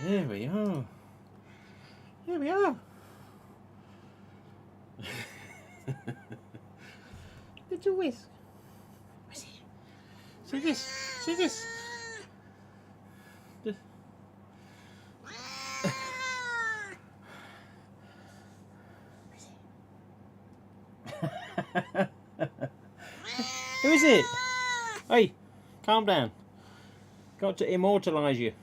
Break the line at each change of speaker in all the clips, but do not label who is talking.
Here we are. Here we are. Little whisk. What's it? See this? See this? Who is it? Hey, calm down. Got to immortalise you.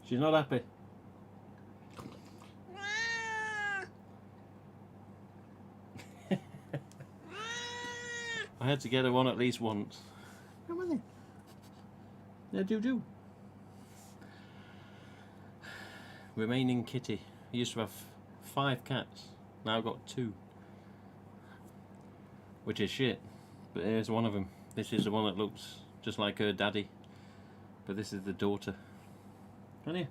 She's not happy. I had to get her on at least once. Come on then. Now do. Remaining kitty. I used to have 5 cats. Now I've got 2. Which is shit. But here's one of them. This is the one that looks just like her daddy. But this is the daughter. Come here.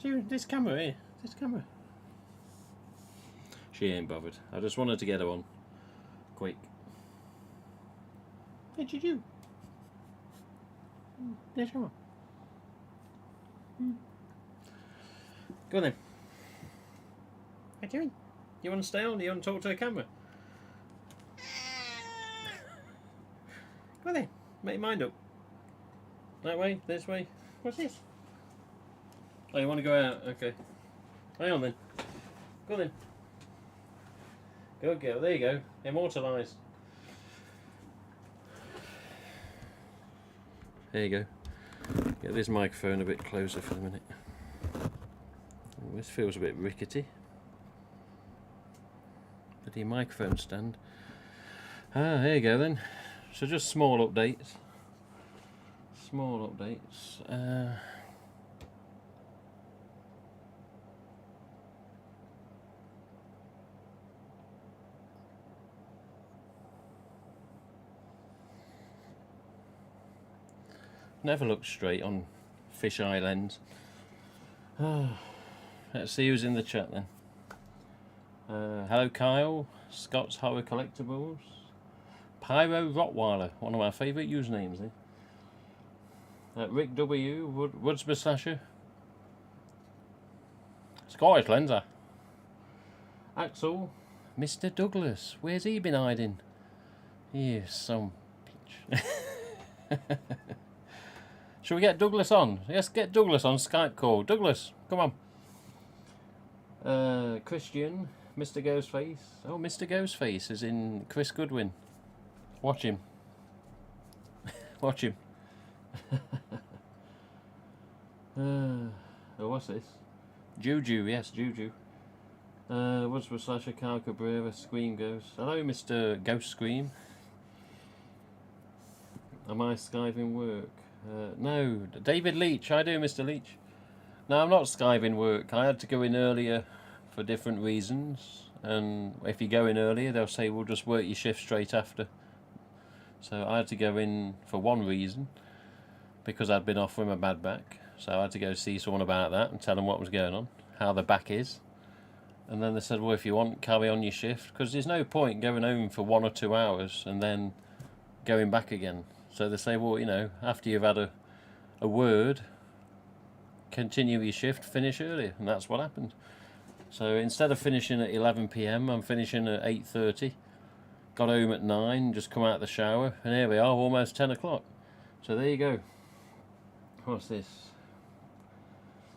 See this camera here. This camera. She ain't bothered. I just wanted to get her on. Quick. What'd you do? There's her. Go on then. What are you doing? You want to stay on? You want to talk to the camera? Go on then. Make your mind up. That way? This way? What's this? Oh, you want to go out? Okay. Hang on then. Go on then. Good girl. There you go. Immortalised. There you go. Get this microphone a bit closer for a minute. Oh, this feels a bit rickety. Bloody microphone stand. Ah, there you go then. So just small updates. Small updates. Never look straight on fish eye lens. Let's see who's in the chat then. Hello Kyle, Scott's Horror Collectibles, Pyro Rottweiler, one of my favourite usernames there. Rick W, Woodsby Slasher, Scottish Lenser, Axel, Mr. Douglas, where's he been hiding? He is some bitch. Shall we get Douglas on? Yes, get Douglas on Skype call. Douglas, come on. Christian, Mr. Ghostface. Oh, Mr. Ghostface is in Chris Goodwin. Watch him. Watch him. Oh, what's this? Juju, yes, Juju. Woodsby Slasher, Carl Cabrera, Scream Ghost. Hello, Mr. Ghost Scream. Am I skiving work? No, David Leach. I do, Mr. Leach. No, I'm not skiving work. I had to go in earlier for different reasons, and if you go in earlier, they'll say we'll just work your shift straight after. So I had to go in for one reason, because I'd been off with my bad back. So I had to go see someone about that and tell them what was going on, how the back is. And then they said, well, if you want, carry on your shift, because there's no point going home for 1 or 2 hours and then going back again. So they say, well, you know, after you've had a word, continue your shift, finish earlier, and that's what happened. So instead of finishing at 11 PM, I'm finishing at 8:30. Got home at 9, just come out of the shower, and here we are, almost 10 o'clock. So there you go. What's this?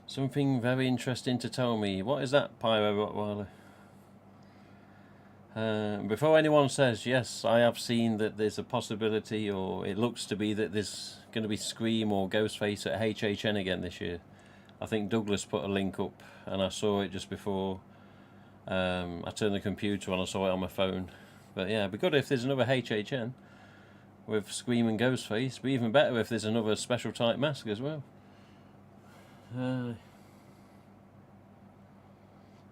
Something very interesting to tell me. What is that, Pyro Rottweiler? Before anyone says, yes, I have seen that there's a possibility, or it looks to be that there's going to be Scream or Ghostface at HHN again this year. I think Douglas put a link up, and I saw it just before I turned the computer on. I saw it on my phone. But yeah, it'd be good if there's another HHN with Scream and Ghostface. But even better if there's another special type mask as well.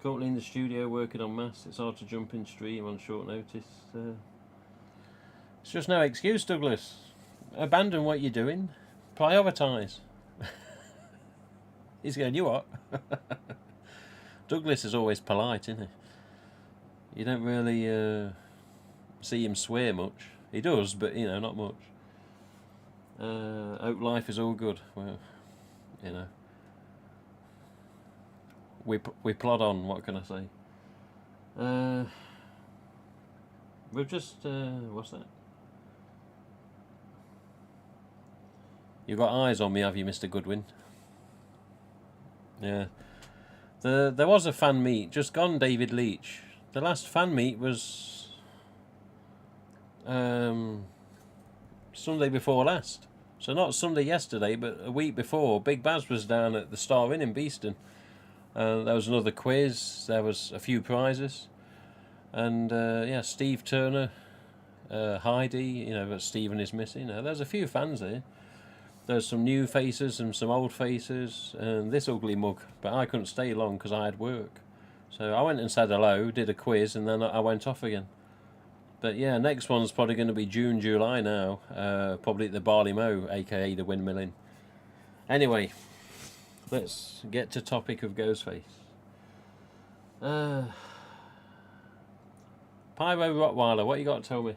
Currently in the studio working on masks. It's hard to jump in stream on short notice. It's just no excuse, Douglas. Abandon what you're doing. Prioritise. He's going, you what? Douglas is always polite, isn't he? You don't really see him swear much. He does, but you know, not much. Hope life is all good. Well, you know, we plod on. What can I say? We've just what's that? You got eyes on me, have you, Mr. Goodwin? Yeah. There was a fan meet just gone, David Leach. The last fan meet was Sunday before last. So not Sunday yesterday, but a week before. Big Baz was down at the Star Inn in Beeston. There was another quiz. There was a few prizes. And yeah, Steve Turner, Heidi, you know, but Stephen is missing. There's a few fans there. There's some new faces and some old faces, and this ugly mug. But I couldn't stay long because I had work. So I went and said hello, did a quiz, and then I went off again. But yeah, next one's probably going to be June, July now. Probably at the Barley Mow, aka the Windmill Inn. Anyway, let's get to topic of Ghostface. Pyro Rottweiler, what you got to tell me?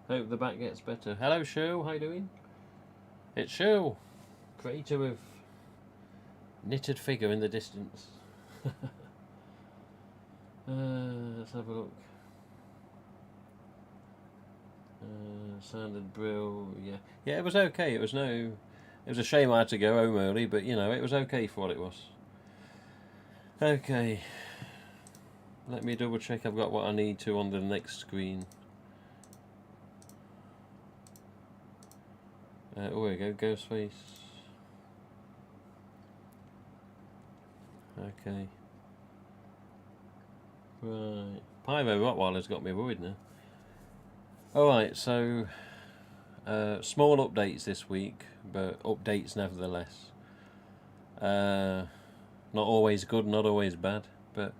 Hope the back gets better. Hello, Cheryl. How you doing? It's Cheryl, creator of Knitted Figure in the Distance. Let's have a look. Sounded brill. Yeah. It was okay. It was a shame I had to go home early, but you know, it was okay for what it was. Okay. Let me double check I've got what I need to on the next screen. Oh, there we go, Ghostface. Okay. Right. Pyro Rottweiler's got me worried now. Alright, so small updates this week, but updates nevertheless. Not always good, not always bad, but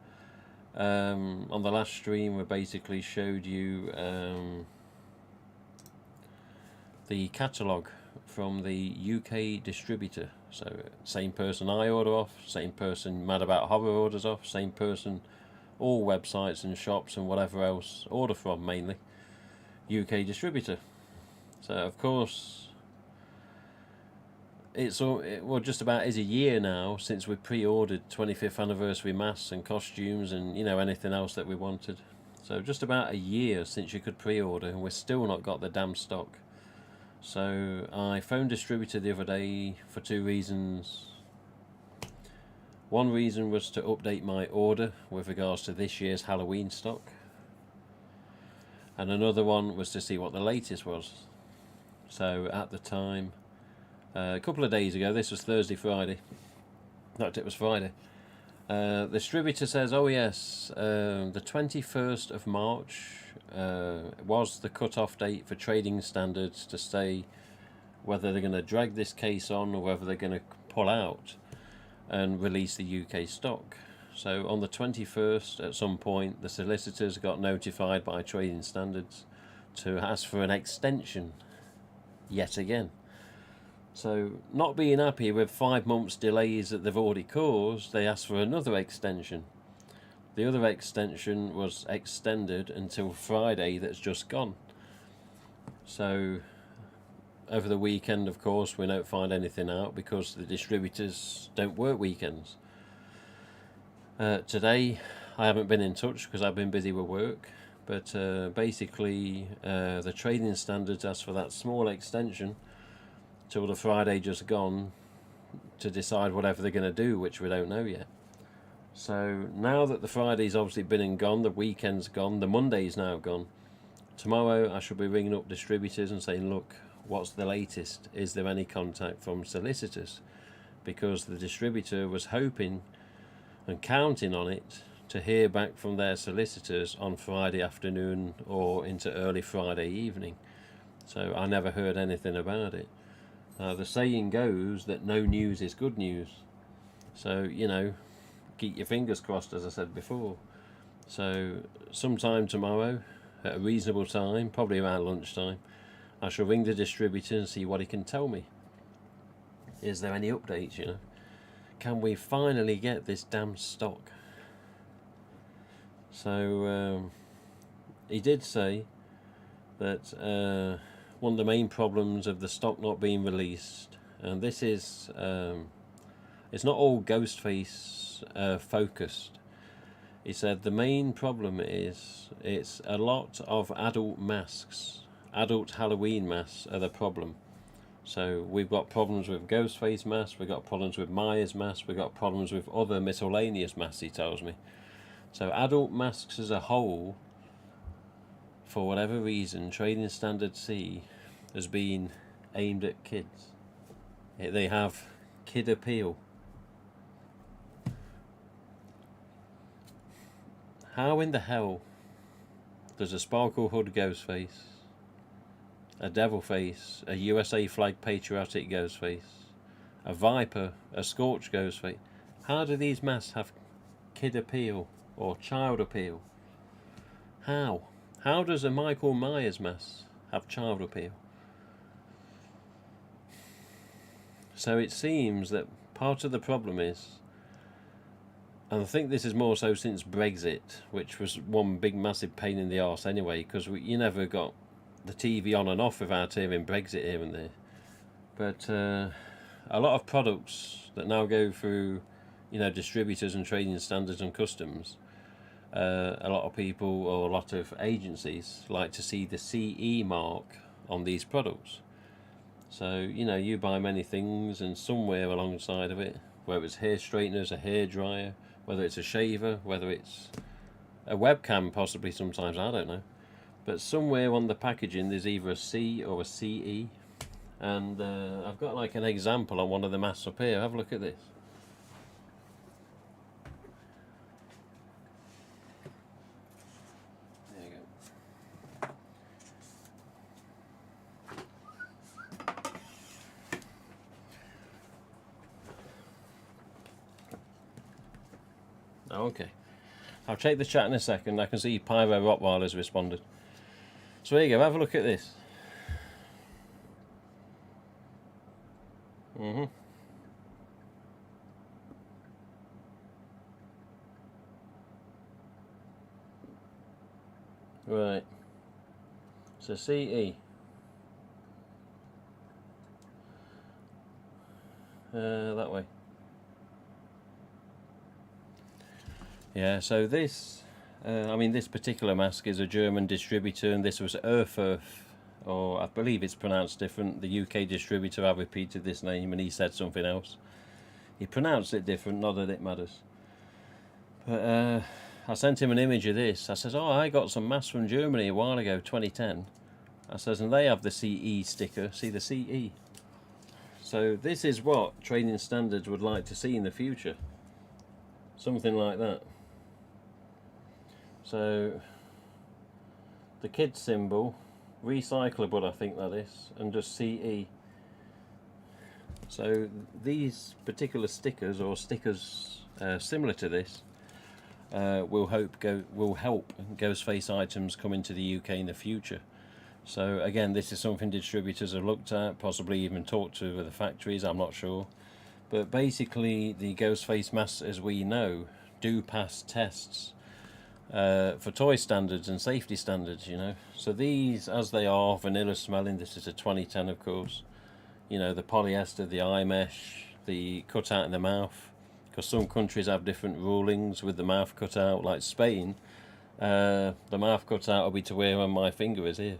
on the last stream we basically showed you the catalogue from the UK distributor. So same person I order off, same person Mad About Horror orders off, same person all websites and shops and whatever else order from, mainly UK distributor. So of course it's well, just about is a year now since we pre-ordered 25th anniversary masks and costumes and you know anything else that we wanted. So just about a year since you could pre-order, and we're still not got the damn stock. So I phoned distributor the other day for two reasons. One reason was to update my order with regards to this year's Halloween stock, and another one was to see what the latest was. So at the time, a couple of days ago, this was Thursday, Friday, in fact it was Friday, the distributor says, oh yes, the 21st of March was the cut-off date for trading standards to say whether they're going to drag this case on or whether they're going to pull out and release the UK stock. So on the 21st, at some point, the solicitors got notified by trading standards to ask for an extension yet again. So not being happy with 5 months delays that they've already caused, they asked for another extension. The other extension was extended until Friday that's just gone. So over the weekend, of course, we don't find anything out because the distributors don't work weekends. Today I haven't been in touch because I've been busy with work, but basically the trading standards asked for that small extension till the Friday just gone to decide whatever they're going to do, which we don't know yet. So now that the Friday's obviously been and gone, the weekend's gone, the Monday's now gone, tomorrow I should be ringing up distributors and saying, look, what's the latest? Is there any contact from solicitors? Because the distributor was hoping and counting on it to hear back from their solicitors on Friday afternoon or into early Friday evening. So I never heard anything about it. The saying goes that no news is good news. So, you know, keep your fingers crossed, as I said before. So sometime tomorrow, at a reasonable time, probably around lunchtime, I shall ring the distributor and see what he can tell me. Is there any updates, you know? Can we finally get this damn stock? So he did say that one of the main problems of the stock not being released, and this is it's not all Ghostface focused. He said the main problem is it's a lot of adult masks, adult Halloween masks are the problem. So we've got problems with Ghostface masks, we've got problems with Myers masks, we've got problems with other miscellaneous masks, he tells me. So adult masks as a whole, for whatever reason, Trading Standard C has been aimed at kids. They have kid appeal. How in the hell does a Sparkle Hood Ghostface, a Devil Face, a USA Flag Patriotic Ghostface, a Viper, a Scorch Ghostface, how do these masks have kid appeal or child appeal? How? How does a Michael Myers mask have child appeal? So it seems that part of the problem is, and I think this is more so since Brexit, which was one big massive pain in the arse anyway, because you never got the TV on and off without hearing Brexit here and there. But a lot of products that now go through, distributors and trading standards and customs, a lot of people or a lot of agencies like to see the CE mark on these products. So, you buy many things and somewhere alongside of it, whether it's hair straighteners, a hair dryer, whether it's a shaver, whether it's a webcam possibly sometimes, I don't know. But somewhere on the packaging there's either a C or a CE. And I've got like an example on one of the masks up here. Have a look at this. There you go. Okay. I'll check the chat in a second. I can see Pyro Rottweiler's responded. So there you go, have a look at this. Right. So CE. That way. Yeah, so this, this particular mask is a German distributor, and this was Earth, or I believe it's pronounced different. The UK distributor, I repeated this name and he said something else. He pronounced it different, not that it matters. But I sent him an image of this. I says, I got some masks from Germany a while ago, 2010. I says, and they have the CE sticker. See the CE? So this is what Trading Standards would like to see in the future. Something like that. So the kid symbol, recyclable I think that is, and just CE. So these particular stickers, or stickers similar to this, will help Ghostface items come into the UK in the future. So again, this is something distributors have looked at, possibly even talked to with the factories, I'm not sure. But basically the Ghostface masks, as we know, do pass tests for toy standards and safety standards, So these, as they are vanilla smelling, this is a 2010 of course, the polyester, the eye mesh, the cutout in the mouth, because some countries have different rulings with the mouth cutout, like Spain, the mouth cutout will be to where my finger is here.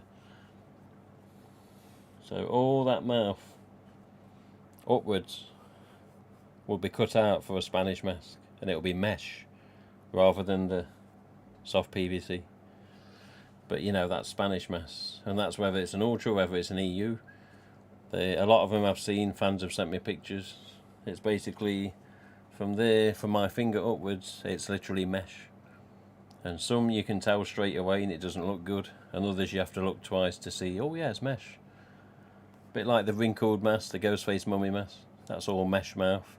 So all that mouth upwards will be cut out for a Spanish mask, and it will be mesh rather than the soft PVC. But that's Spanish mask, and that's whether it's an Ultra, whether it's an EU. A lot of them I've seen, fans have sent me pictures. It's basically from there, from my finger upwards, it's literally mesh. And some you can tell straight away and it doesn't look good, and others you have to look twice to see, oh yeah, it's mesh. Bit like the wrinkled mask, the Ghostface mummy mask, that's all mesh mouth.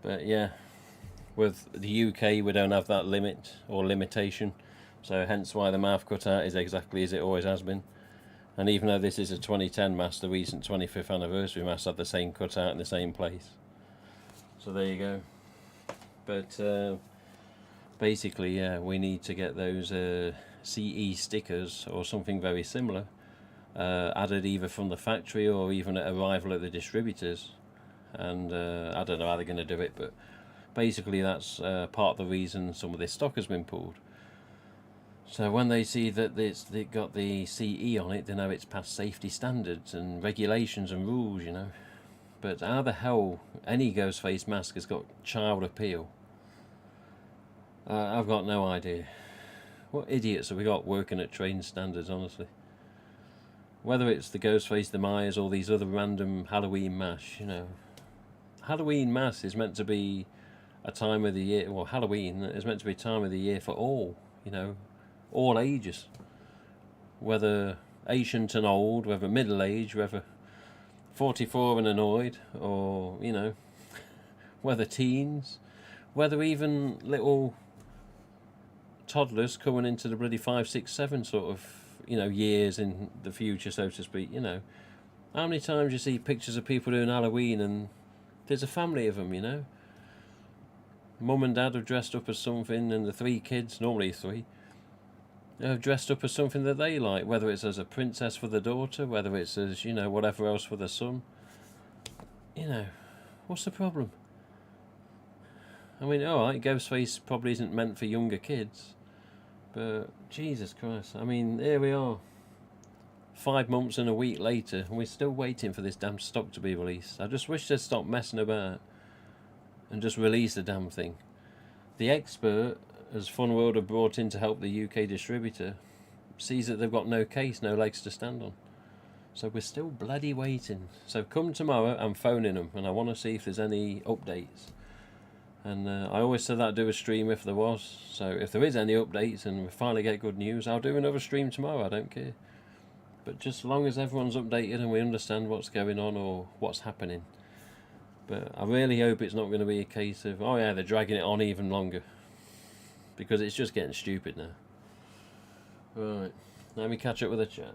But yeah, with the UK we don't have that limit or limitation, so hence why the mouth cutout is exactly as it always has been. And even though this is a 2010 mask, the recent 25th anniversary mask had the same cutout in the same place. So there you go. But basically, yeah, we need to get those CE stickers or something very similar added either from the factory or even at arrival at the distributors. And I don't know how they're going to do it, but basically that's part of the reason some of this stock has been pulled. So when they see that it got the CE on it, they know it's past safety standards and regulations and rules, you know. But how the hell any ghost face mask has got child appeal? I've got no idea. What idiots have we got working at train standards, honestly? Whether it's the Ghostface, the Myers, or these other random Halloween masks, you know. Halloween mask is meant to be a time of the year, well, Halloween is meant to be a time of the year for all, you know, all ages. Whether ancient and old, whether middle age, whether 44 and annoyed, or, you know, whether teens, whether even little toddlers coming into the bloody 5, 6, 7 sort of, you know, years in the future, so to speak, you know. How many times you see pictures of people doing Halloween and there's a family of them, you know. Mum and dad have dressed up as something, and the 3 kids, normally 3, have dressed up as something that they like, whether it's as a princess for the daughter, whether it's as, you know, whatever else for the son. You know, what's the problem? I mean, alright, Ghostface probably isn't meant for younger kids, but Jesus Christ, I mean, here we are, 5 months and a week later, and we're still waiting for this damn stock to be released. I just wish they'd stop messing about and just release the damn thing. The expert, as Funworld have brought in to help the UK distributor, sees that they've got no case, no legs to stand on. So we're still bloody waiting. So come tomorrow, I'm phoning them, and I want to see if there's any updates. And I always said that I'd do a stream if there was. So if there is any updates and we finally get good news, I'll do another stream tomorrow, I don't care. But just as long as everyone's updated and we understand what's going on or what's happening. But I really hope it's not going to be a case of, oh yeah, they're dragging it on even longer. Because it's just getting stupid now. Right, let me catch up with the chat.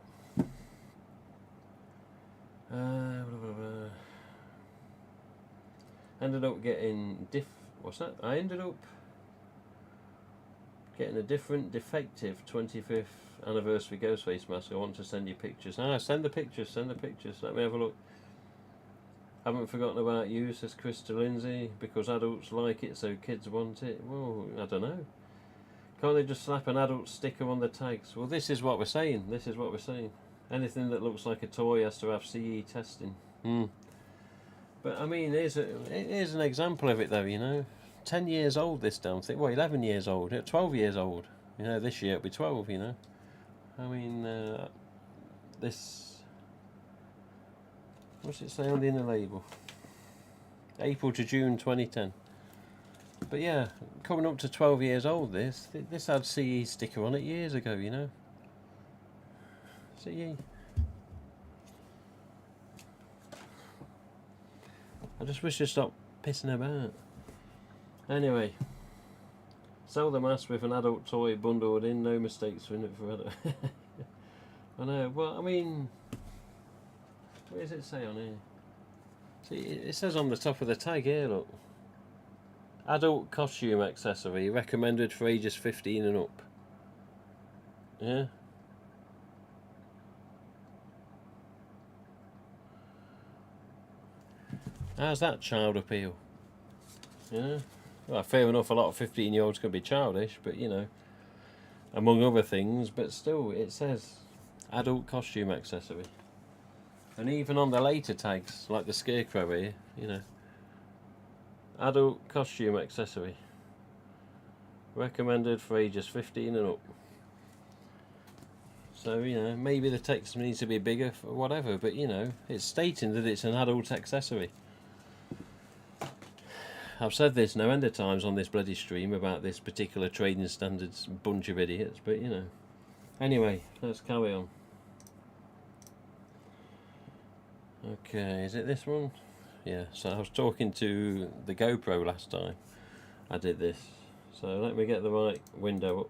Ended up getting I ended up getting a different defective 25th anniversary Ghostface mask. I want to send you pictures. Send the pictures, let me have a look. Haven't forgotten about you, says Krista Lindsay, because adults like it so kids want it. Well, I don't know. Can't they just slap an adult sticker on the tags? Well, this is what we're saying. Anything that looks like a toy has to have CE testing. But I mean, here's an example of it though, you know. 10 years old this damn thing. Well, 11 years old, 12 years old. You know, this year it'll be 12, you know. I mean, this... What's it say on the inner label? April to June 2010. But yeah, coming up to 12 years old, this had CE sticker on it years ago, you know. CE. I just wish they'd stop pissing about. Anyway, sell the mask with an adult toy bundled in, no mistakes in it for adult. I know, well, I mean, what does it say on here? See, it says on the top of the tag here, look. Adult costume accessory recommended for ages 15 and up. Yeah? How's that child appeal? Yeah? Well, fair enough, a lot of 15-year-olds can be childish, but you know, among other things, but still, it says adult costume accessory. And even on the later tags, like the scarecrow here, you know, adult costume accessory. Recommended for ages 15 and up. So, you know, maybe the text needs to be bigger for whatever, but you know, it's stating that it's an adult accessory. I've said this no end of times on this bloody stream about this particular trading standards bunch of idiots, but you know. Anyway, let's carry on. Okay, is it this one? Yeah, so I was talking to the GoPro last time I did this. So let me get the right window up.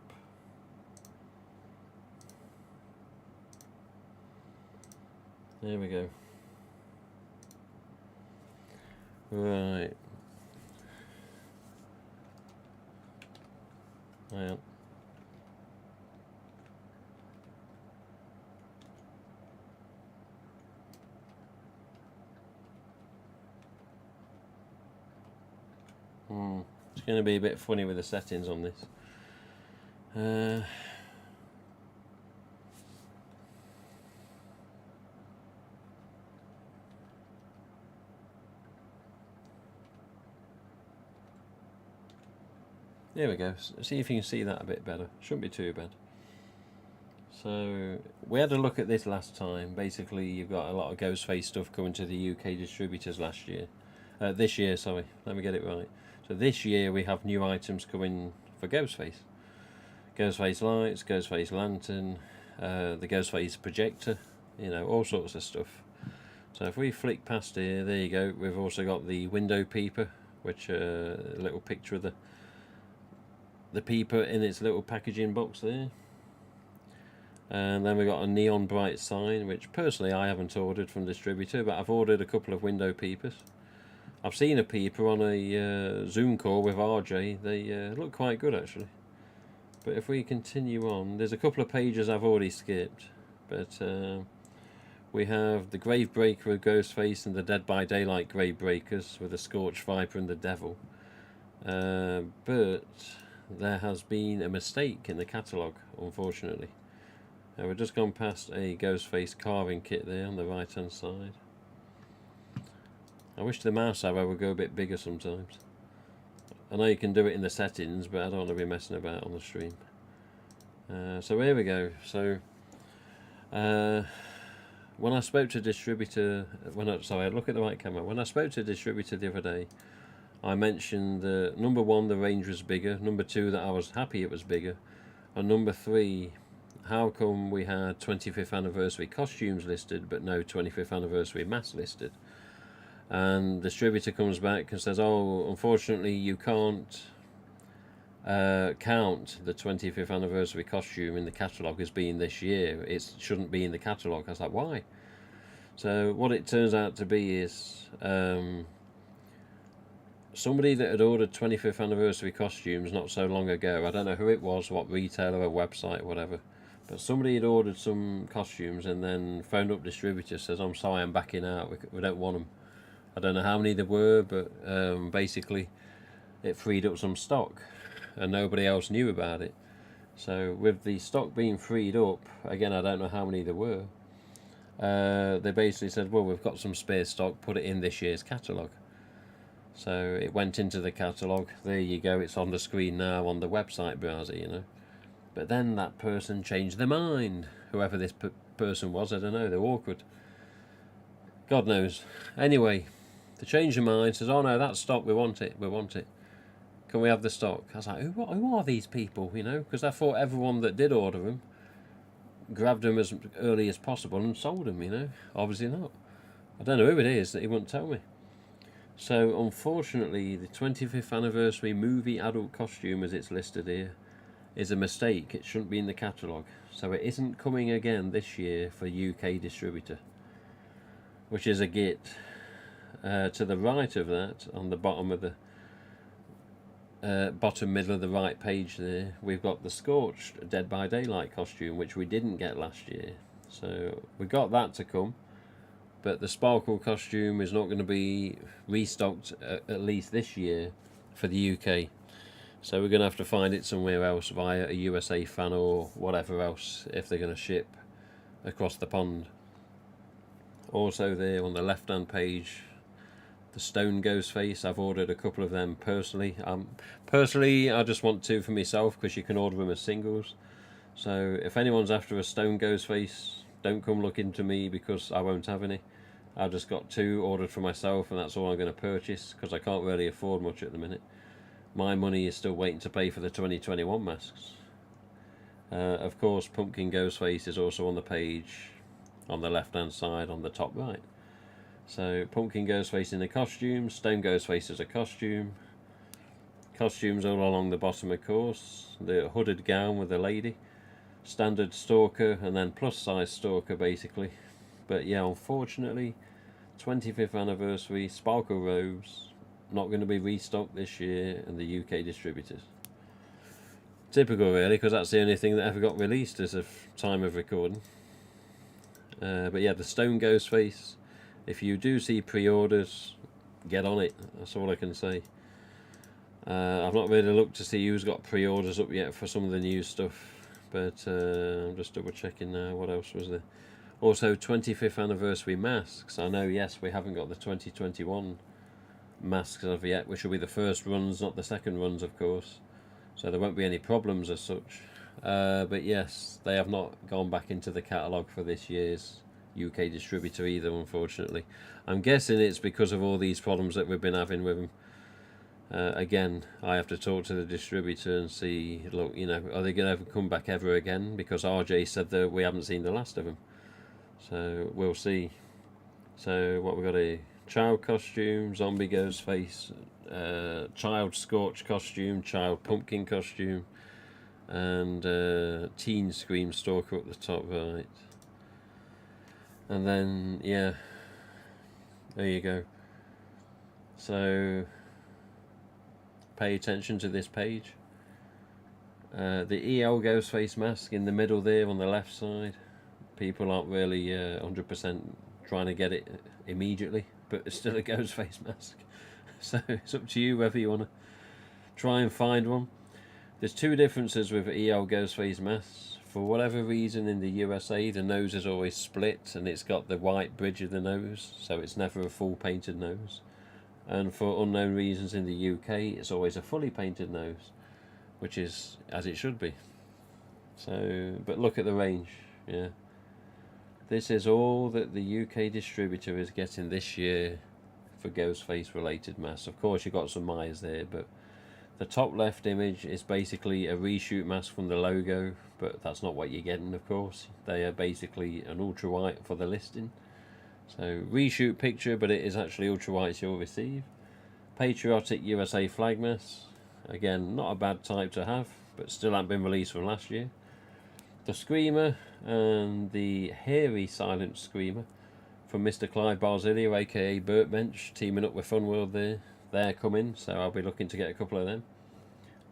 There we go. Right. Yeah. It's going to be a bit funny with the settings on this. There we go. See if you can see that a bit better. Shouldn't be too bad. So we had a look at this last time. Basically, you've got a lot of Ghostface stuff coming to the UK distributors last year. This year, sorry. Let me get it right. So this year we have new items coming for Ghostface. Ghostface lights, Ghostface lantern, the Ghostface projector, you know, all sorts of stuff. So if we flick past here, there you go. We've also got the window peeper, which a little picture of the peeper in its little packaging box there. And then we got a neon bright sign, which personally I haven't ordered from distributor, but I've ordered a couple of window peepers. I've seen a peeper on a Zoom call with RJ. They look quite good actually. But if we continue on, there's a couple of pages I've already skipped. But we have the Grave Breaker of Ghostface and the Dead by Daylight Grave Breakers with the Scorched Viper and the Devil. But there has been a mistake in the catalogue, unfortunately. We've just gone past a Ghostface carving kit there on the right hand side. I wish the mouse arrow would go a bit bigger sometimes. I know you can do it in the settings, but I don't want to be messing about on the stream. So here we go. So when I spoke to distributor, sorry, look at the right camera. When I spoke to distributor the other day, I mentioned that number one, the range was bigger. Number two, that I was happy it was bigger. And number three, how come we had 25th anniversary costumes listed but no 25th anniversary masks listed? And the distributor comes back and says, oh, unfortunately you can't count the 25th anniversary costume in the catalogue as being this year. It shouldn't be in the catalogue. I was like, why? So what it turns out to be is somebody that had ordered 25th anniversary costumes not so long ago, I don't know who it was, what retailer or website or whatever, but somebody had ordered some costumes and then phoned up distributor, says, I'm sorry, I'm backing out, we don't want them. I don't know how many there were, but basically it freed up some stock and nobody else knew about it. So with the stock being freed up, again, I don't know how many there were, they basically said, well, we've got some spare stock, put it in this year's catalogue. So it went into the catalogue. There you go, it's on the screen now on the website browser, you know. But then that person changed their mind. Whoever this person was, I don't know, they're awkward. God knows. Anyway, they changed their mind, says, oh no, that's stock, we want it. Can we have the stock? I was like, who are these people, you know? Because I thought everyone that did order them grabbed them as early as possible and sold them, you know. Obviously not. I don't know who it is that he wouldn't tell me. So unfortunately, the 25th anniversary movie adult costume, as it's listed here, is a mistake. It shouldn't be in the catalogue. So it isn't coming again this year for UK distributor, which is a git. To the right of that, on the bottom of the bottom middle of the right page there, we've got the Scorched Dead by Daylight costume, which we didn't get last year. So we got that to come. But the Sparkle costume is not going to be restocked at least this year for the UK. So we're going to have to find it somewhere else via a USA fan or whatever else if they're going to ship across the pond. Also there on the left hand page, the Stone Ghostface. I've ordered a couple of them personally. Personally, I just want two for myself because you can order them as singles. So if anyone's after a Stone Ghostface, don't come looking to me because I won't have any. I've just got two ordered for myself and that's all I'm going to purchase because I can't really afford much at the minute. My money is still waiting to pay for the 2021 masks. Of course, Pumpkin Ghostface is also on the page on the left hand side on the top right. So Pumpkin Ghostface in a costume, Stone Ghostface as a costume. Costumes all along the bottom, of course. The hooded gown with the lady. Standard Stalker and then plus size Stalker basically. But yeah, unfortunately 25th anniversary Sparkle robes not going to be restocked this year in the UK distributors. Typical really, because that's the only thing that ever got released as of time of recording. But yeah, the Stone Ghostface, if you do see pre-orders, get on it, that's all I can say. I've not really looked to see who's got pre-orders up yet for some of the new stuff, but I'm just double checking now. What else was there? Also 25th anniversary masks. I know, yes, we haven't got the 2021 masks as of yet, which will be the first runs, not the second runs, of course, so there won't be any problems as such. But yes, they have not gone back into the catalogue for this year's UK distributor either, unfortunately. I'm guessing it's because of all these problems that we've been having with them. Again, I have to talk to the distributor and see, look, you know, are they going to come back ever again? Because RJ said that we haven't seen the last of them. So we'll see. So what we got here? Child costume, zombie ghost face, child scorch costume, child pumpkin costume, and teen scream stalker up the top right. And then, yeah, there you go. So pay attention to this page. The EL Ghostface mask in the middle there on the left side. People aren't really 100% trying to get it immediately, but it's still a Ghostface mask. So it's up to you whether you want to try and find one. There's two differences with EL Ghostface masks. For whatever reason in the USA, the nose is always split and it's got the white bridge of the nose, so it's never a full painted nose. And for unknown reasons in the UK, it's always a fully painted nose, which is as it should be. So, but look at the range, yeah. This is all that the UK distributor is getting this year for Ghostface related masks. Of course you've got some Myers there, but the top left image is basically a reshoot mask from the logo, but that's not what you're getting, of course. They are basically an ultra white for the listing. So reshoot picture, but it is actually ultra whites you'll receive. Patriotic USA flag mask. Again, not a bad type to have, but still haven't been released from last year. The Screamer and the hairy silent Screamer from Mr. Clive Barzilio, aka Burtbench, teaming up with Funworld there. They're coming, so I'll be looking to get a couple of them.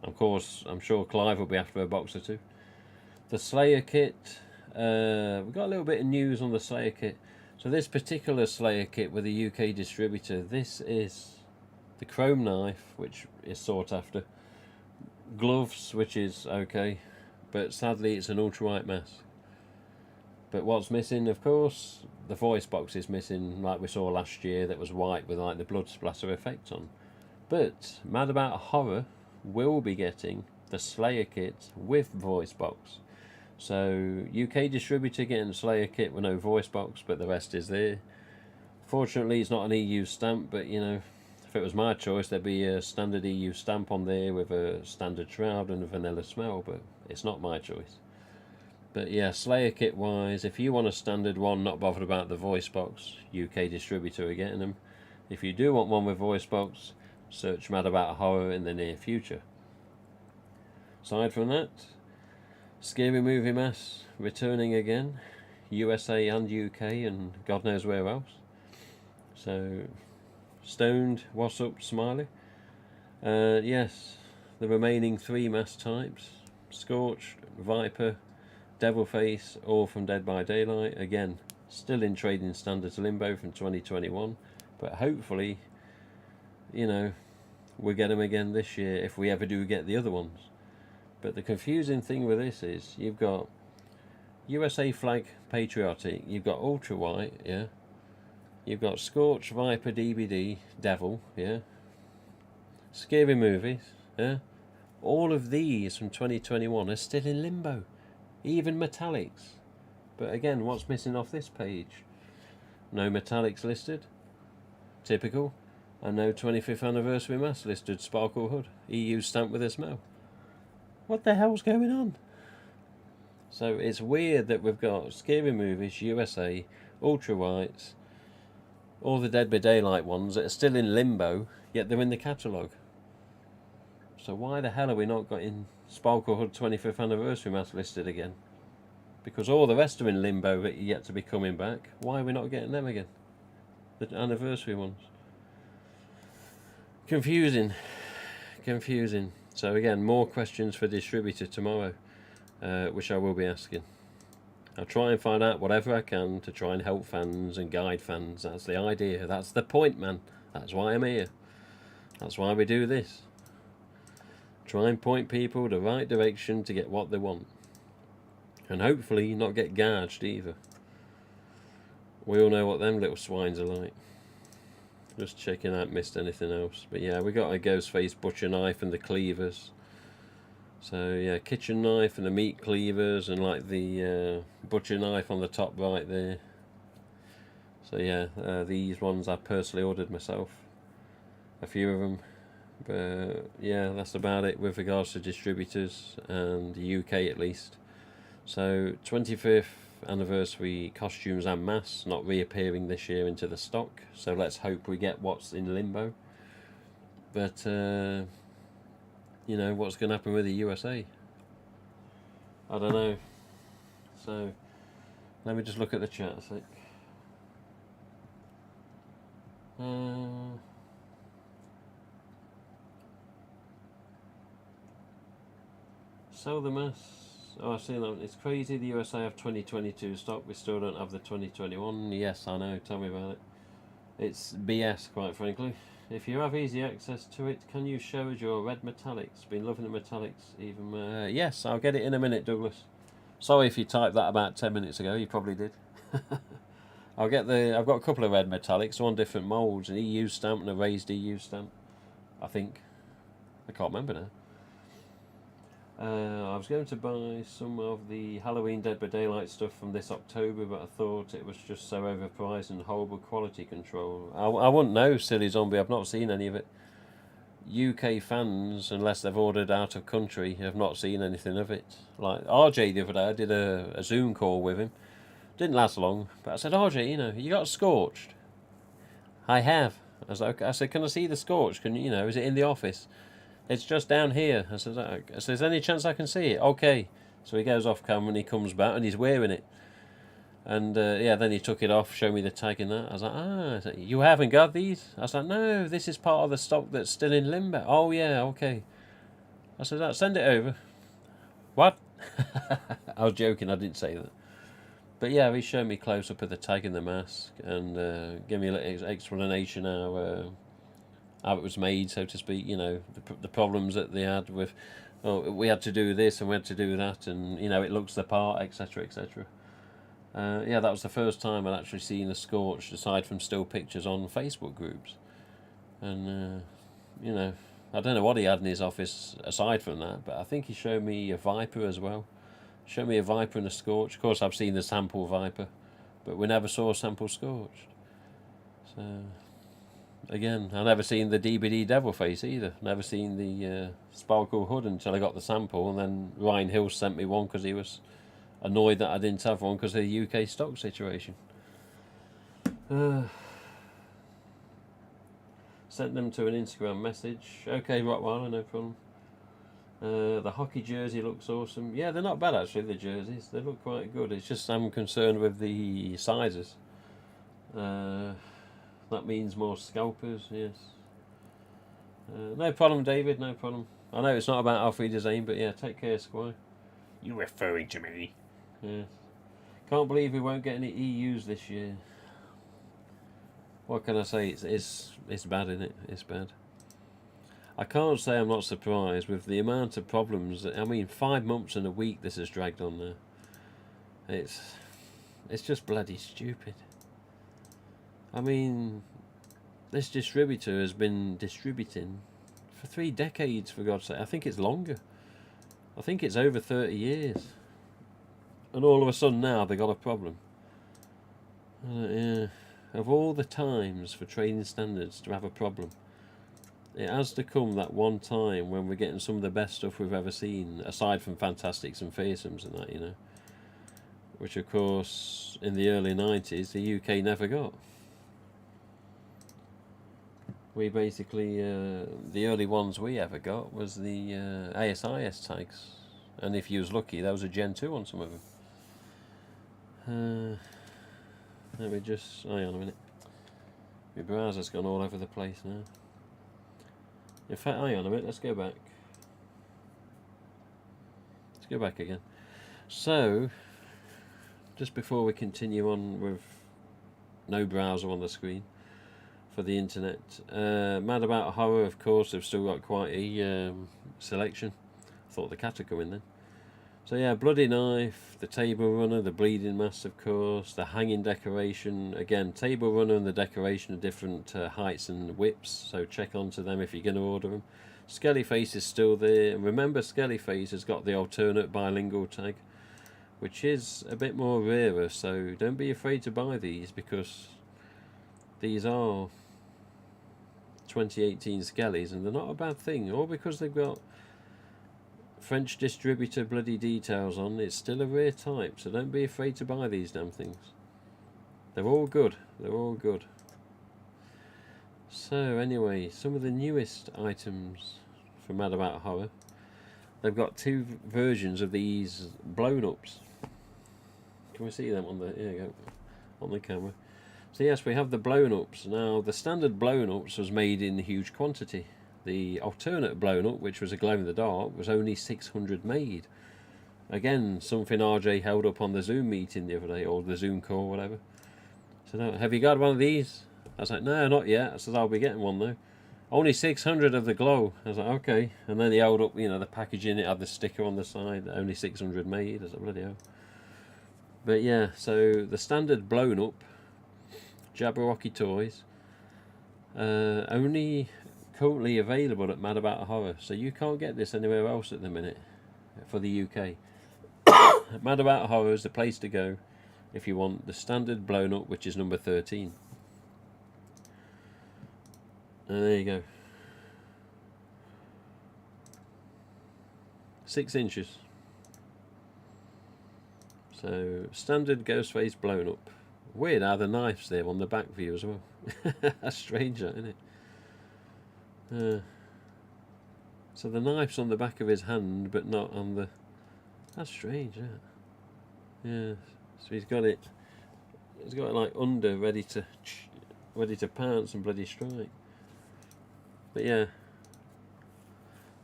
Of course, I'm sure Clive will be after a box or two. The Slayer kit. We've got a little bit of news on the Slayer kit. So this particular Slayer kit with a UK distributor, this is the chrome knife, which is sought after. Gloves, which is okay, but sadly it's an ultra white mask. But what's missing, of course, the voice box is missing, like we saw last year, that was white with like the blood splatter effect on. But Mad About Horror will be getting the Slayer kit with voice box. So UK distributor getting Slayer kit with no voice box, but the rest is there. Fortunately it's not an EU stamp, but you know, if it was my choice there'd be a standard EU stamp on there with a standard shroud and a vanilla smell, but it's not my choice. But yeah, Slayer kit wise, if you want a standard one, not bothered about the voice box, UK distributor are getting them. If you do want one with voice box, search Mad About Horror in the near future. Aside from that, Scary Movie masks returning again, USA and UK and God knows where else. So, Stoned, What's Up, Smiley. Yes, the remaining 3 mask types, Scorch, Viper, Devilface, all from Dead by Daylight. Again, still in trading standards limbo from 2021, but hopefully, you know, we'll get them again this year if we ever do get the other ones. But the confusing thing with this is you've got USA flag patriotic, you've got ultra white, yeah, you've got Scorch, Viper, DBD, Devil, yeah, Scary Movies, yeah. All of these from 2021 are still in limbo, even metallics. But again, what's missing off this page? No metallics listed, typical, and no 25th anniversary mask listed, sparkle hood, EU stamp with a smell. What the hell's going on? So it's weird that we've got Scary Movies, USA, Ultra Whites, all the Dead by Daylight ones that are still in limbo, yet they're in the catalogue. So why the hell are we not getting Sparkle Hood 25th anniversary mask listed again? Because all the rest are in limbo that are yet to be coming back. Why are we not getting them again? The anniversary ones. Confusing. So again, more questions for distributor tomorrow, which I will be asking. I'll try and find out whatever I can to try and help fans and guide fans. That's the idea. That's the point, man. That's why I'm here. That's why we do this. Try and point people the right direction to get what they want. And hopefully not get gouged either. We all know what them little swines are like. Just checking out, missed anything else. But yeah, we got a ghost face butcher knife and the cleavers. So yeah, kitchen knife and the meat cleavers and like the butcher knife on the top right there. So yeah, these ones I personally ordered myself. A few of them. But yeah, that's about it with regards to distributors and the UK at least. So 25th anniversary costumes en masse not reappearing this year into the stock. So let's hope we get what's in limbo. But you know, what's going to happen with the USA? I don't know. So let me just look at the chat a sec. Sell the mass. Oh, I see that. It's crazy. The USA have 2022 stock. We still don't have the 2021. Yes, I know. Tell me about it. It's BS, quite frankly. If you have easy access to it, can you show us your red metallics? Been loving the metallics. Even yes, I'll get it in a minute, Douglas. Sorry if you typed that about 10 minutes ago. You probably did. I've got a couple of red metallics, one different moulds, an EU stamp and a raised EU stamp. I think. I can't remember now. I was going to buy some of the Halloween Dead by Daylight stuff from this October, but I thought it was just so overpriced and horrible quality control. I wouldn't know, silly zombie. I've not seen any of it. UK fans, unless they've ordered out of country, have not seen anything of it. Like RJ the other day, I did a Zoom call with him. Didn't last long, but I said, RJ, you know, you got scorched. I have. I was like, I said, can I see the scorch? Can you know, is it in the office? It's just down here. I said, is there any chance I can see it? Okay. So he goes off camera and he comes back and he's wearing it. And yeah, then he took it off, showed me the tag and that. I was like, I said, you haven't got these? I was like, no, this is part of the stock that's still in limbo. Oh yeah, okay. I said, send it over. What? I was joking, I didn't say that. But yeah, he showed me close up of the tag and the mask and gave me a little explanation how it was made, so to speak. You know, the problems that they had with, oh, we had to do this and we had to do that, and you know, it looks the part, etc., etc. Yeah, that was the first time I'd actually seen a scorched aside from still pictures on Facebook groups, and you know, I don't know what he had in his office aside from that, but I think he showed me a Viper as well. Showed me a Viper and a scorch. Of course, I've seen the sample Viper, but we never saw a sample scorched. So. Again, I never seen the DBD Devil Face either. Never seen the Sparkle Hood until I got the sample, and then Ryan Hill sent me one because he was annoyed that I didn't have one because of the UK stock situation. Sent them to an Instagram message. Okay, Rottweiler, no problem. The hockey jersey looks awesome. Yeah, they're not bad actually, the jerseys. They look quite good. It's just I'm concerned with the sizes. That means more scalpers, yes. No problem, David, no problem. I know it's not about Alfreda's aim, but yeah, take care, Squire. You referring to me? Yeah. Can't believe we won't get any EUs this year. What can I say? It's bad, isn't it? It's bad. I can't say I'm not surprised with the amount of problems. I mean, 5 months and a week this has dragged on now. It's just bloody stupid. I mean, this distributor has been distributing for 3 decades, for God's sake. I think it's longer. I think it's over 30 years. And all of a sudden now they've got a problem. Yeah. Of all the times for trading standards to have a problem, it has to come that one time when we're getting some of the best stuff we've ever seen, aside from Fantastics and Fearsomes and that, you know. Which, of course, in the early 90s, the UK never got. We basically, the early ones we ever got was the ASIS tags. And if you was lucky, that was a Gen 2 on some of them. Let me just, hang on a minute. My browser's gone all over the place now. In fact, hang on a minute, let's go back. go back again. So, just before we continue on with no browser on the screen for the internet, Mad About Horror, of course, have still got quite a selection. I thought the cat would go in then. So yeah, Bloody Knife, the Table Runner, the Bleeding Mass, of course, the Hanging Decoration. Again, Table Runner and the Decoration are different heights and widths, so check onto them if you're going to order them. Skellyface is still there. Remember, Skellyface has got the alternate bilingual tag, which is a bit more rarer, so don't be afraid to buy these, because these are 2018 Skellies and they're not a bad thing. Or because they've got French distributor bloody details on, it's still a rare type, so don't be afraid to buy these damn things. They're all good. They're all good. So anyway, some of the newest items from Mad About Horror. They've got two versions of these blown ups. Can we see them on the? Here you go, on the camera. So yes, we have the blown ups. Now the standard blown ups was made in huge quantity. The alternate blown up, which was a glow in the dark, was only 600 made. Again, something RJ held up on the Zoom meeting the other day, or the Zoom call, whatever. So, have you got one of these? I was like, no, not yet. I said, I'll be getting one though. Only 600 of the glow. I was like, okay. And then he held up, the packaging. It had the sticker on the side. Only 600 made. I was like, bloody hell. But yeah, so the standard blown up Jabberwocky toys, only currently available at Mad About Horror, so you can't get this anywhere else at the minute for the UK. Mad About Horror is the place to go if you want the standard blown up, which is number 13. And there you go. 6 inches. So standard Ghostface blown up. Weird how the knife's there on the back view as well. That's strange, that, isn't it? So the knife's on the back of his hand, but not on the. That's strange, yeah. So he's got it. He's got it like under, ready to pounce and bloody strike. But yeah,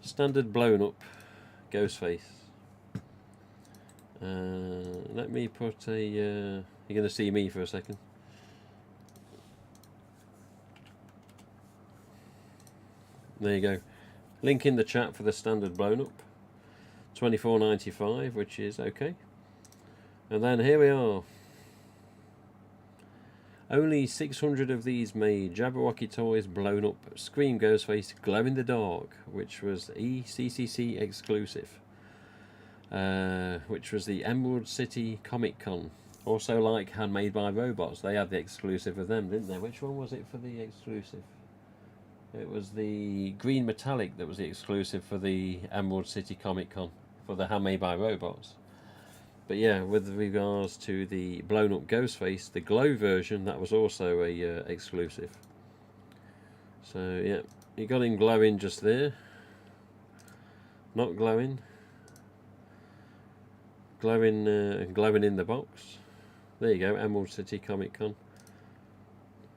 standard blown up Ghostface. Let me put a. You're going to see me for a second. There you go. Link in the chat for the standard blown up. $24.95, which is okay. And then here we are. Only 600 of these made. Jabberwocky toys blown up. Scream Ghostface glow in the dark, which was ECCC exclusive. Which was the Emerald City Comic Con. Also like Handmade by Robots. They had the exclusive of them, didn't they? Which one was it for the exclusive? It was the green metallic that was the exclusive for the Emerald City Comic Con for the Handmade by Robots. But yeah, with regards to the blown up Ghostface, the glow version, that was also a exclusive. So yeah, you got him glowing just there. Not glowing. Glowing in the box. There you go, Emerald City Comic Con.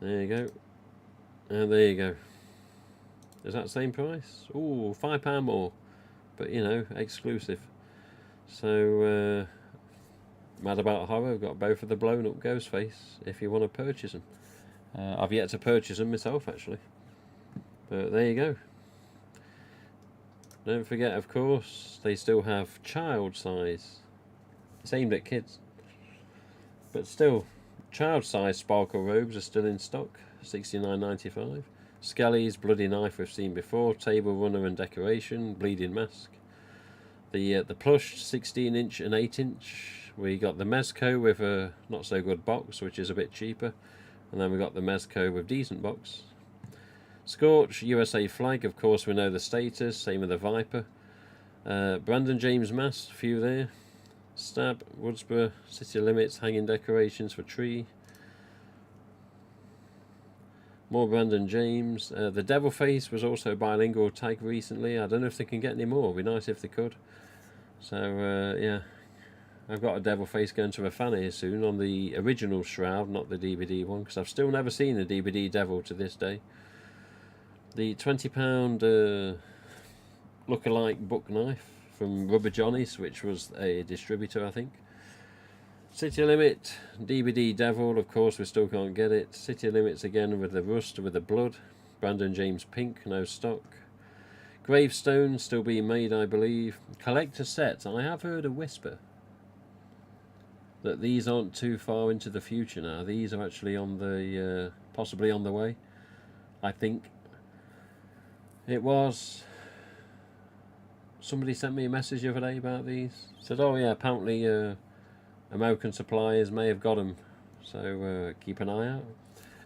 There you go. And there you go. Is that the same price? Ooh, £5 more. But exclusive. So Mad About Horror, I've got both of the blown up Ghostface if you want to purchase them. I've yet to purchase them myself actually. But there you go. Don't forget, of course, they still have child size. It's aimed at kids. But still, child size sparkle robes are still in stock. $69.95. Skelly's Bloody Knife we've seen before. Table Runner and Decoration. Bleeding Mask. The plush 16-inch and 8-inch. We got the Mezco with a not so good box, which is a bit cheaper. And then we got the Mezco with decent box. Scorch USA flag, of course we know the status. Same with the Viper. Brandon James Mass, a few there. Stab, Woodsboro, City Limits, hanging decorations for tree. More Brandon James. The Devil Face was also bilingual tag recently. I don't know if they can get any more. It'd be nice if they could. So yeah, I've got a Devil Face going to a fan here soon on the original Shroud, not the DVD one, because I've still never seen a DVD Devil to this day. The £20 look-alike book knife from Rubber Johnny's, which was a distributor, I think. City Limit, DVD Devil, of course we still can't get it. City Limits again with the Rust, with the Blood. Brandon James Pink, no stock. Gravestone, still being made, I believe. Collector sets, I have heard a whisper that these aren't too far into the future now. These are actually on the, possibly on the way, I think. It was... Somebody sent me a message the other day about these. Said, oh yeah, apparently American suppliers may have got them. So keep an eye out.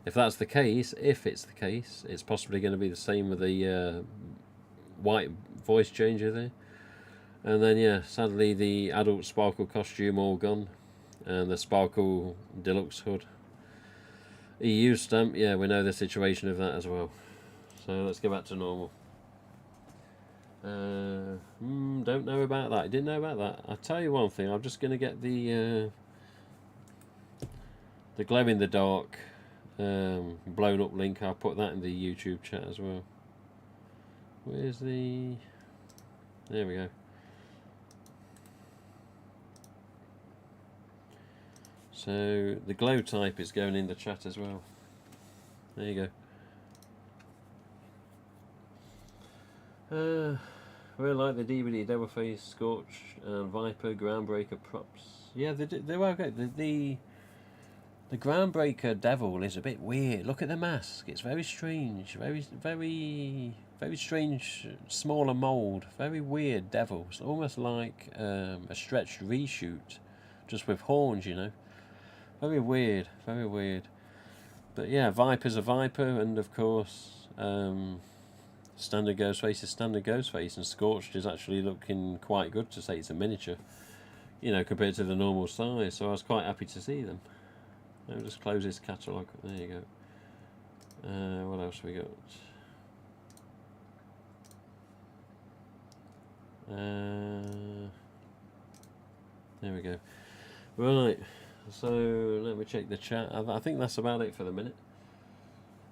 If that's the case, it's possibly going to be the same with the white voice changer there. And then yeah, sadly the adult Sparkle costume all gone. And the Sparkle Deluxe hood. EU stamp, yeah, we know the situation of that as well. So let's go back to normal. Don't know about that. I didn't know about that. I'll tell you one thing, I'm just going to get the glow in the dark blown up link. I'll put that in the YouTube chat as well. Where's the... There we go. So the glow type is going in the chat as well. There you go. Really like the DVD Devilface, Scorch, and Viper Groundbreaker props. Yeah, they were okay. The Groundbreaker Devil is a bit weird. Look at the mask; it's very strange, very strange, smaller mould, very weird devil. It's almost like a stretched reshoot, just with horns, you know. Very weird, very weird. But yeah, Viper's a Viper, and of course, standard Ghostface is standard Ghostface, and Scorched is actually looking quite good to say it's a miniature, you know, compared to the normal size. So I was quite happy to see them. Let me just close this catalogue. There you go. What else we got? There we go. Right. So let me check the chat. I think that's about it for the minute.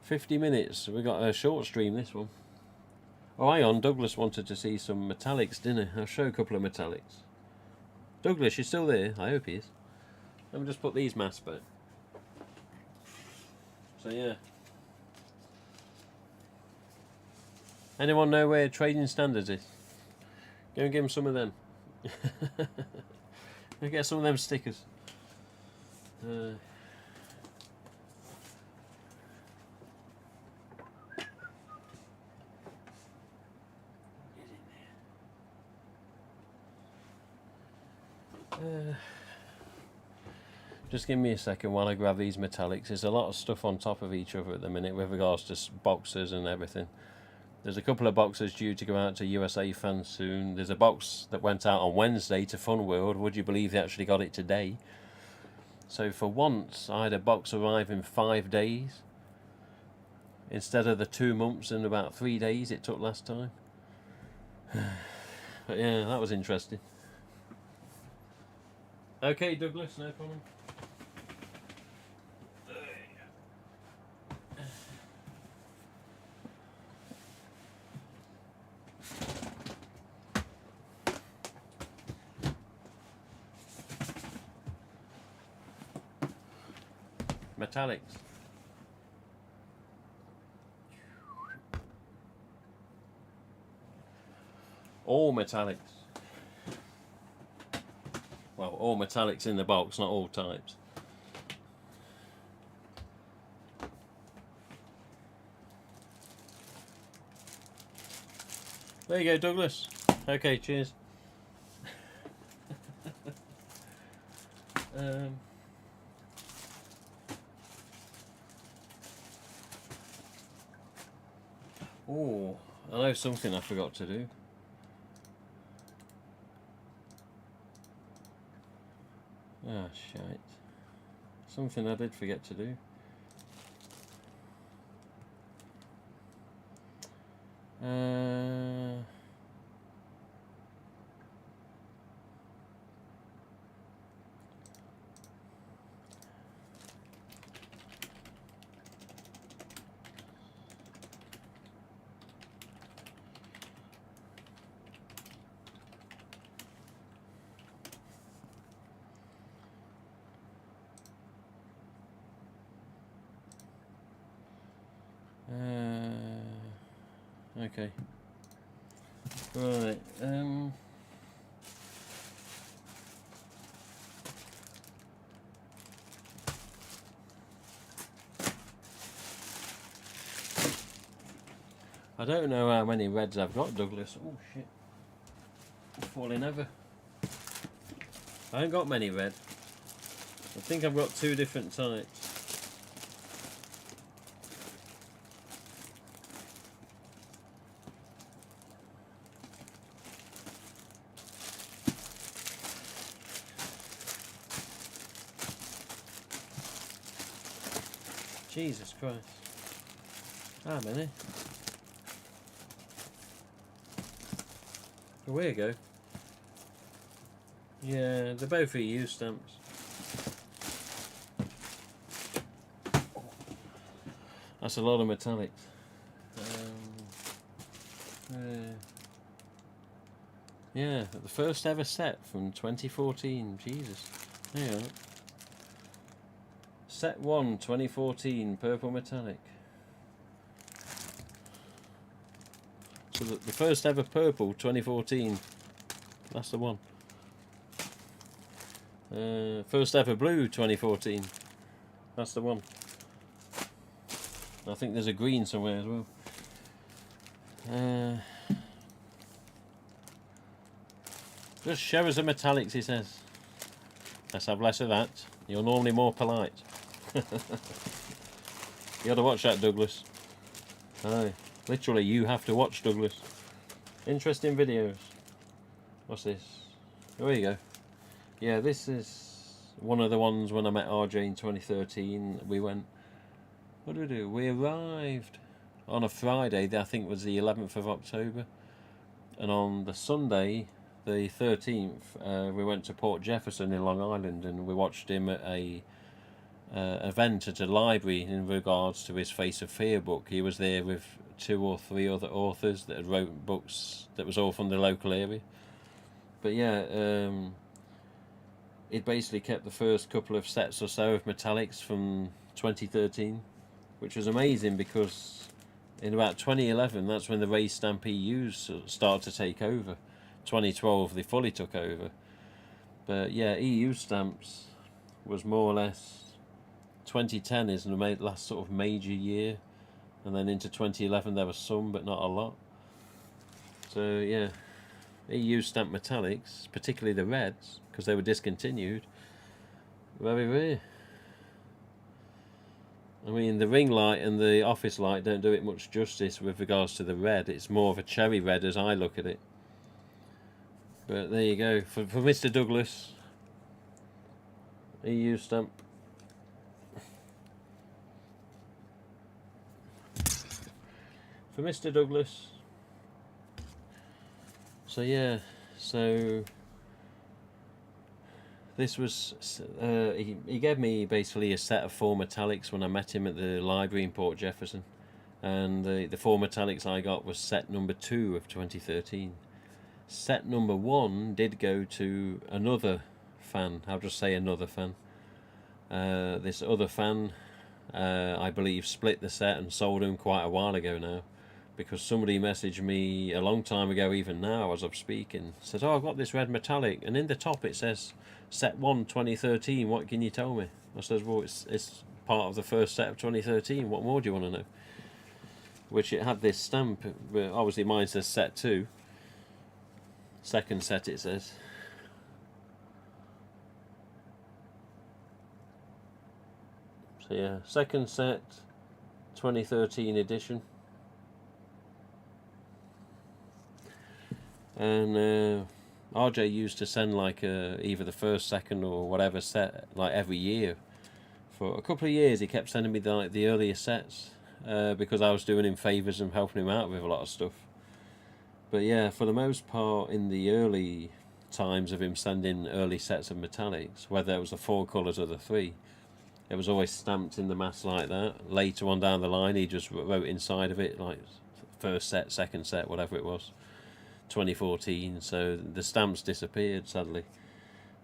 50 minutes. We got a short stream this one. Oh, hang on. Douglas wanted to see some metallics, didn't he? I'll show a couple of metallics. Douglas, you're still there? I hope he is. Let me just put these masks back. So yeah. Anyone know where Trading Standards is? Go and give him some of them. Go get some of them stickers. Get in there. Just give me a second while I grab these metallics. There's a lot of stuff on top of each other at the minute with regards to boxes and everything. There's a couple of boxes due to go out to USA fans soon. There's a box that went out on Wednesday to Fun World. Would you believe they actually got it today? So for once, I had a box arrive in 5 days instead of the 2 months and about 3 days it took last time. But yeah, that was interesting. Okay, Douglas, no problem. Metallics. All metallics. Well, all metallics in the box, not all types. There you go, Douglas. Okay, cheers. Oh, I know something I forgot to do. Ah, shite. Something I did forget to do. Okay. Right. I don't know how many reds I've got, Douglas. Oh shit. I'm falling over. I haven't got many red. I think I've got 2 different types. Jesus Christ. How many? Away you go. Yeah, they're both EU stamps. That's a lot of metallics. Yeah, the first ever set from 2014. Jesus. There you are. Set 1, 2014, purple metallic. So the first ever purple, 2014. That's the one. First ever blue, 2014. That's the one. I think there's a green somewhere as well. Just show us the metallics, he says. Let's have less of that. You're normally more polite. You got to watch that, Douglas. Aye. Literally, you have to watch, Douglas. Interesting videos. What's this? Oh, there you go. Yeah, this is one of the ones when I met RJ in 2013. We went... What did we do? We arrived on a Friday, I think it was the 11th of October. And on the Sunday, the 13th, we went to Port Jefferson in Long Island, and we watched him at a event at a library in regards to his Face of Fear book. He was there with 2 or 3 other authors that had wrote books that was all from the local area. But yeah, it basically kept the first couple of sets or so of metallics from 2013, which was amazing because in about 2011, that's when the raised stamp EUs started to take over. 2012, they fully took over. But yeah, EU stamps was more or less... 2010 is the last sort of major year, and then into 2011 there was some, but not a lot. So yeah, EU stamp metallics, particularly the reds, because they were discontinued, very rare. I mean, the ring light and the office light don't do it much justice with regards to the red. It's more of a cherry red as I look at it. But there you go, for Mr. Douglas, EU stamp. For Mr. Douglas. So yeah, so this was, he gave me basically a set of 4 metallics when I met him at the library in Port Jefferson. And the 4 metallics I got was set number 2 of 2013. Set number 1 did go to another fan. I'll just say another fan. This other fan, I believe, split the set and sold him quite a while ago now. Because somebody messaged me a long time ago, even now as I'm speaking, says, "Oh, I've got this red metallic," and in the top it says set 1 2013, what can you tell me? I says, well, it's part of the first set of 2013, what more do you want to know? Which it had this stamp, but obviously mine says set 2. Second set it says. So yeah, second set, 2013 edition. And RJ used to send like either the first, second or whatever set like every year. For a couple of years he kept sending me the earlier sets because I was doing him favours and helping him out with a lot of stuff. But yeah, for the most part in the early times of him sending early sets of metallics, whether it was the 4 colours or the 3, it was always stamped in the mass like that. Later on down the line he just wrote inside of it like first set, second set, whatever it was. 2014, so the stamps disappeared sadly,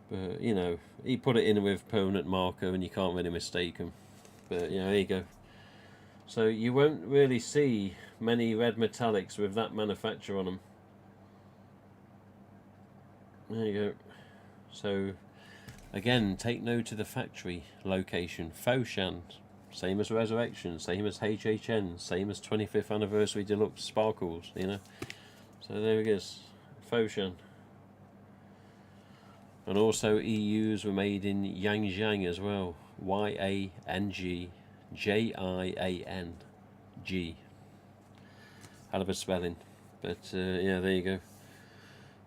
but you know, he put it in with permanent marker and you can't really mistake them. But you know, there you go. So you won't really see many red metallics with that manufacture on them. There you go. So again, take note of the factory location. Foshan, same as Resurrection, same as HHN, same as 25th Anniversary Deluxe Sparkles, you know. So there it is, Foshan. And also EUs were made in Yangjiang as well. YANGJIANG. Hell of a spelling. But yeah, there you go.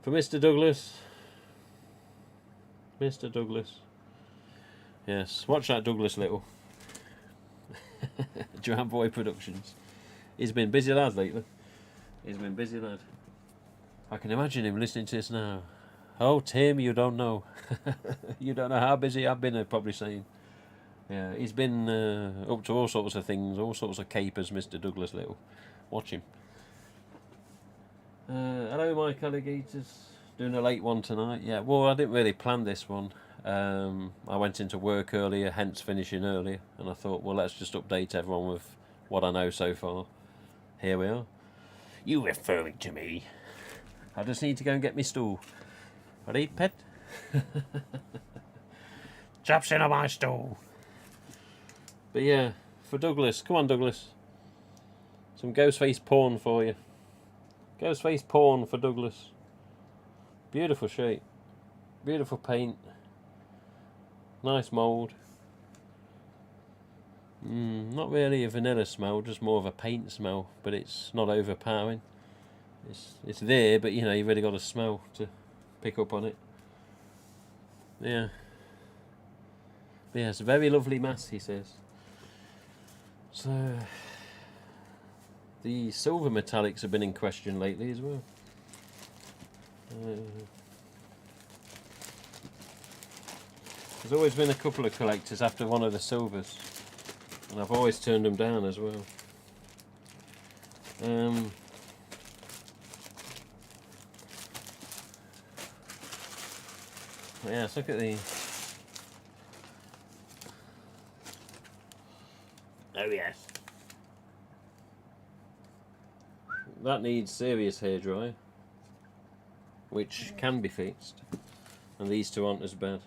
For Mr. Douglas. Mr. Douglas. Yes, watch that Douglas Little. Dram Boy Productions. He's been busy lad lately. He's been busy lad. I can imagine him listening to this now. Oh, Tim, you don't know. You don't know how busy I've been, probably saying. Yeah, he's been up to all sorts of things, all sorts of capers, Mr. Douglas Little. Watch him. Hello, Mike Alligators. Doing a late one tonight. Yeah, well, I didn't really plan this one. I went into work earlier, hence finishing earlier, and I thought, well, let's just update everyone with what I know so far. Here we are. You referring to me? I just need to go and get my stool. Ready, pet? Chops in on my stool. But yeah, for Douglas. Come on, Douglas. Some Ghostface porn for you. Ghostface porn for Douglas. Beautiful shape. Beautiful paint. Nice mould. Not really a vanilla smell, just more of a paint smell, but it's not overpowering. It's there, but you know, you've really got to smell to pick up on it. Yeah. But yeah, it's a very lovely mass, he says. So the silver metallics have been in question lately as well. There's always been a couple of collectors after one of the silvers, and I've always turned them down as well. Yes, look at the. Oh yes. That needs serious hair dry, which can be fixed, and these two aren't as bad.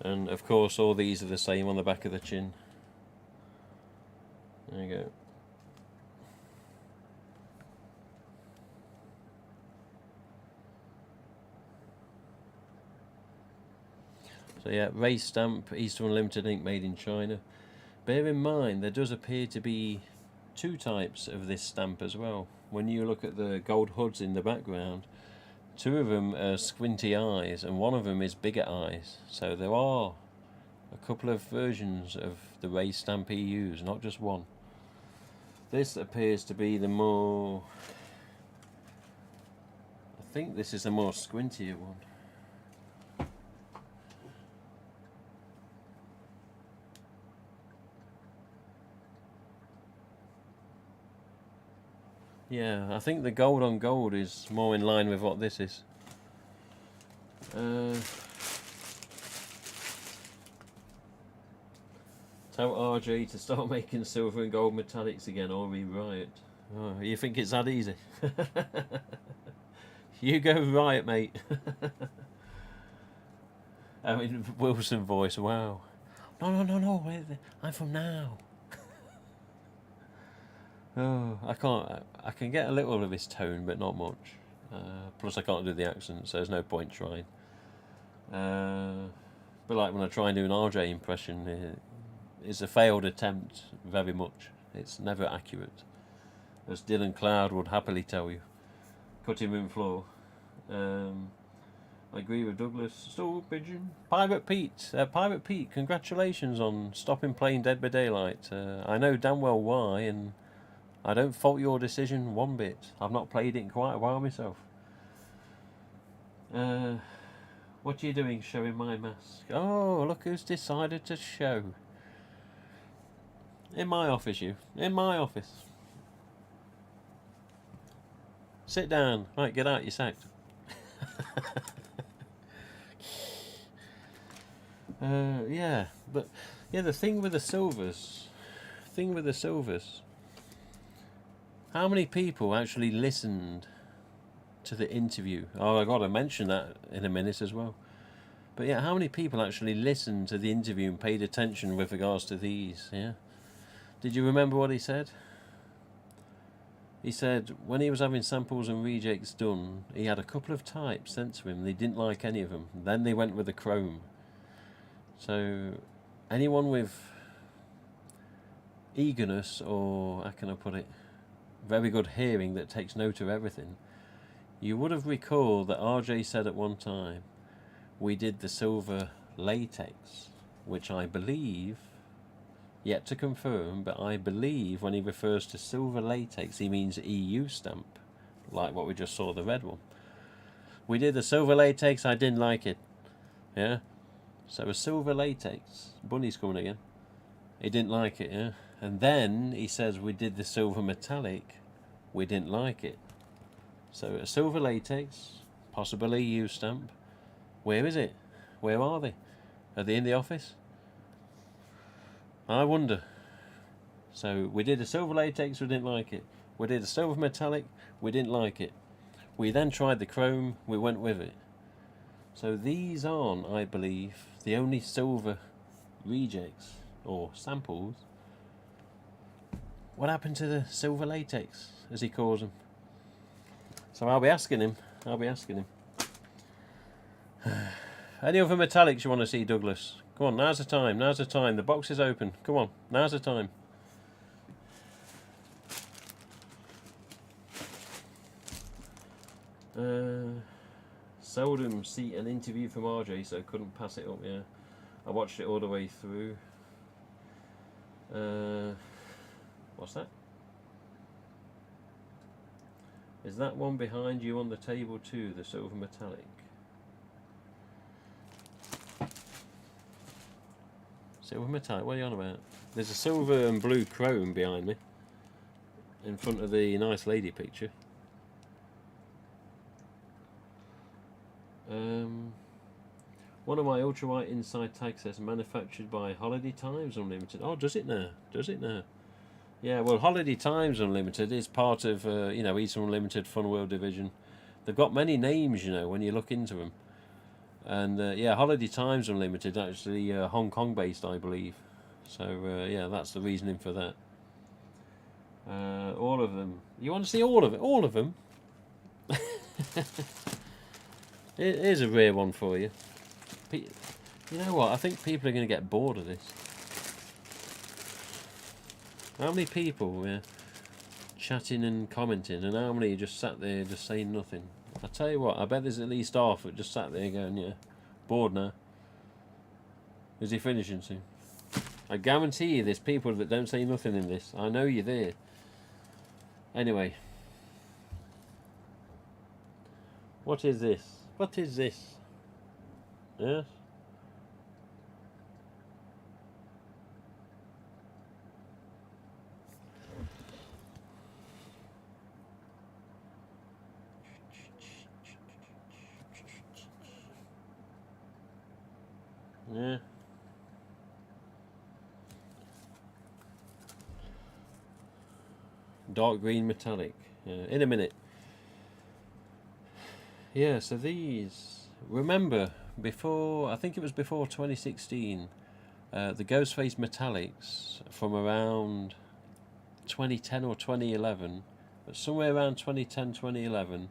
And of course all these are the same on the back of the chin. There you go. So yeah, race stamp, Eastern Limited Ink, made in China. Bear in mind there does appear to be two types of this stamp as well. When you look at the gold hoods in the background, two of them are squinty eyes and one of them is bigger eyes. So there are a couple of versions of the race stamp EUs, not just one. This appears to be the more... I think this is the more squintier one. Yeah, I think the gold on gold is more in line with what this is. Tell RJ to start making silver and gold metallics again or re-riot. Oh, you think it's that easy? You go riot, mate. I mean, Wilson voice, wow. No, I'm from now. Oh, I can get a little of his tone, but not much. Plus I can't do the accent, so there's no point trying. But like when I try and do an RJ impression, it's a failed attempt, very much. It's never accurate. As Dylan Cloud would happily tell you. Cutting room floor. I agree with Douglas. Stool pigeon. Pirate Pete, congratulations on stopping playing Dead by Daylight. I know damn well why, and I don't fault your decision one bit. I've not played it in quite a while myself. What are you doing showing my mask? Oh, look who's decided to show. In my office, you. In my office. Sit down. Right, get out, you're sacked. Yeah, but yeah, the thing with the silvers, how many people actually listened to the interview? Oh, I got to mention that in a minute as well. But yeah, how many people actually listened to the interview and paid attention with regards to these? Yeah, did you remember what he said? He said when he was having samples and rejects done, he had a couple of types sent to him and he didn't like any of them. Then they went with the chrome. So anyone with eagerness, or how can I put it, very good hearing that takes note of everything, you would have recalled that RJ said at one time, we did the silver latex, which I believe, yet to confirm, but I believe when he refers to silver latex, he means EU stamp, like what we just saw, the red one. We did the silver latex, I didn't like it. Yeah? So a silver latex, Bunny's coming again. He didn't like it, yeah? And then he says we did the silver metallic, we didn't like it. So a silver latex, possibly EU stamp. Where is it? Where are they? Are they in the office? I wonder. So we did a silver latex, we didn't like it. We did a silver metallic, we didn't like it. We then tried the chrome, we went with it. So these aren't, I believe, the only silver rejects or samples. What happened to the silver latex, as he calls them? So I'll be asking him. Any other metallics you want to see, Douglas? Come on, now's the time. The box is open. Come on, now's the time. Seldom see an interview from RJ, so couldn't pass it up. Yeah, I watched it all the way through. What's that? Is that one behind you on the table too, the silver metallic? Silver metallic, what are you on about? There's a silver and blue chrome behind me, in front of the nice lady picture. One of my ultralight inside tags says manufactured by Holiday Times Unlimited. Oh, does it now? Yeah, well, Holiday Times Unlimited is part of, Eastern Unlimited Fun World division. They've got many names, when you look into them. And, Holiday Times Unlimited, actually Hong Kong based, I believe. So, that's the reasoning for that. All of them. You want to see all of it? All of them? Here's a rare one for you. You know what? I think people are going to get bored of this. How many people chatting and commenting, and how many just sat there just saying nothing? I tell you what, I bet there's at least half that just sat there going, bored now. Is he finishing soon? I guarantee you there's people that don't say nothing in this. I know you're there. Anyway. What is this? Yes? Yeah. Dark green metallic. In a minute. Yeah, so these, remember, I think it was before 2016, the Ghostface Metallics from around 2010 or 2011, but somewhere around 2010, 2011,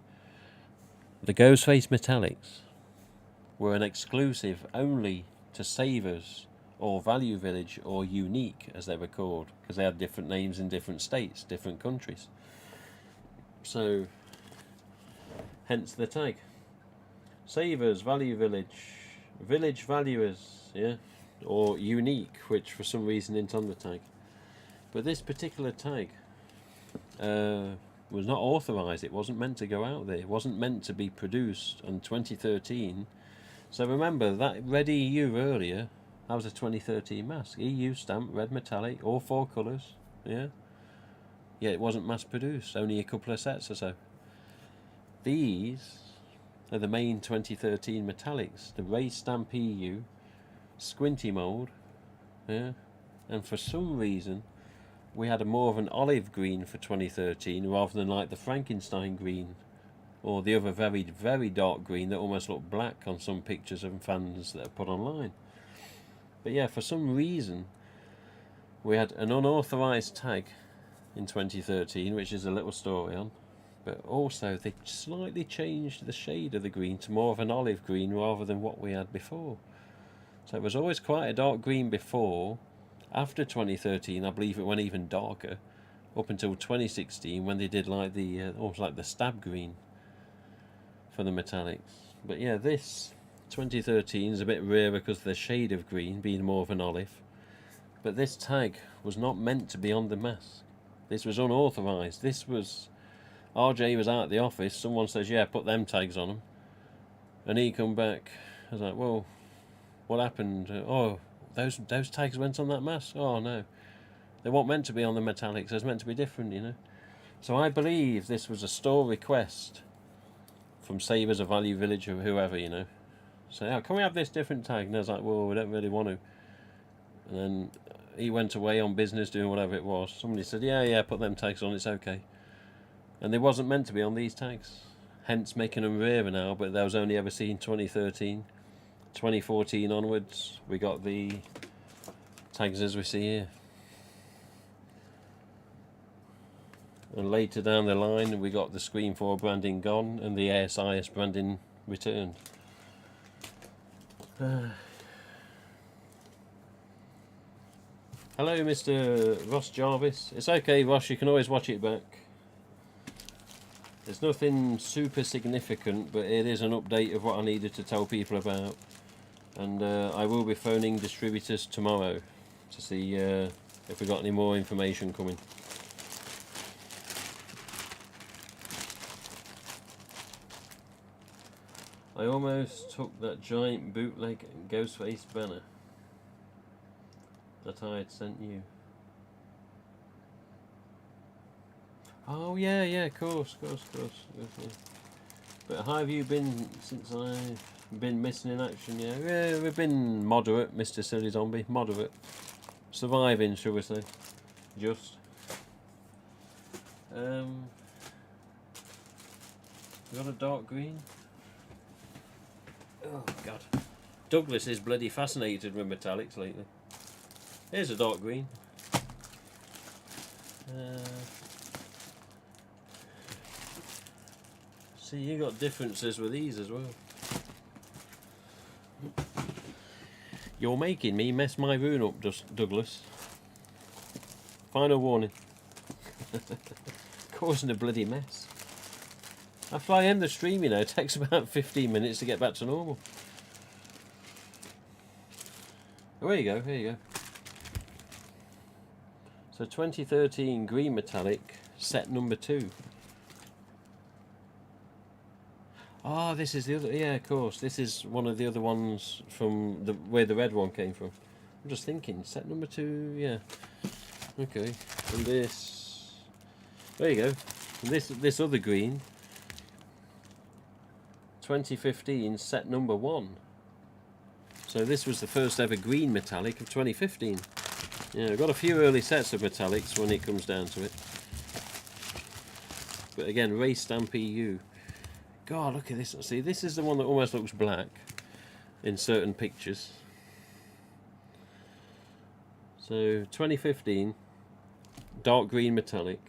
the Ghostface Metallics were an exclusive only to Savers or Value Village or Unique, as they were called, because they had different names in different states, different countries. So, hence the tag. Savers, Value Village, Village Valuers, or Unique, which for some reason isn't on the tag. But this particular tag was not authorised. It wasn't meant to go out there. It wasn't meant to be produced in 2013. So remember, that red EU earlier, that was a 2013 mask. EU stamp, red metallic, all 4 colours, Yeah, it wasn't mass produced, only a couple of sets or so. These are the main 2013 metallics, the Race Stamp EU, Squinty Mould, yeah, and for some reason we had a more of an olive green for 2013 rather than like the Frankenstein green or the other very, very dark green that almost looked black on some pictures and fans that are put online. But yeah, for some reason we had an unauthorised tag in 2013, which is a little story on, but also they slightly changed the shade of the green to more of an olive green rather than what we had before. So it was always quite a dark green before. After 2013 I believe it went even darker up until 2016 when they did like the almost like the stab green for the metallics. But yeah, this 2013 is a bit rarer because of the shade of green being more of an olive. But this tag was not meant to be on the mask. This was unauthorised. This was... RJ was out at the office. Someone says, yeah, put them tags on them. And he come back. I was like, well, what happened? Oh, those tags went on that mask? Oh, no. They weren't meant to be on the metallics. It was meant to be different, you know. So I believe this was a store request from Savers of Value Village or whoever, you know. So, oh, can we have this different tag? And I was like, well, we don't really want to. And then he went away on business doing whatever it was. Somebody said, yeah, put them tags on, it's okay. And they wasn't meant to be on these tags. Hence making them rarer now, but that was only ever seen 2013. 2014 onwards, we got the tags as we see here. And later down the line, we got the Screen 4 branding gone and the ASIS branding returned. Hello, Mr. Ross Jarvis. It's okay, Ross, you can always watch it back. There's nothing super significant, but it is an update of what I needed to tell people about. And I will be phoning distributors tomorrow to see if we got any more information coming. I almost took that giant bootleg Ghostface banner that I had sent you. Oh yeah, of course. But how have you been since I've been missing in action? Yeah, we've been moderate, Mr. Silly Zombie, moderate. Surviving, shall we say. Just. You got a dark green? Oh God. Douglas is bloody fascinated with metallics lately. Here's a dark green. See, you got differences with these as well. You're making me mess my rune up, Douglas. Final warning. Causing a bloody mess. After I end the stream, you know, it takes about 15 minutes to get back to normal. Oh, here you go. So 2013 green metallic, set number 2. Ah, this is the other. Yeah, of course. This is one of the other ones from where the red one came from. I'm just thinking, set number 2. Yeah. Okay. And this. There you go. And this other green. 2015 set number 1. So this was the first ever green metallic of 2015. Yeah, I've got a few early sets of metallics when it comes down to it. But again, Race Stamp EU. God, look at this. See, this is the one that almost looks black in certain pictures. So, 2015, dark green metallic.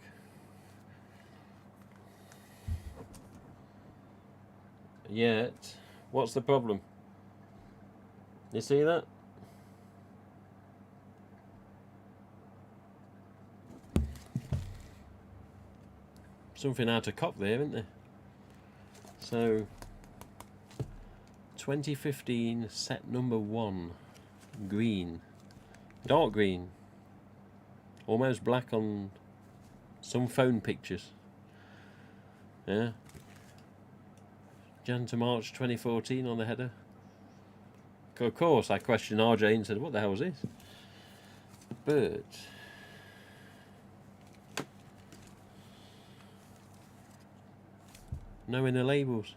Yet, what's the problem? You see that? Something out of cop there, isn't there? So, 2015 set number 1, green, dark green, almost black on some phone pictures. Yeah. Jan to March 2014 on the header. Of course, I questioned RJ and said, "What the hell is this?" But knowing the labels.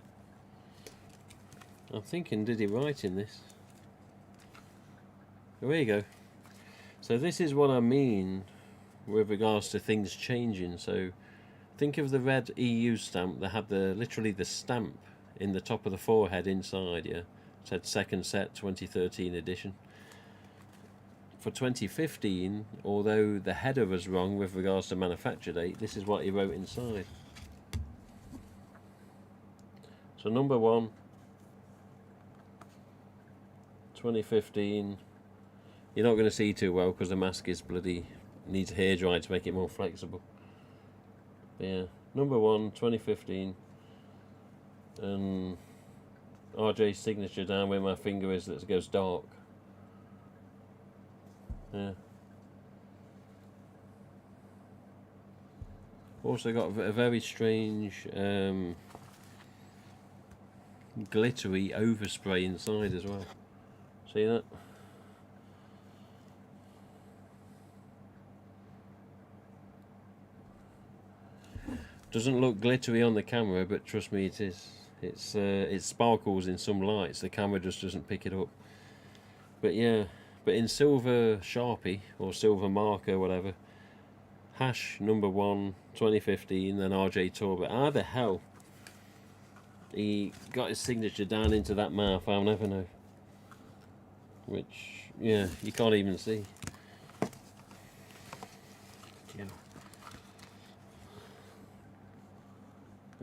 I'm thinking, did he write in this? There you go. So this is what I mean with regards to things changing. So think of the red EU stamp that had literally the stamp in the top of the forehead inside, yeah. It said second set 2013 edition. For 2015, although the header was wrong with regards to manufacture date, this is what he wrote inside. So number 1, 2015. You're not going to see too well because the mask is needs a hairdryer to make it more flexible. But yeah, number 1, 2015, and RJ's signature down where my finger is that goes dark. Yeah. Also got a very strange glittery overspray inside as well. See that? Doesn't look glittery on the camera, but trust me, it is. It sparkles in some lights. The camera just doesn't pick it up. But yeah, but in silver Sharpie or silver marker, whatever. Hash number 1, 2015. Then RJ Tour. But how the hell he got his signature down into that mouth? I'll never know. Which, yeah, you can't even see.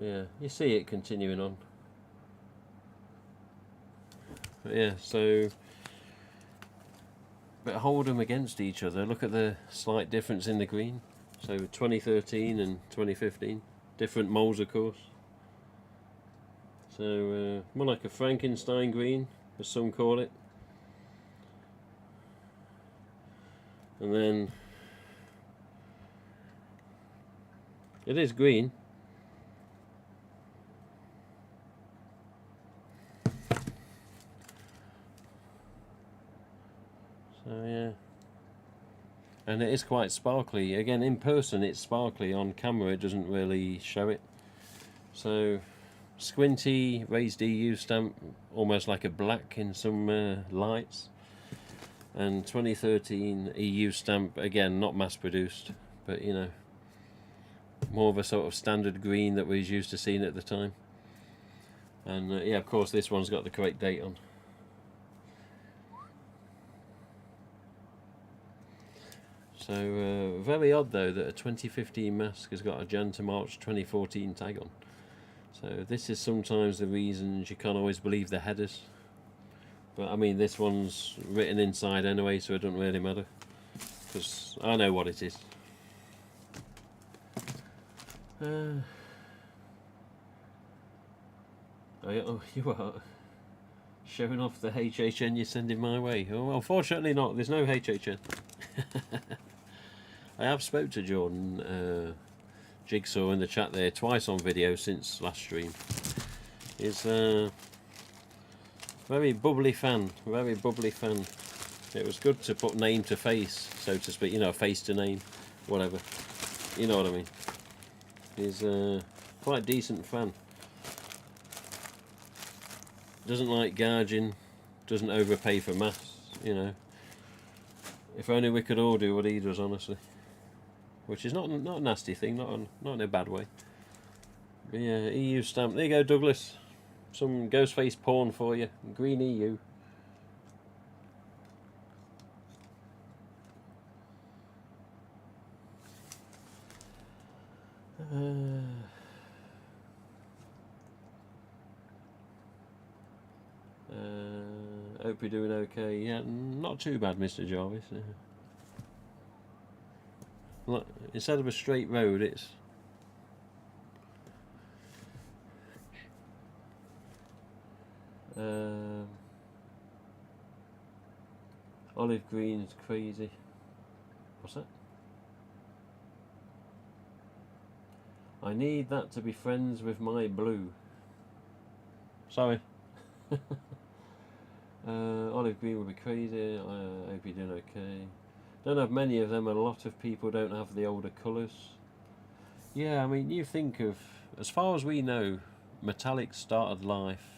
Yeah, you see it continuing on. But yeah, so, but hold them against each other. Look at the slight difference in the green. So 2013 and 2015, different moulds, of course. So more like a Frankenstein green, as some call it. And then it is green. So yeah, and it is quite sparkly. Again, in person it's sparkly, on camera it doesn't really show it. So squinty raised EU stamp, almost like a black in some lights. And 2013 EU stamp, again not mass produced, but you know, more of a sort of standard green that we was used to seeing at the time. And yeah, of course this one's got the correct date on. So very odd though that a 2015 mask has got a Jan to March 2014 tag on. So this is sometimes the reasons you can't always believe the headers. But I mean, this one's written inside anyway, so it doesn't really matter, because I know what it is. Oh, you are showing off the HHN you're sending my way. Oh, well, fortunately not. There's no HHN. I have spoke to Jordan Jigsaw in the chat there twice on video since last stream. He's very bubbly fan, very bubbly fan. It was good to put name to face, so to speak, you know, face to name, whatever. You know what I mean. He's quite a decent fan. Doesn't like gouging, doesn't overpay for maths, you know. If only we could all do what he does, honestly. Which is not a nasty thing, not in a bad way. But yeah, EU stamp. There you go, Douglas. Some Ghostface porn for you. Green EU. Hope you're doing okay. Yeah, not too bad, Mr. Jarvis. Look, instead of a straight road, it's olive green's crazy. What's that? I need that to be friends with my blue. Sorry. Olive green would be crazy. I hope you're doing okay. Don't have many of them. A lot of people don't have the older colours. Yeah, I mean, you think of, as far as we know, metallic started life,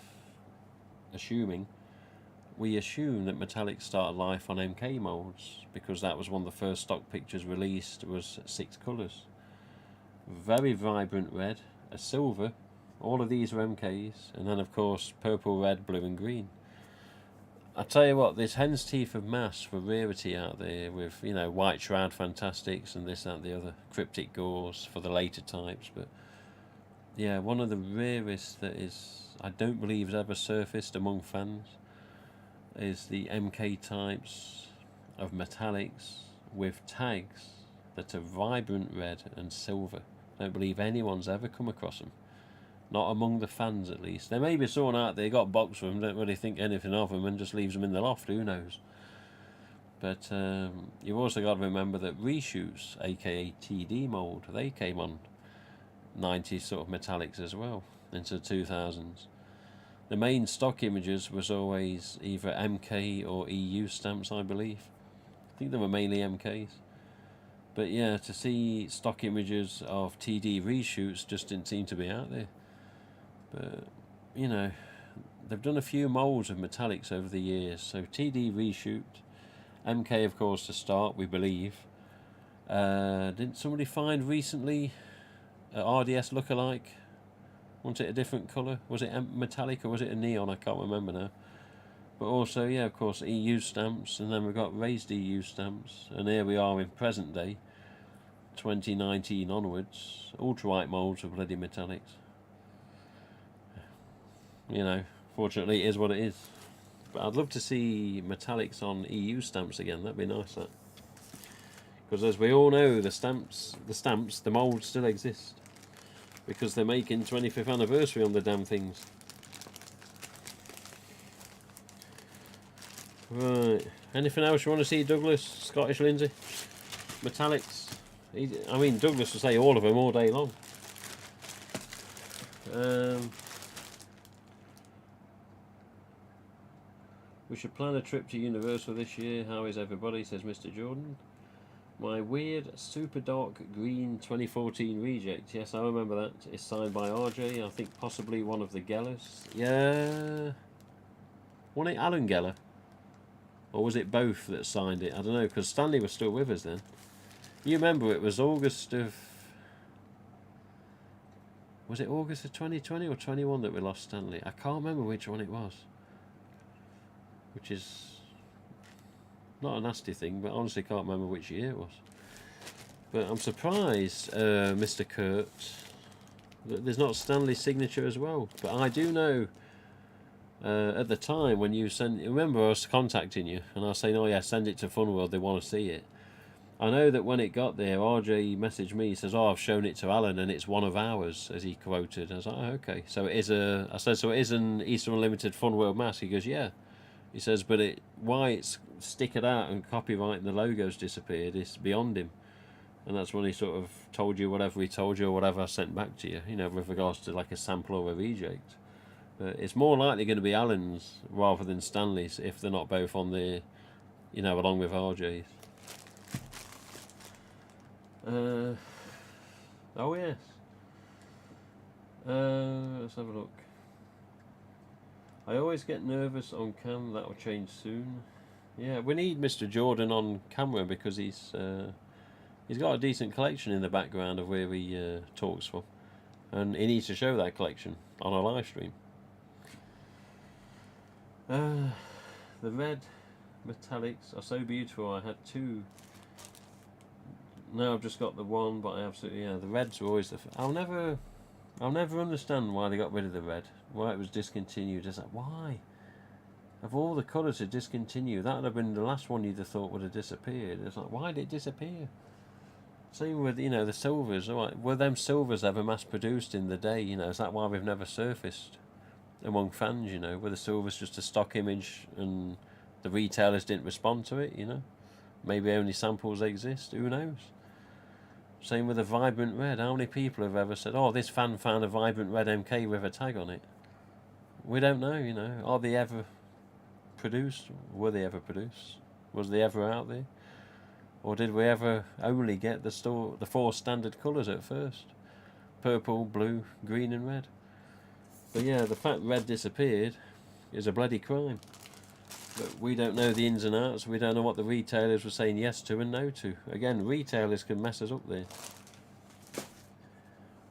we assume that metallic started life on MK molds, because that was one of the first stock pictures released, was 6 colours. Very vibrant red, a silver, all of these are MKs, and then of course purple, red, blue and green. I tell you what, there's hen's teeth of mass for rarity out there, with, you know, white shroud fantastics and this, that, the other, cryptic gores for the later types. But yeah, one of the rarest that is, I don't believe has ever surfaced among fans, is the MK types of metallics with tags that are vibrant red and silver. I don't believe anyone's ever come across them. Not among the fans, at least. There may be someone out there got a box for them, don't really think anything of them, and just leaves them in the loft, who knows. But you've also got to remember that reshoots, aka TD mould, they came on 90s sort of metallics as well, into the 2000s. The main stock images was always either MK or EU stamps, I believe. I think they were mainly MKs. But yeah, to see stock images of TD reshoots just didn't seem to be out there. But, you know, they've done a few moulds of metallics over the years. So TD reshoot, MK of course to start, we believe. Didn't somebody find recently a RDS lookalike? Wasn't it a different colour? Was it metallic or was it a neon? I can't remember now. But also, yeah, of course, EU stamps, and then we've got raised EU stamps, and here we are in present day, 2019 onwards, ultralight moulds of bloody metallics. You know, fortunately it is what it is. But I'd love to see metallics on EU stamps again, that'd be nice, that. Because as we all know, the moulds still exist. Because they're making 25th anniversary on the damn things. Right, anything else you want to see, Douglas? Scottish Lindsay? Metallics? I mean, Douglas will say all of them all day long. We should plan a trip to Universal this year. How is everybody? Says Mr. Jordan. My weird super dark green 2014 reject. Yes, I remember that. It's signed by RJ. I think possibly one of the Gellers. Yeah. Wasn't it Alan Geller? Or was it both that signed it? I don't know, because Stanley was still with us then. You remember it was August of... Was it August of 2020 or 21 that we lost Stanley? I can't remember which one it was. Which is not a nasty thing, but honestly can't remember which year it was. But I'm surprised, Mr. Kurt, that there's not Stanley's signature as well. But I do know, at the time when you sent, remember I was contacting you and I was saying, oh yeah, send it to Funworld, they want to see it. I know that when it got there, RJ messaged me, he says, oh, I've shown it to Alan and it's one of ours, as he quoted. I was like, oh, okay. So it is I said, so it is an Eastern Unlimited Funworld mask? He goes, yeah. He says, but why it's sticking out and copyright and the logo's disappeared is beyond him. And that's when he sort of told you whatever he told you or whatever I sent back to you, you know, with regards to like a sample or a reject. But it's more likely going to be Alan's rather than Stanley's if they're not both on there, you know, along with RJ's. Oh yes. Let's have a look. I always get nervous on cam. That'll change soon. Yeah, we need Mr. Jordan on camera because he's got a decent collection in the background of where he talks from, and he needs to show that collection on a live stream. The red metallics are so beautiful. I had two. Now I've just got the one, but I absolutely, yeah, the reds were always the. I'll never understand why they got rid of the red. Why it was discontinued. It's like, why? Of all the colours to discontinue, that would have been the last one you'd have thought would have disappeared. It's like, why did it disappear? Same with, you know, the silvers. Right, were them silvers ever mass produced in the day? You know, is that why we've never surfaced among fans? You know, were the silvers just a stock image and the retailers didn't respond to it? You know, maybe only samples exist. Who knows? Same with a vibrant red. How many people have ever said, oh, this fan found a vibrant red MK with a tag on it? We don't know, you know. Are they ever produced? Were they ever produced? Was they ever out there? Or did we ever only get the 4 standard colours at first? Purple, blue, green and red. But yeah, the fact red disappeared is a bloody crime. But we don't know the ins and outs. We don't know what the retailers were saying yes to and no to. Again, retailers can mess us up there.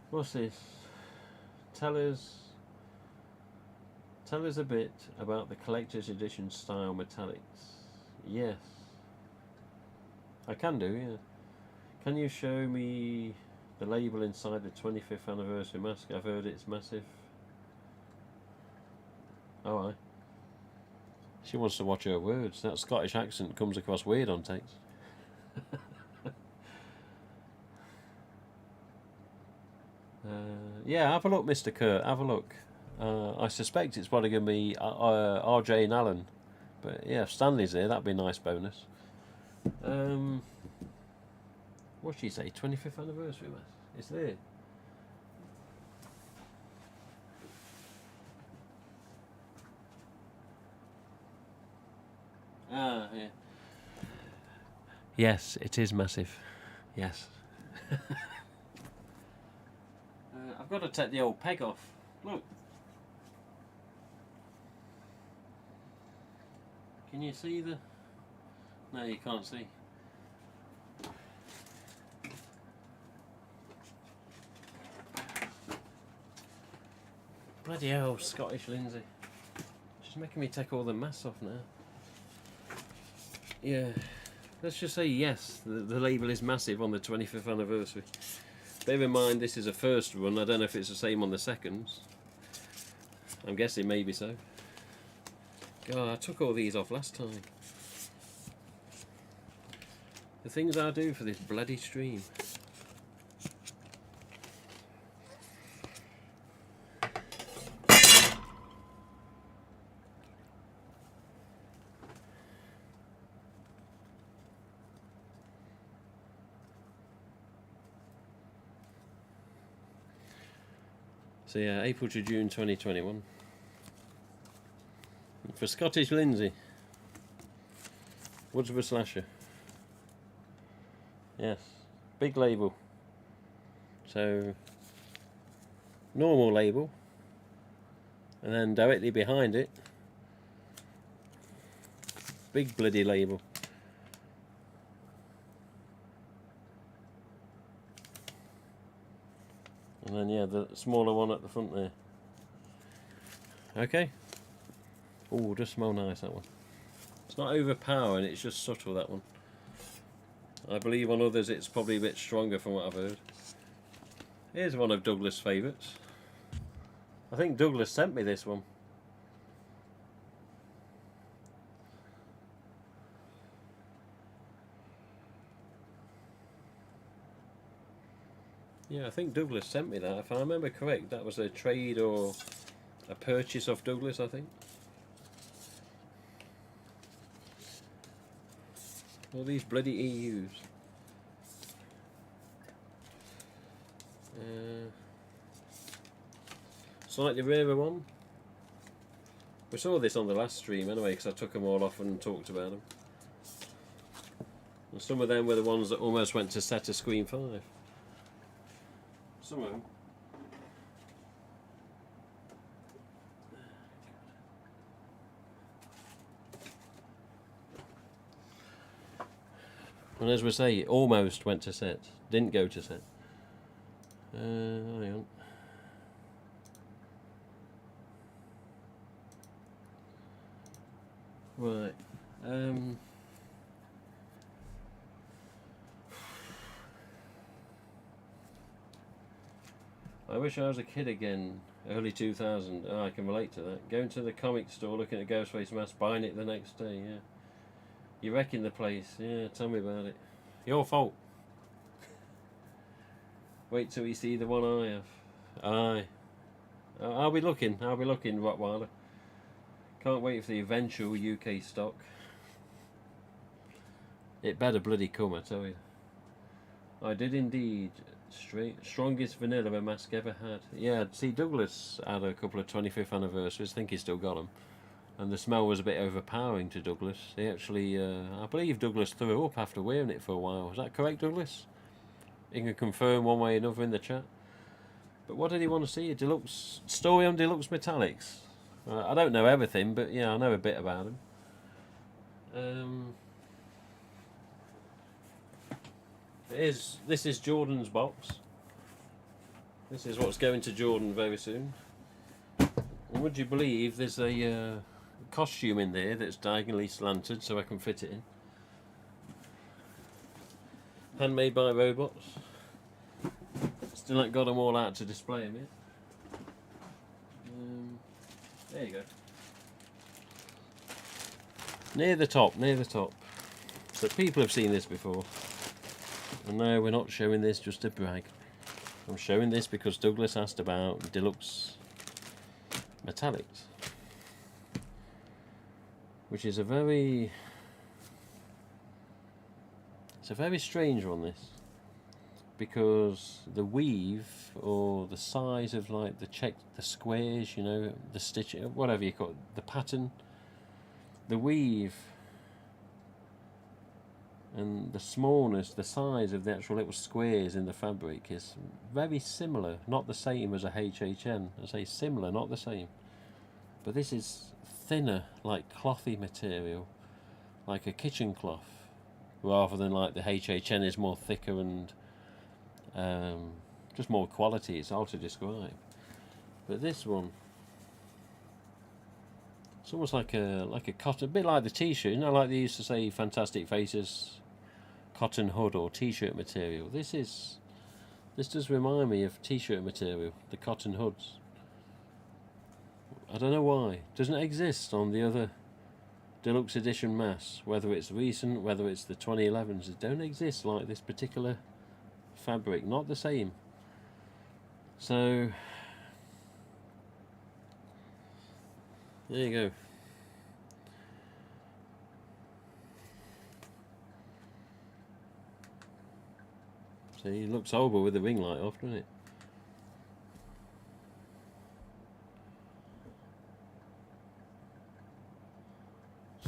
What's this? Tell us a bit about the collector's edition style metallics. Yes, I can do, yeah. Can you show me the label inside the 25th anniversary mask? I've heard it's massive. Oh, aye. She wants to watch her words. That Scottish accent comes across weird on tapes. Yeah, have a look, Mr. Kurt. Have a look. I suspect it's probably going to be RJ and Alan. But yeah, if Stanley's there, that'd be a nice bonus. What'd she say? 25th anniversary mask? It's there. Ah, yeah. Yes, it is massive. Yes. I've got to take the old peg off. Look. Can you see the... No, you can't see. Bloody hell, Scottish Lindsay. She's making me take all the masks off now. Yeah. Let's just say yes, the label is massive on the 25th anniversary. Bear in mind this is a first run, I don't know if it's the same on the seconds. I'm guessing maybe so. God, I took all these off last time. The things I do for this bloody stream. So yeah, April to June 2021. For Scottish Lindsay. Woods of a Slasher. Yes, big label. So, normal label. And then directly behind it, big bloody label. And then yeah, the smaller one at the front there. Okay. Oh, does smell nice, that one. It's not overpowering, it's just subtle, that one. I believe on others it's probably a bit stronger from what I've heard. Here's one of Douglas' favourites. I think Douglas sent me this one. Yeah, I think Douglas sent me that. If I remember correct, that was a trade or a purchase of Douglas, I think. All these bloody EUs. Slightly rarer one. We saw this on the last stream anyway, because I took them all off and talked about them. And some of them were the ones that almost went to set a Screen 5. Some of them. And as we say, it almost went to set. Didn't go to set. Hang on. Right. I wish I was a kid again. Early 2000. Oh, I can relate to that. Going to the comic store, looking at Ghostface mask, buying it the next day. Yeah. You're wrecking the place. Yeah, tell me about it. Your fault. Wait till you see the one I have. Aye. I'll be looking, Rottweiler. Can't wait for the eventual UK stock. It better bloody come, I tell you. I did indeed. Strongest vanilla a mask ever had. Yeah, see, Douglas had a couple of 25th anniversaries. I think he still got them. And the smell was a bit overpowering to Douglas. He actually, I believe Douglas threw up after wearing it for a while. Is that correct, Douglas? You can confirm one way or another in the chat. But what did he want to see? A deluxe story on deluxe metallics. I don't know everything, but yeah, I know a bit about them. This is Jordan's box. This is what's going to Jordan very soon. And would you believe there's a costume in there that's diagonally slanted so I can fit it in. Handmade by robots. Still haven't got them all out to display them yet. There you go. Near the top, near the top. So people have seen this before. And no, we're not showing this just to brag. I'm showing this because Douglas asked about deluxe metallics. Which is a very strange one, this. Because the weave, or the size of like the squares, you know, the stitch, whatever you call it, the pattern, the weave, and the smallness, the size of the actual little squares in the fabric is very similar, not the same as a HHN. I say similar, not the same. But this is thinner, like clothy material, like a kitchen cloth, rather than like the HHN is more thicker and just more quality. It's hard to describe. But this one, it's almost like a cotton, a bit like the t-shirt. You know, like they used to say, Fantastic Faces, cotton hood or t-shirt material. This does remind me of t-shirt material, the cotton hoods. I don't know why. Doesn't exist on the other deluxe edition mass, whether it's recent, whether it's the 2011s. It don't exist like this particular fabric, not the same. So there you go. See, it looks horrible with the ring light off, doesn't it?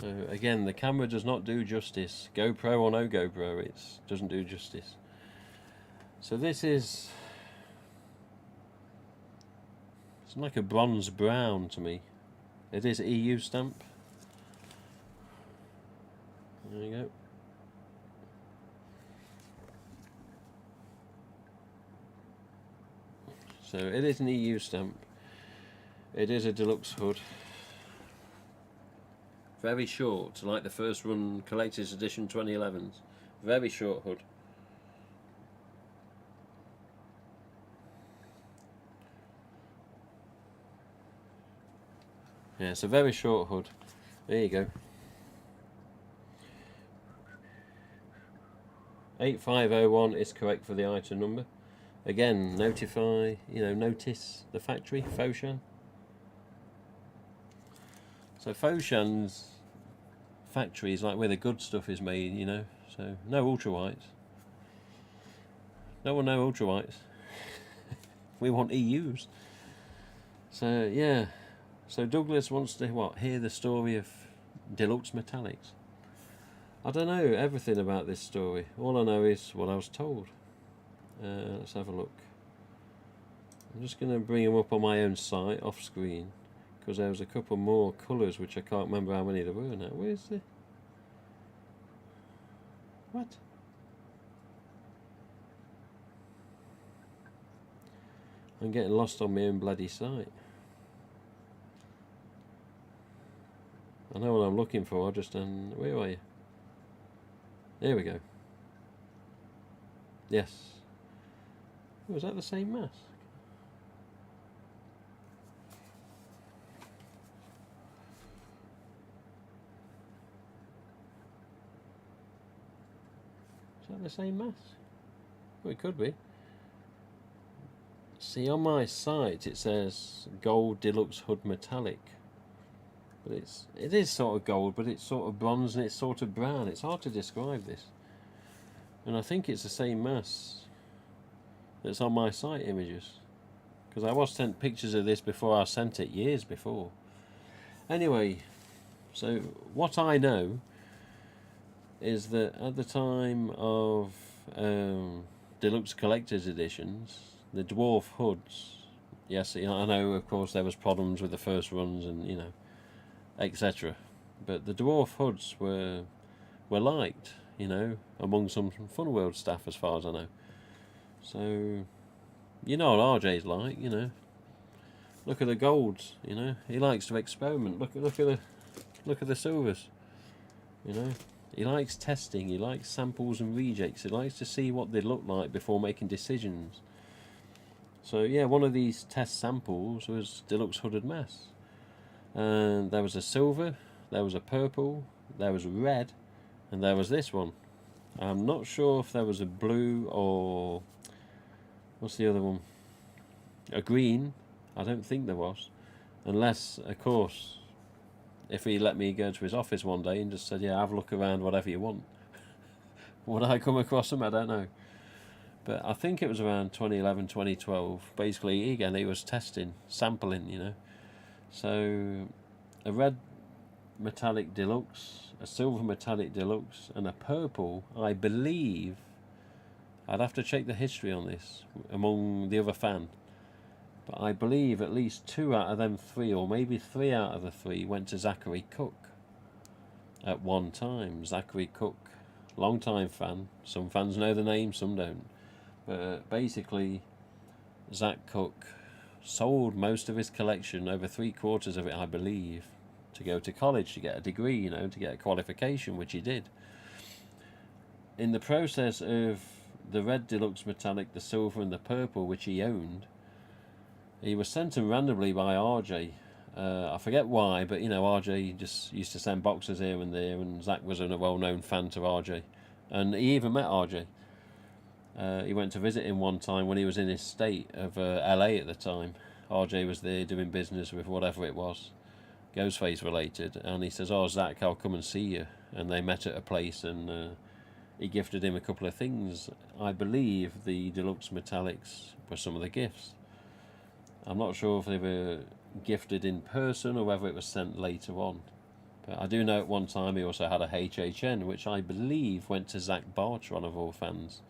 So again, the camera does not do justice. GoPro or no GoPro, it doesn't do justice. So this is, it's like a bronze brown to me. It is EU stamp. There you go. So it is an EU stamp. It is a deluxe hood. Very short, like the first run collector's edition 2011s. Very short hood. Yeah, it's a very short hood. There you go. 8501 is correct for the item number. Again, notify, notice the factory, Foshan. So Foshan's factory is like where the good stuff is made, so no ultra whites. No one no ultra whites. We want EUs. So yeah. So Douglas wants to hear the story of deluxe metallics. I don't know everything about this story. All I know is what I was told. Let's have a look. I'm just going to bring them up on my own site off screen, because there was a couple more colours which I can't remember how many there were now. Where's the... What? I'm getting lost on my own bloody site. I know what I'm looking for, where are you? There we go. Yes. Was that the same mask? Is that the same mask? Well, it could be. See, on my site it says gold deluxe hood metallic. But it is sort of gold, but it's sort of bronze and it's sort of brown. It's hard to describe this. And I think it's the same mass that's on my site images. Because I was sent pictures of this before I sent it, years before. Anyway, so what I know is that at the time of deluxe collector's editions, the dwarf hoods, yes, I know, of course, there was problems with the first runs and, etc. But the dwarf hoods were liked, among some Fun World staff, as far as I know. So, what RJ's like, Look at the golds, He likes to experiment. Look at the silvers, He likes testing. He likes samples and rejects. He likes to see what they look like before making decisions. So yeah, one of these test samples was Deluxe Hooded Mass, and there was a silver, there was a purple, there was a red, and there was this one. I'm not sure if there was a blue or what's the other one? A green. I don't think there was, unless, of course, if he let me go to his office one day and just said, yeah, have a look around, whatever you want. Would I come across them? I don't know. But I think it was around 2011, 2012. Basically, again, he was testing, sampling, So, a red metallic deluxe, a silver metallic deluxe, and a purple, I believe, I'd have to check the history on this, among the other fan. But I believe at least 2 out of them 3, or maybe 3 out of the 3, went to Zachary Cook at one time. Zachary Cook, long-time fan. Some fans know the name, some don't. But basically, Zach Cook sold most of his collection, over 3/4 of it, I believe, to go to college, to get a degree, to get a qualification, which he did. In the process of the red deluxe metallic, the silver, and the purple, which he owned, he was sent them randomly by RJ. I forget why, but RJ just used to send boxes here and there, and Zach was a well-known fan to RJ, and he even met RJ. He went to visit him one time when he was in his state of LA at the time. RJ was there doing business with whatever it was, Ghostface related, and he says, "Oh, Zach, I'll come and see you." And they met at a place, and he gifted him a couple of things. I believe the deluxe metallics were some of the gifts. I'm not sure if they were gifted in person or whether it was sent later on. But I do know at one time he also had a HHN, which I believe went to Zach Bartron of all fans.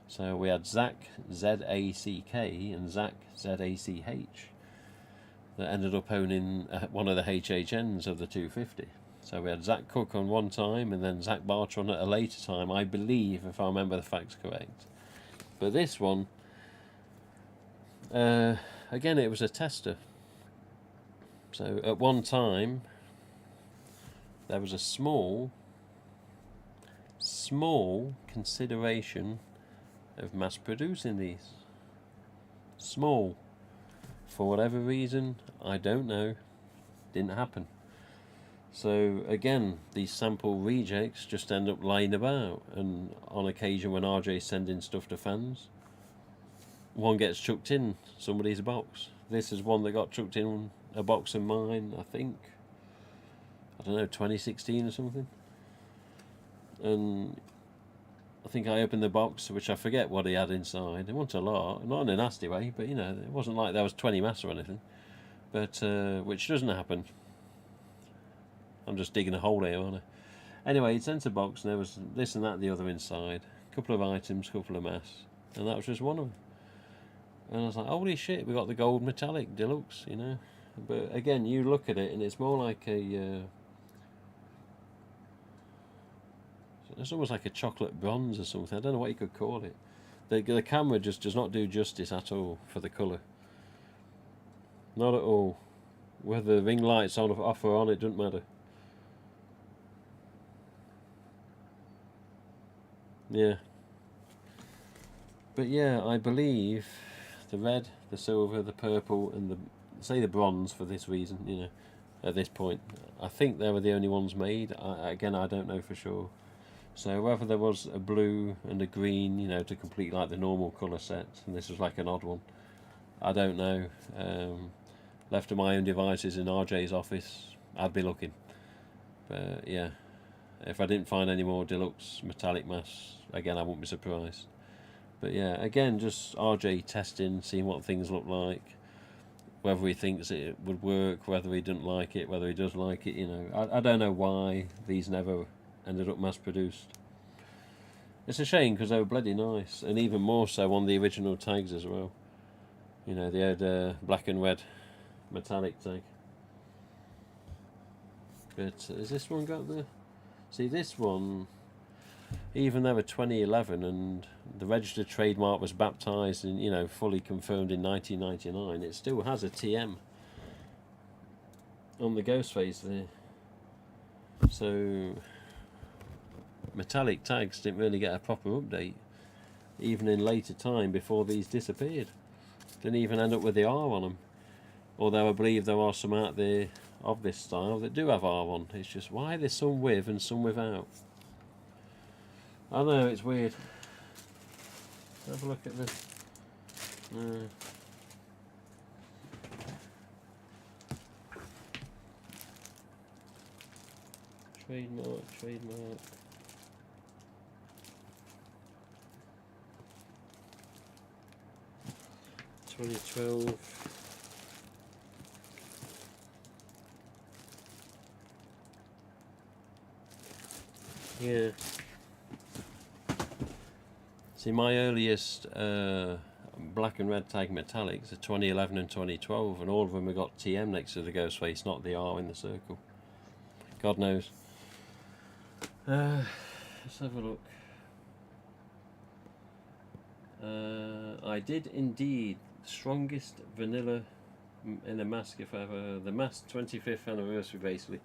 So we had Zach, Z-A-C-K, and Zach, Z-A-C-H, that ended up owning one of the HHNs of the 250. So we had Zach Cook on one time, and then Zach Bartron at a later time, I believe, if I remember the facts correct. But this one, again, it was a tester. So at one time, there was a small consideration of mass producing these. Small. For whatever reason, I don't know. Didn't happen. So again, these sample rejects just end up lying about, and on occasion when RJ's sending stuff to fans, one gets chucked in somebody's box. This is one that got chucked in a box of mine, I think, 2016 or something. And I think I opened the box, which I forget what he had inside. It wasn't a lot, not in a nasty way, but it wasn't like there was 20 mass or anything. But which doesn't happen. I'm just digging a hole here, aren't I? Anyway, he sent a box, and there was this and that and the other inside. A couple of items, a couple of mass, and that was just one of them. And I was like, holy shit, we got the gold metallic deluxe, But again, you look at it, and it's more like a... it's almost like a chocolate bronze or something. I don't know what you could call it. The camera just does not do justice at all for the colour. Not at all. Whether the ring light's on or off or on, it doesn't matter. Yeah. But yeah, I believe the red, the silver, the purple, and the bronze for this reason, at this point. I think they were the only ones made. Again, I don't know for sure. So whether there was a blue and a green, to complete like the normal colour set, and this was like an odd one, I don't know. Left to my own devices in RJ's office, I'd be looking. But yeah, if I didn't find any more deluxe metallic mass, again, I wouldn't be surprised. But yeah, again, just RJ testing, seeing what things look like, whether he thinks it would work, whether he doesn't like it, whether he does like it, I don't know why these never ended up mass produced. It's a shame because they were bloody nice, and even more so on the original tags as well. You know, they had black and red metallic tag. But has this one got the... See, this one, even though a 2011 and the registered trademark was baptised and, you know, fully confirmed in 1999, it still has a TM on the ghost face there. So metallic tags didn't really get a proper update, even in later time before these disappeared. Didn't even end up with the R on them. Although I believe there are some out there of this style that do have R on. It's just why there's some with and some without. I know, it's weird. Have a look at this. Trademark. 2012. Yeah. See, my earliest black and red tag metallics are 2011 and 2012, and all of them have got TM next to the ghost face, not the R in the circle. God knows. Let's have a look. I did indeed. Strongest vanilla in a mask, if ever. The mask 25th anniversary, basically.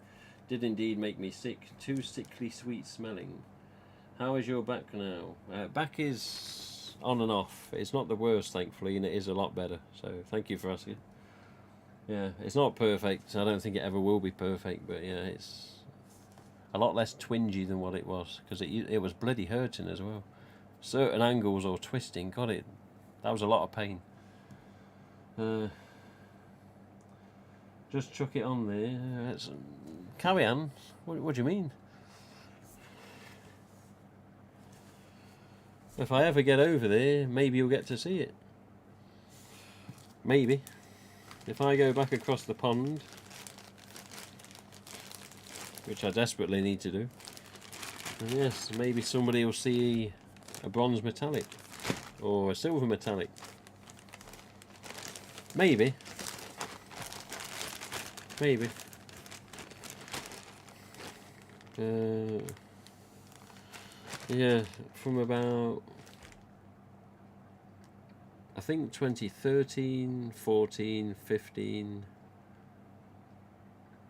Did indeed make me sick. Too sickly sweet smelling. How is your back now? Back is on and off. It's not the worst, thankfully, and it is a lot better. So thank you for asking. Yeah, it's not perfect. I don't think it ever will be perfect, but yeah, it's a lot less twingy than what it was, because it was bloody hurting as well. Certain angles or twisting, got it. That was a lot of pain. Just chuck it on there. Carry on. What do you mean? If I ever get over there, maybe you'll get to see it. Maybe. If I go back across the pond, which I desperately need to do, then yes, maybe somebody will see a bronze metallic or a silver metallic. Maybe. Maybe. Yeah, from about, I think 2013, 14, 15,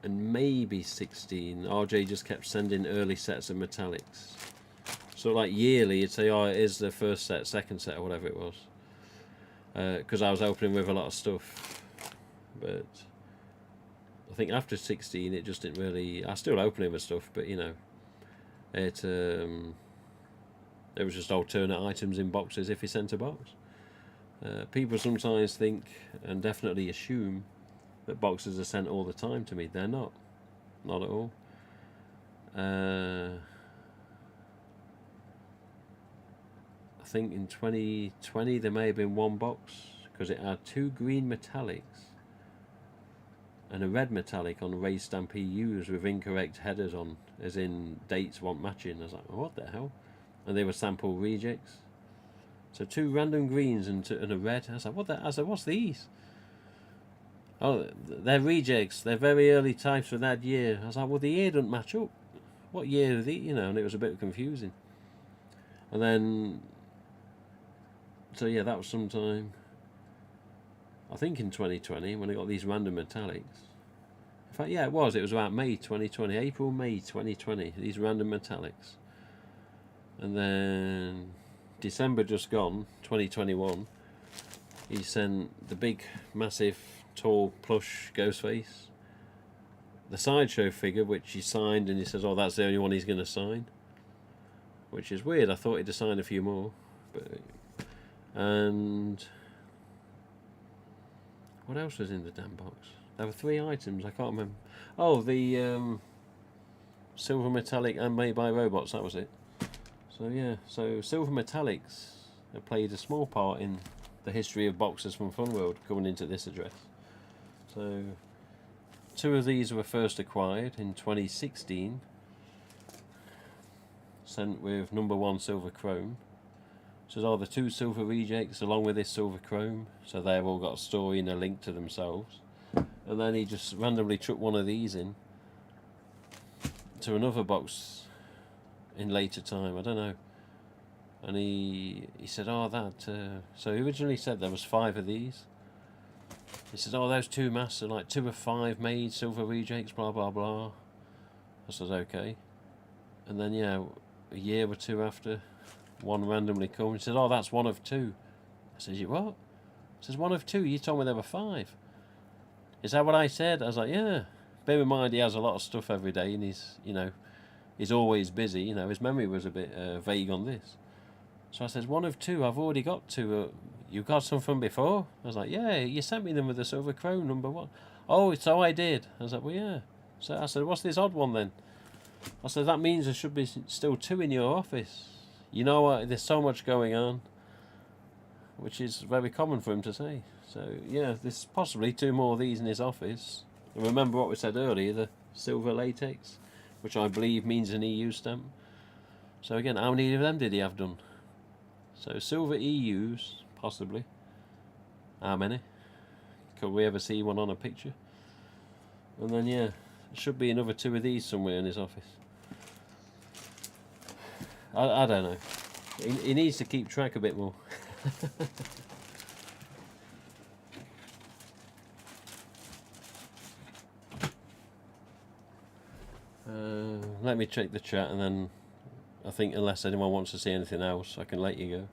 and maybe 16, RJ just kept sending early sets of metallics. So like yearly, you'd say, oh, it is the first set, second set, or whatever it was. Because I was opening with a lot of stuff. But I think after 16, it just didn't really... I still opening with stuff, but you know, it was just alternate items in boxes if he sent a box. People sometimes think, and definitely assume, that boxes are sent all the time to me. They're not. Not at all. I think in 2020 there may have been one box, because it had 2 green metallics and a red metallic on raised stamp EUs with incorrect headers on, as in dates want matching. I was like, what the hell? And they were sample rejects. So 2 random greens and a red. I was like, what the? I was like, what's these? Oh, they're rejects. They're very early types for that year. I was like, well, the year doesn't match up. What year are they? You know, and it was a bit confusing. And then, so yeah, that was sometime, I think in 2020, when I got these random metallics. In fact, yeah, it was about May 2020, April, May 2020, these random metallics. And then December just gone, 2021, he sent the big, massive, tall, plush Ghostface, the sideshow figure, which he signed, and he says, oh, that's the only one he's going to sign. Which is weird. I thought he'd have signed a few more. And what else was in the damn box? There were 3 items, I can't remember. Oh, the silver metallic and made by robots, that was it. So yeah, so silver metallics have played a small part in the history of boxes from Funworld coming into this address. So 2 of these were first acquired in 2016, sent with number 1 silver chrome. says, oh, the 2 silver rejects along with this silver chrome, so they've all got a story and a link to themselves. And then he just randomly chucked one of these in to another box in later time, I don't know. And he said, oh, that, so he originally said there was 5 of these. He said, oh, those 2 masks are like 2 of 5 made silver rejects, blah, blah, blah. I said, okay. And then, yeah, a year or 2 after, one randomly come. He said, oh, that's 1 of 2. I said, you what? He says, 1 of 2. You told me there were 5. Is that what I said? I was like, yeah. Bear in mind, he has a lot of stuff every day, and he's always busy. You know, his memory was a bit vague on this. So I said, 1 of 2. I've already got 2. You got some from before? I was like, yeah. You sent me them with the silver crown, number 1. Oh, so I did. I was like, well, yeah. So I said, what's this odd one then? I said, that means there should be still 2 in your office. You know what? There's so much going on, which is very common for him to say. So, yeah, there's possibly 2 more of these in his office. And remember what we said earlier, the silver latex, which I believe means an EU stamp. So, again, how many of them did he have done? So, silver EUs, possibly. How many? Could we ever see one on a picture? And then, yeah, there should be another 2 of these somewhere in his office. I don't know. He needs to keep track a bit more. Let me check the chat, and then I think unless anyone wants to see anything else, I can let you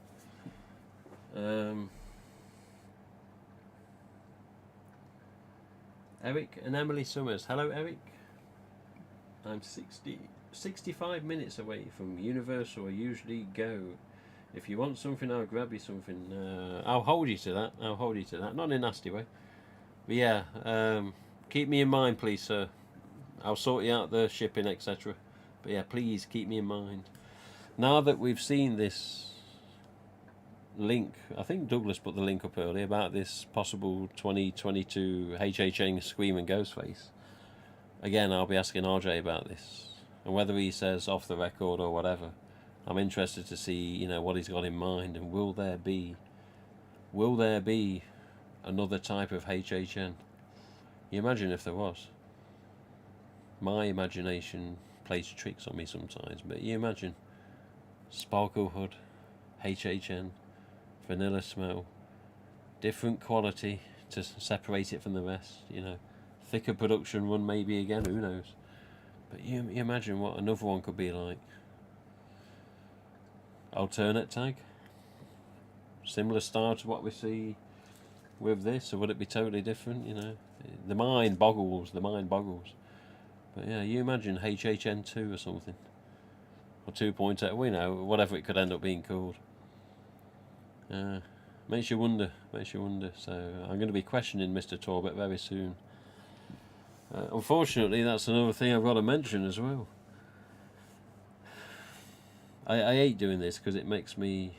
go. Eric and Emily Summers. Hello, Eric. I'm 65 minutes away from Universal. I usually go. If you want something, I'll grab you something. I'll hold you to that. I'll hold you to that. Not in a nasty way. But yeah, keep me in mind, please, sir. I'll sort you out the shipping, etc. But yeah, please keep me in mind. Now that we've seen this link, I think Douglas put the link up earlier about this possible 2022 HHN Scream and Ghostface. Again, I'll be asking RJ about this, and whether he says off the record or whatever. I'm interested to see, what he's got in mind, and will there be another type of HHN? You imagine if there was. My imagination plays tricks on me sometimes, but you imagine sparkle hood, HHN, vanilla smell, different quality to separate it from the rest, thicker production run maybe again, who knows. But you imagine what another one could be like. Alternate tag, similar style to what we see with this, or would it be totally different? The mind boggles. But yeah, you imagine HHN2 or something, or 2.0. We know whatever it could end up being called. Makes you wonder. So I'm going to be questioning Mr. Torbett very soon. Unfortunately, that's another thing I've got to mention as well. I hate doing this because it makes me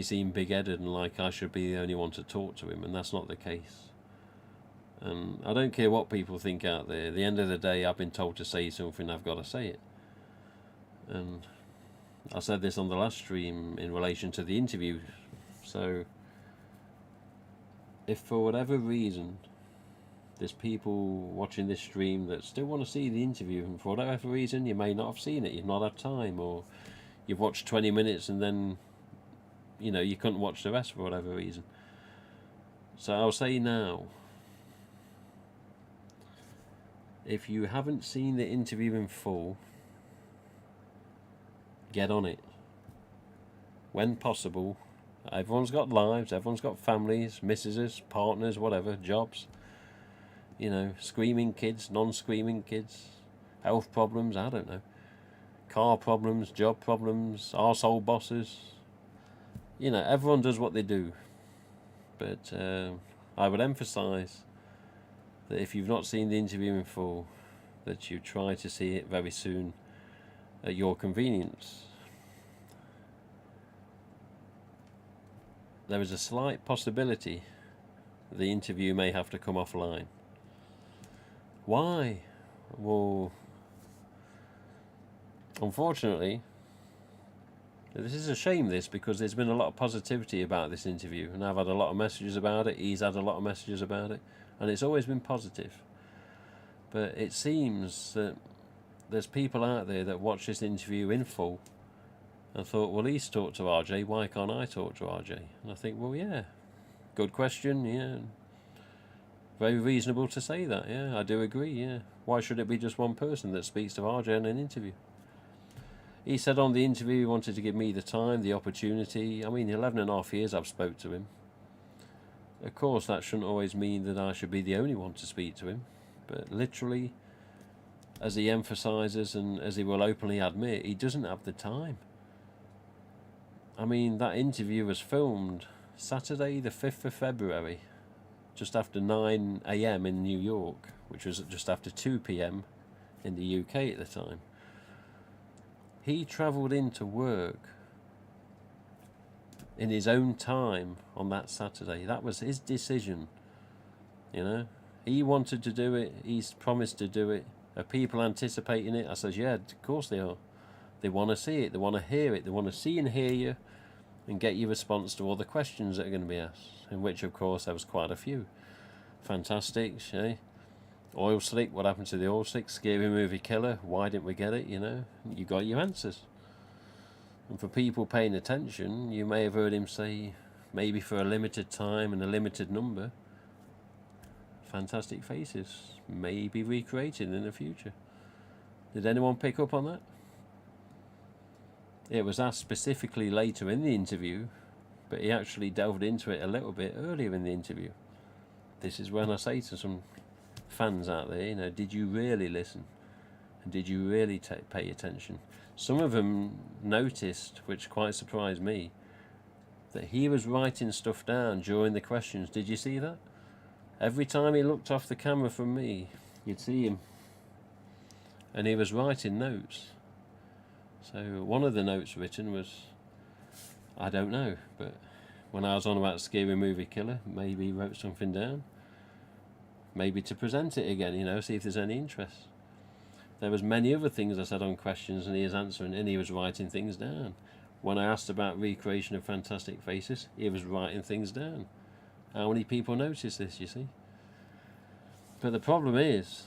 seem big-headed and like I should be the only one to talk to him, and that's not the case. And I don't care what people think out there. At the end of the day, I've been told to say something, I've got to say it. And I said this on the last stream in relation to the interview. So, if for whatever reason there's people watching this stream that still want to see the interview, and for whatever reason you may not have seen it, you've not had time, or you've watched 20 minutes and then you couldn't watch the rest for whatever reason. So I'll say now, if you haven't seen the interview in full, get on it when possible. Everyone's got lives, everyone's got families, missuses, partners, whatever, jobs, screaming kids, non-screaming kids, health problems, I don't know, car problems, job problems, arsehole bosses. Everyone does what they do. But I would emphasise that if you've not seen the interview in full, that you try to see it very soon at your convenience. There is a slight possibility the interview may have to come offline. Why? Well, unfortunately, This is a shame, this, because there's been a lot of positivity about this interview, and I've had a lot of messages about it, he's had a lot of messages about it, and it's always been positive. But it seems that there's people out there that watch this interview in full and thought, well, he's talked to RJ, why can't I talk to RJ? And I think, well, yeah, good question, yeah. Very reasonable to say that, yeah, I do agree, yeah. Why should it be just one person that speaks to RJ in an interview? He said on the interview he wanted to give me the time, the opportunity. I mean, 11 and a half years I've spoke to him. Of course, that shouldn't always mean that I should be the only one to speak to him. But literally, as he emphasises and as he will openly admit, he doesn't have the time. I mean, that interview was filmed Saturday the 5th of February, just after 9 a.m. in New York, which was just after 2 p.m. in the UK at the time. He travelled into work in his own time on that Saturday. That was his decision, you know. He wanted to do it. He's promised to do it. Are people anticipating it? I says, yeah, of course they are. They want to see it. They want to hear it. They want to see and hear you and get your response to all the questions that are going to be asked, in which, of course, there was quite a few. Fantastic, eh? Oil slick, what happened to the oil slick? Scary movie killer, why didn't we get it, you know? You got your answers. And for people paying attention, you may have heard him say, maybe for a limited time and a limited number, Fantastic Faces may be recreated in the future. Did anyone pick up on that? It was asked specifically later in the interview, but he actually delved into it a little bit earlier in the interview. This is when I say to some fans out there, you know, did you really listen? And did you really pay attention? Some of them noticed, which quite surprised me, that he was writing stuff down during the questions. Did you see that? Every time he looked off the camera from me, you'd see him. And he was writing notes. So one of the notes written was, I don't know, but when I was on about Scary Movie Killer, maybe he wrote something down. Maybe to present it again, you know, see if there's any interest. There was many other things I said on questions and he was answering, and he was writing things down. When I asked about recreation of Fantastic Faces, he was writing things down. How many people notice this, you see? But the problem is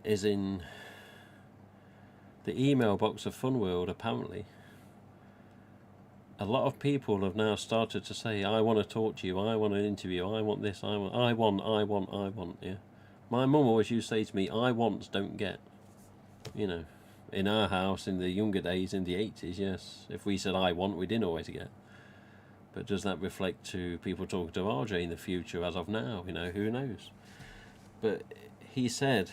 in the email box of Funworld, apparently, a lot of people have now started to say, I want to talk to you, I want an interview, I want this, I want, yeah. My mum always used to say to me, I wants don't get. You know, in our house, in the younger days, in the 80s, yes, if we said I want, we didn't always get. But does that reflect to people talking to RJ in the future as of now? You know, who knows? But he said,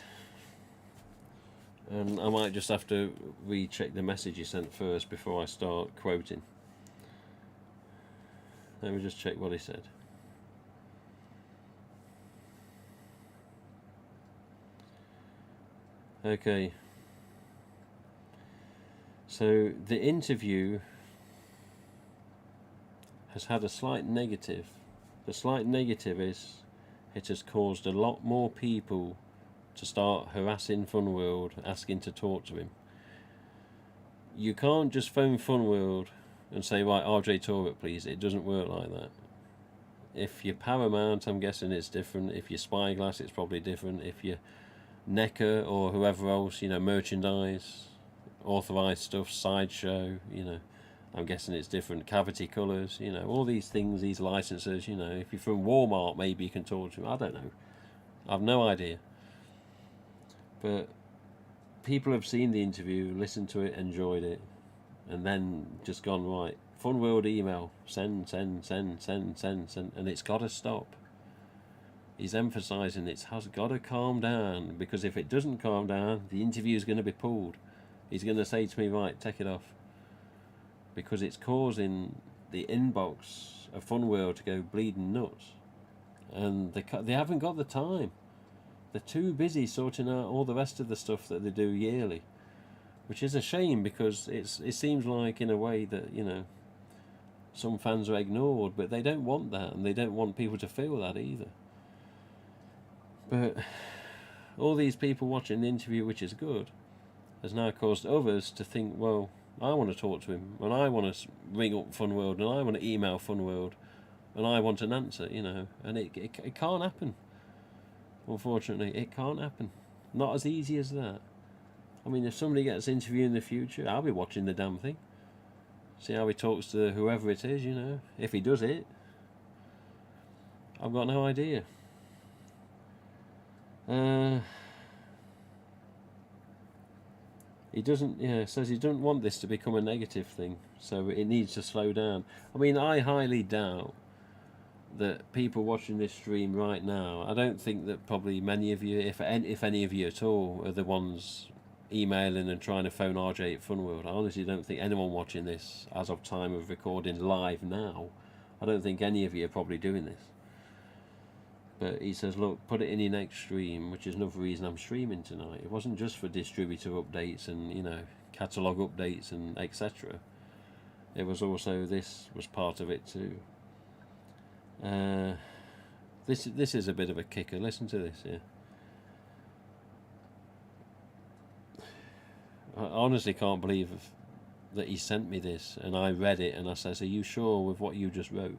and I might just have to recheck the message he sent first before I start quoting. Let me just check what he said. Okay. So the interview has had a slight negative. The slight negative is it has caused a lot more people to start harassing Funworld, asking to talk to him. You can't just phone Funworld and say, right, RJ Torrett, please. It doesn't work like that. If you're Paramount, I'm guessing it's different. If you're Spyglass, it's probably different. If you're NECA or whoever else, you know, merchandise, authorised stuff, sideshow, you know, I'm guessing it's different. Cavity Colours, you know, all these things, these licenses, you know. If you're from Walmart, maybe you can talk to them. I don't know. I've no idea. But people have seen the interview, listened to it, enjoyed it, and then just gone, right, Funworld email, send, and it's got to stop. He's emphasising it has got to calm down, because if it doesn't calm down, the interview is going to be pulled. He's going to say to me, right, take it off. Because it's causing the inbox of Funworld to go bleeding nuts. And they haven't got the time. They're too busy sorting out all the rest of the stuff that they do yearly. Which is a shame, because it seems like, in a way, that, you know, some fans are ignored, but they don't want that, and they don't want people to feel that either. But all these people watching the interview, which is good, has now caused others to think, well, I want to talk to him, and I want to ring up Fun World, and I want to email Fun World, and I want an answer, and it can't happen. Unfortunately, it can't happen. Not as easy as that. I mean, if somebody gets interviewed in the future, I'll be watching the damn thing. See how he talks to whoever it is, If he does it, I've got no idea. He doesn't, says he doesn't want this to become a negative thing, so it needs to slow down. I mean, I highly doubt that people watching this stream right now, I don't think that probably many of you, if any of you at all, are the ones emailing and trying to phone RJ at Funworld. I honestly don't think anyone watching this as of time of recording live now, I don't think any of you are probably doing this. But he says, look, put it in your next stream, which is another reason I'm streaming tonight. It wasn't just for distributor updates and, catalogue updates and etc. It was also, this was part of it too. This is a bit of a kicker. Listen to this, yeah. I honestly can't believe that he sent me this, and I read it, and I says, are you sure with what you just wrote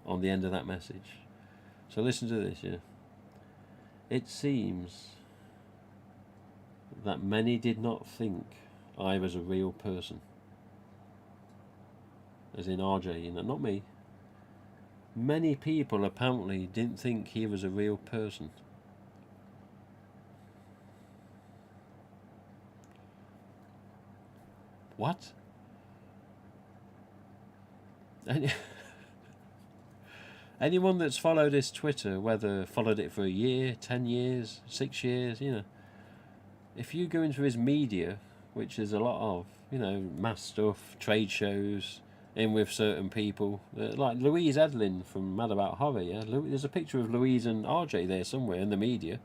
on the end of that message? So listen to this, yeah. It seems that many did not think I was a real person. As in RJ, not me. Many people apparently didn't think he was a real person. What? Anyone that's followed his Twitter, whether followed it for a year, 10 years, 6 years, if you go into his media, which is a lot of, mass stuff, trade shows, in with certain people, like Louise Edlin from Mad About Horror, yeah? There's a picture of Louise and RJ there somewhere in the media.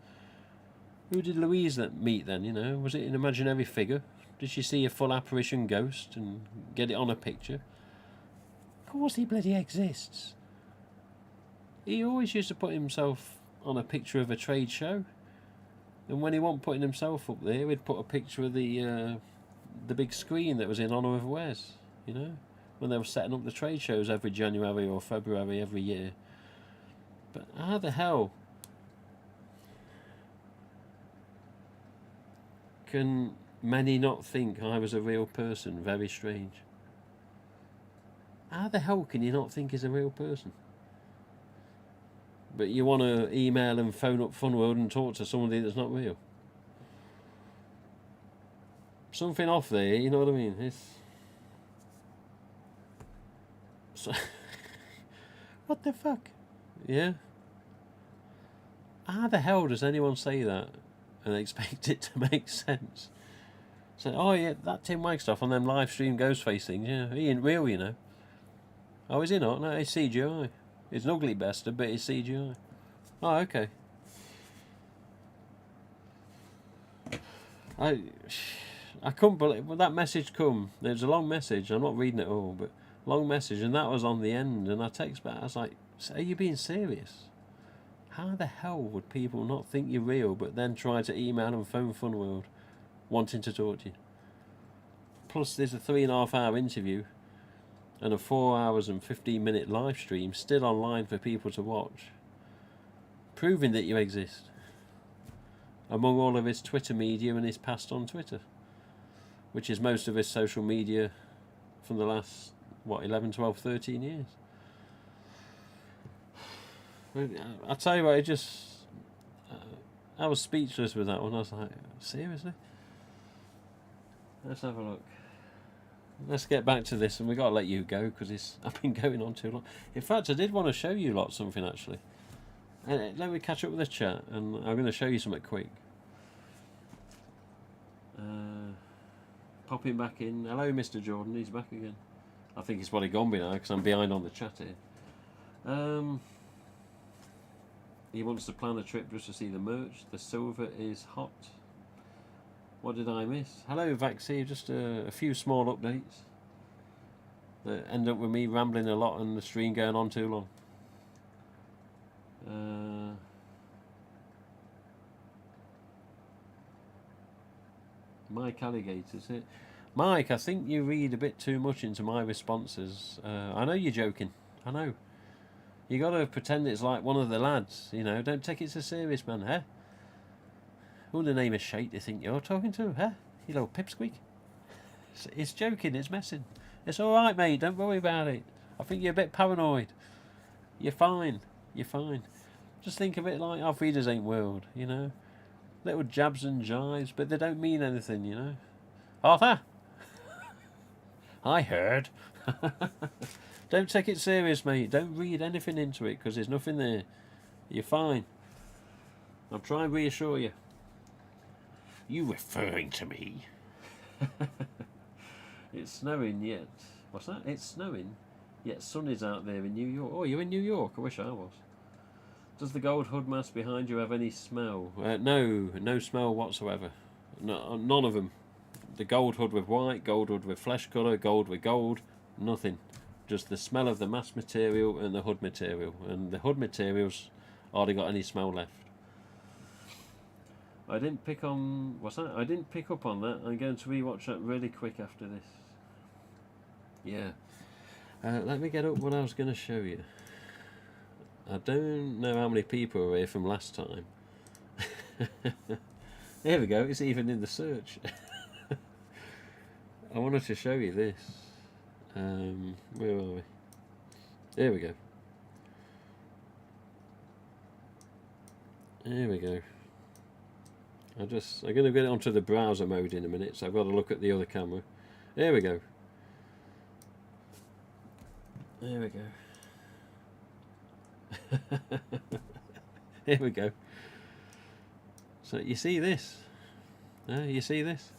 Who did Louise meet then, Was it an imaginary figure? Did she see a full apparition ghost and get it on a picture? Of course he bloody exists. He always used to put himself on a picture of a trade show, and when he wasn't putting himself up there, he'd put a picture of the big screen that was in honour of Wes, when they were setting up the trade shows every January or February every year. But how the hell can many not think I was a real person? Very strange. How the hell can you not think he's a real person? But you want to email and phone up Funworld and talk to somebody that's not real. Something off there, you know what I mean? It's... So what the fuck? Yeah? How the hell does anyone say that and expect it to make sense? Say, oh yeah, that Tim Wagstaff on them live stream Ghostface things, yeah, he ain't real, Oh, is he not? No, it's CGI. It's an ugly bastard, but it's CGI. Oh, okay. I couldn't believe when that message come. It was a long message. I'm not reading it all, but long message, and that was on the end. And I text back. I was like, "Are you being serious? How the hell would people not think you're real, but then try to email and phone Funworld, wanting to talk to you? Plus, there's a 3.5 hour interview." And a 4 hours and 15-minute live stream still online for people to watch, proving that you exist among all of his Twitter media and his past on Twitter, which is most of his social media from the last 11, 12, 13 years. I tell you what, I was speechless with that one. I was like, seriously? Let's have a look. Let's get back to this, and we got to let you go because I've been going on too long. In fact, I did want to show you lot something actually. Let me catch up with the chat, and I'm going to show you something quick. Popping back in. Hello, Mr. Jordan. He's back again. I think he's probably gone by now because I'm behind on the chat here. He wants to plan a trip just to see the merch. The silver is hot. What did I miss? Hello, Vaxie. Just a few small updates that end up with me rambling a lot and the stream going on too long. Mike Alligators. Mike, I think you read a bit too much into my responses. I know you're joking. I know. You gotta pretend it's like one of the lads, you know. Don't take it so serious, man, huh? Who the name of shite do you think you're talking to, huh? You little pipsqueak. It's joking, it's messing. It's alright, mate, don't worry about it. I think you're a bit paranoid. You're fine. You're fine. Just think of it like our readers ain't world, you know. Little jabs and jibes, but they don't mean anything, you know. Arthur! I heard. Don't take it serious, mate. Don't read anything into it, because there's nothing there. You're fine. I'll try and reassure you. You referring to me? It's snowing yet. What's that? It's snowing, yet sun is out there in New York. Oh, you're in New York? I wish I was. Does the gold hood mask behind you have any smell? No smell whatsoever. No, none of them. The gold hood with white, gold hood with flesh colour, gold with gold, nothing. Just the smell of the mask material and the hood material. And the hood material's hardly got any smell left. I didn't pick on... What's that? I didn't pick up on that. I'm going to rewatch that really quick after this. Yeah. Let me get up what I was going to show you. I don't know how many people were here from last time. There we go. It's even in the search. I wanted to show you this. Where are we? There we go. There we go. I'm going to get it onto the browser mode in a minute, so I've got to look at the other camera. There we go. There we go. Here we go. So you see this? You see this?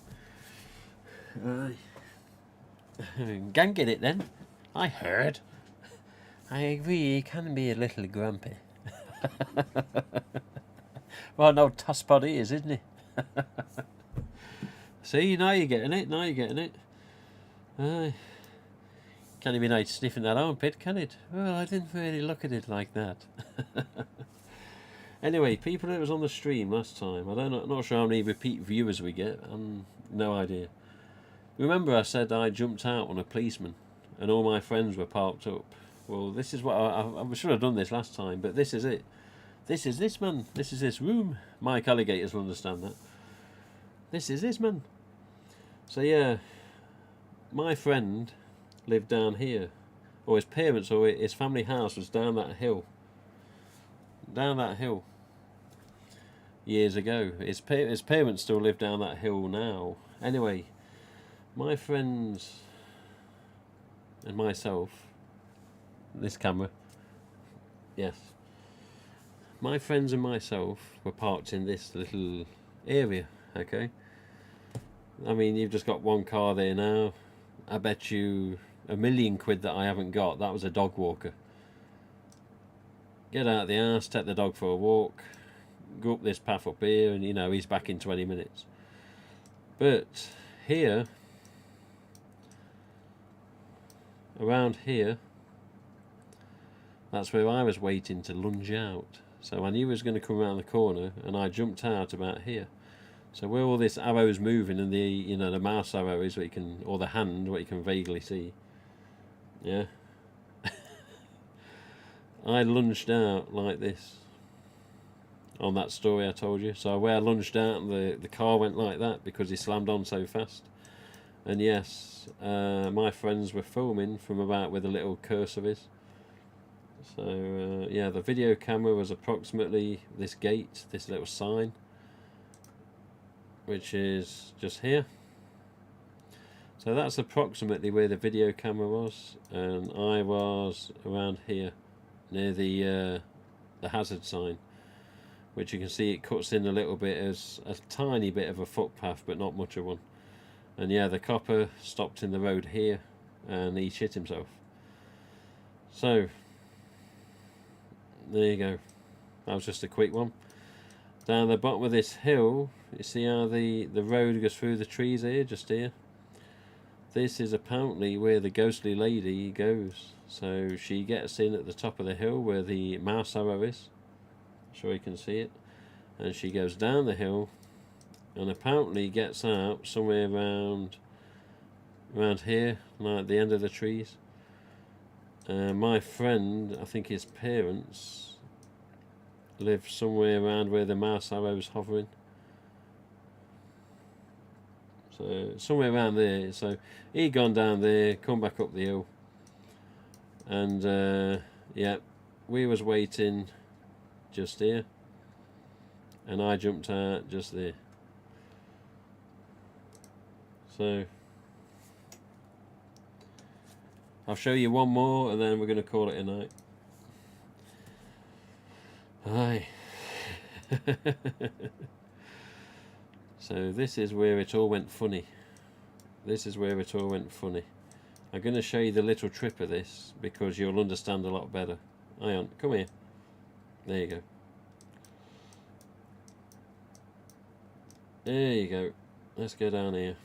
Go get it then. I heard. I agree, he can be a little grumpy. Well, no tosspot he is, isn't he? See, now you're getting it. Now you're getting it. Can't even nice sniffing that armpit, can it? Well, I didn't really look at it like that. Anyway, people that was on the stream last time, I'm not sure how many repeat viewers we get. No idea. Remember I said I jumped out on a policeman and all my friends were parked up. Well, this is what I should have done this last time, but this is it. This is this, man. This is this room. Mike Alligators will understand that. This is this, man. So yeah, my friend lived down here, or his parents or his family house was down that hill. Down that hill. Years ago. His parents still live down that hill now. Anyway, my friends and myself, this camera, yes, my friends and myself were parked in this little area, okay? I mean, you've just got one car there now. I bet you £1,000,000 that I haven't got. That was a dog walker. Get out of the house, take the dog for a walk, go up this path up here, and you know, he's back in 20 minutes. But here, around here, that's where I was waiting to lunge out. So I knew he was going to come around the corner, and I jumped out about here. So where all this arrow's moving, and the, you know, the mouse arrow is what you can, or the hand, what you can vaguely see. Yeah. I lunged out like this on that story I told you. So where I lunged out, and the car went like that because he slammed on so fast. And yes, my friends were filming from about where the little cursor is. So yeah, the video camera was approximately this gate, this little sign, which is just here. So that's approximately where the video camera was, and I was around here near the hazard sign, which you can see it cuts in a little bit as a tiny bit of a footpath, but not much of one. And yeah, the copper stopped in the road here, and he shit himself. So there you go. That was just a quick one. Down the bottom of this hill, you see how the road goes through the trees here, just here. This is apparently where the ghostly lady goes. So she gets in at the top of the hill where the mouse arrow is. I'm sure you can see it. And she goes down the hill and apparently gets out somewhere around around here, like at the end of the trees. My friend, I think his parents live somewhere around where the mouse arrow's hovering. So somewhere around there. So he'd gone down there, come back up the hill, and yeah, we was waiting just here, and I jumped out just there. So I'll show you one more, and then we're going to call it a night. Aye. So this is where it all went funny. This is where it all went funny. I'm going to show you the little trip of this because you'll understand a lot better. Hang on, come here. There you go. There you go. Let's go down here.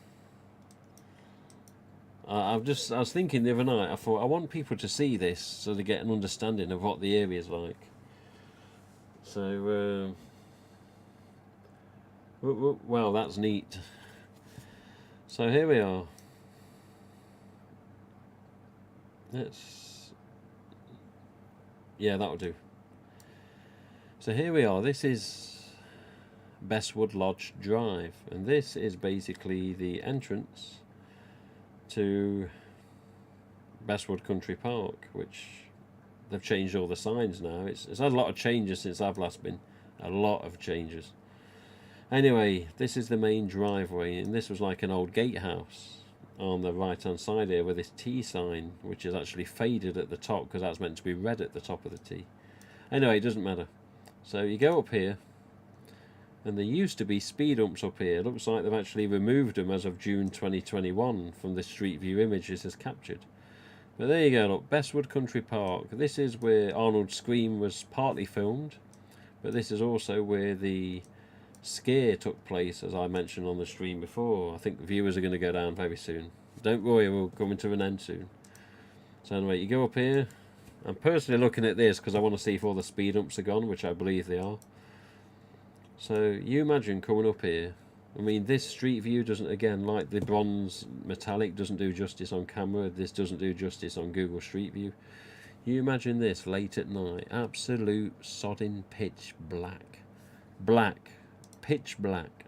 I was thinking the other night, I thought I want people to see this so they get an understanding of what the area's like. So, well, that's neat. So here we are. Yeah, that'll do. So here we are. This is Bestwood Lodge Drive, and this is basically the entrance to Bestwood Country Park, which they've changed all the signs now. It's had a lot of changes since I've last been. A lot of changes. Anyway, this is the main driveway, and this was like an old gatehouse on the right hand side here with this T sign, which is actually faded at the top because that's meant to be red at the top of the T. Anyway, it doesn't matter. So you go up here, and there used to be speed humps up here. It looks like they've actually removed them as of June 2021 from the Street View image this has captured. But there you go, look, Bestwood Country Park. This is where Arnold's Scream was partly filmed, but this is also where the scare took place, as I mentioned on the stream before. I think the viewers are going to go down very soon. Don't worry, we'll come to an end soon. So anyway, you go up here. I'm personally looking at this because I want to see if all the speed humps are gone, which I believe they are. So you imagine coming up here. I mean, this Street View doesn't, again, like the bronze metallic, doesn't do justice on camera. This doesn't do justice on Google Street View. You imagine this late at night. Absolute sodding pitch black. Black. Pitch black.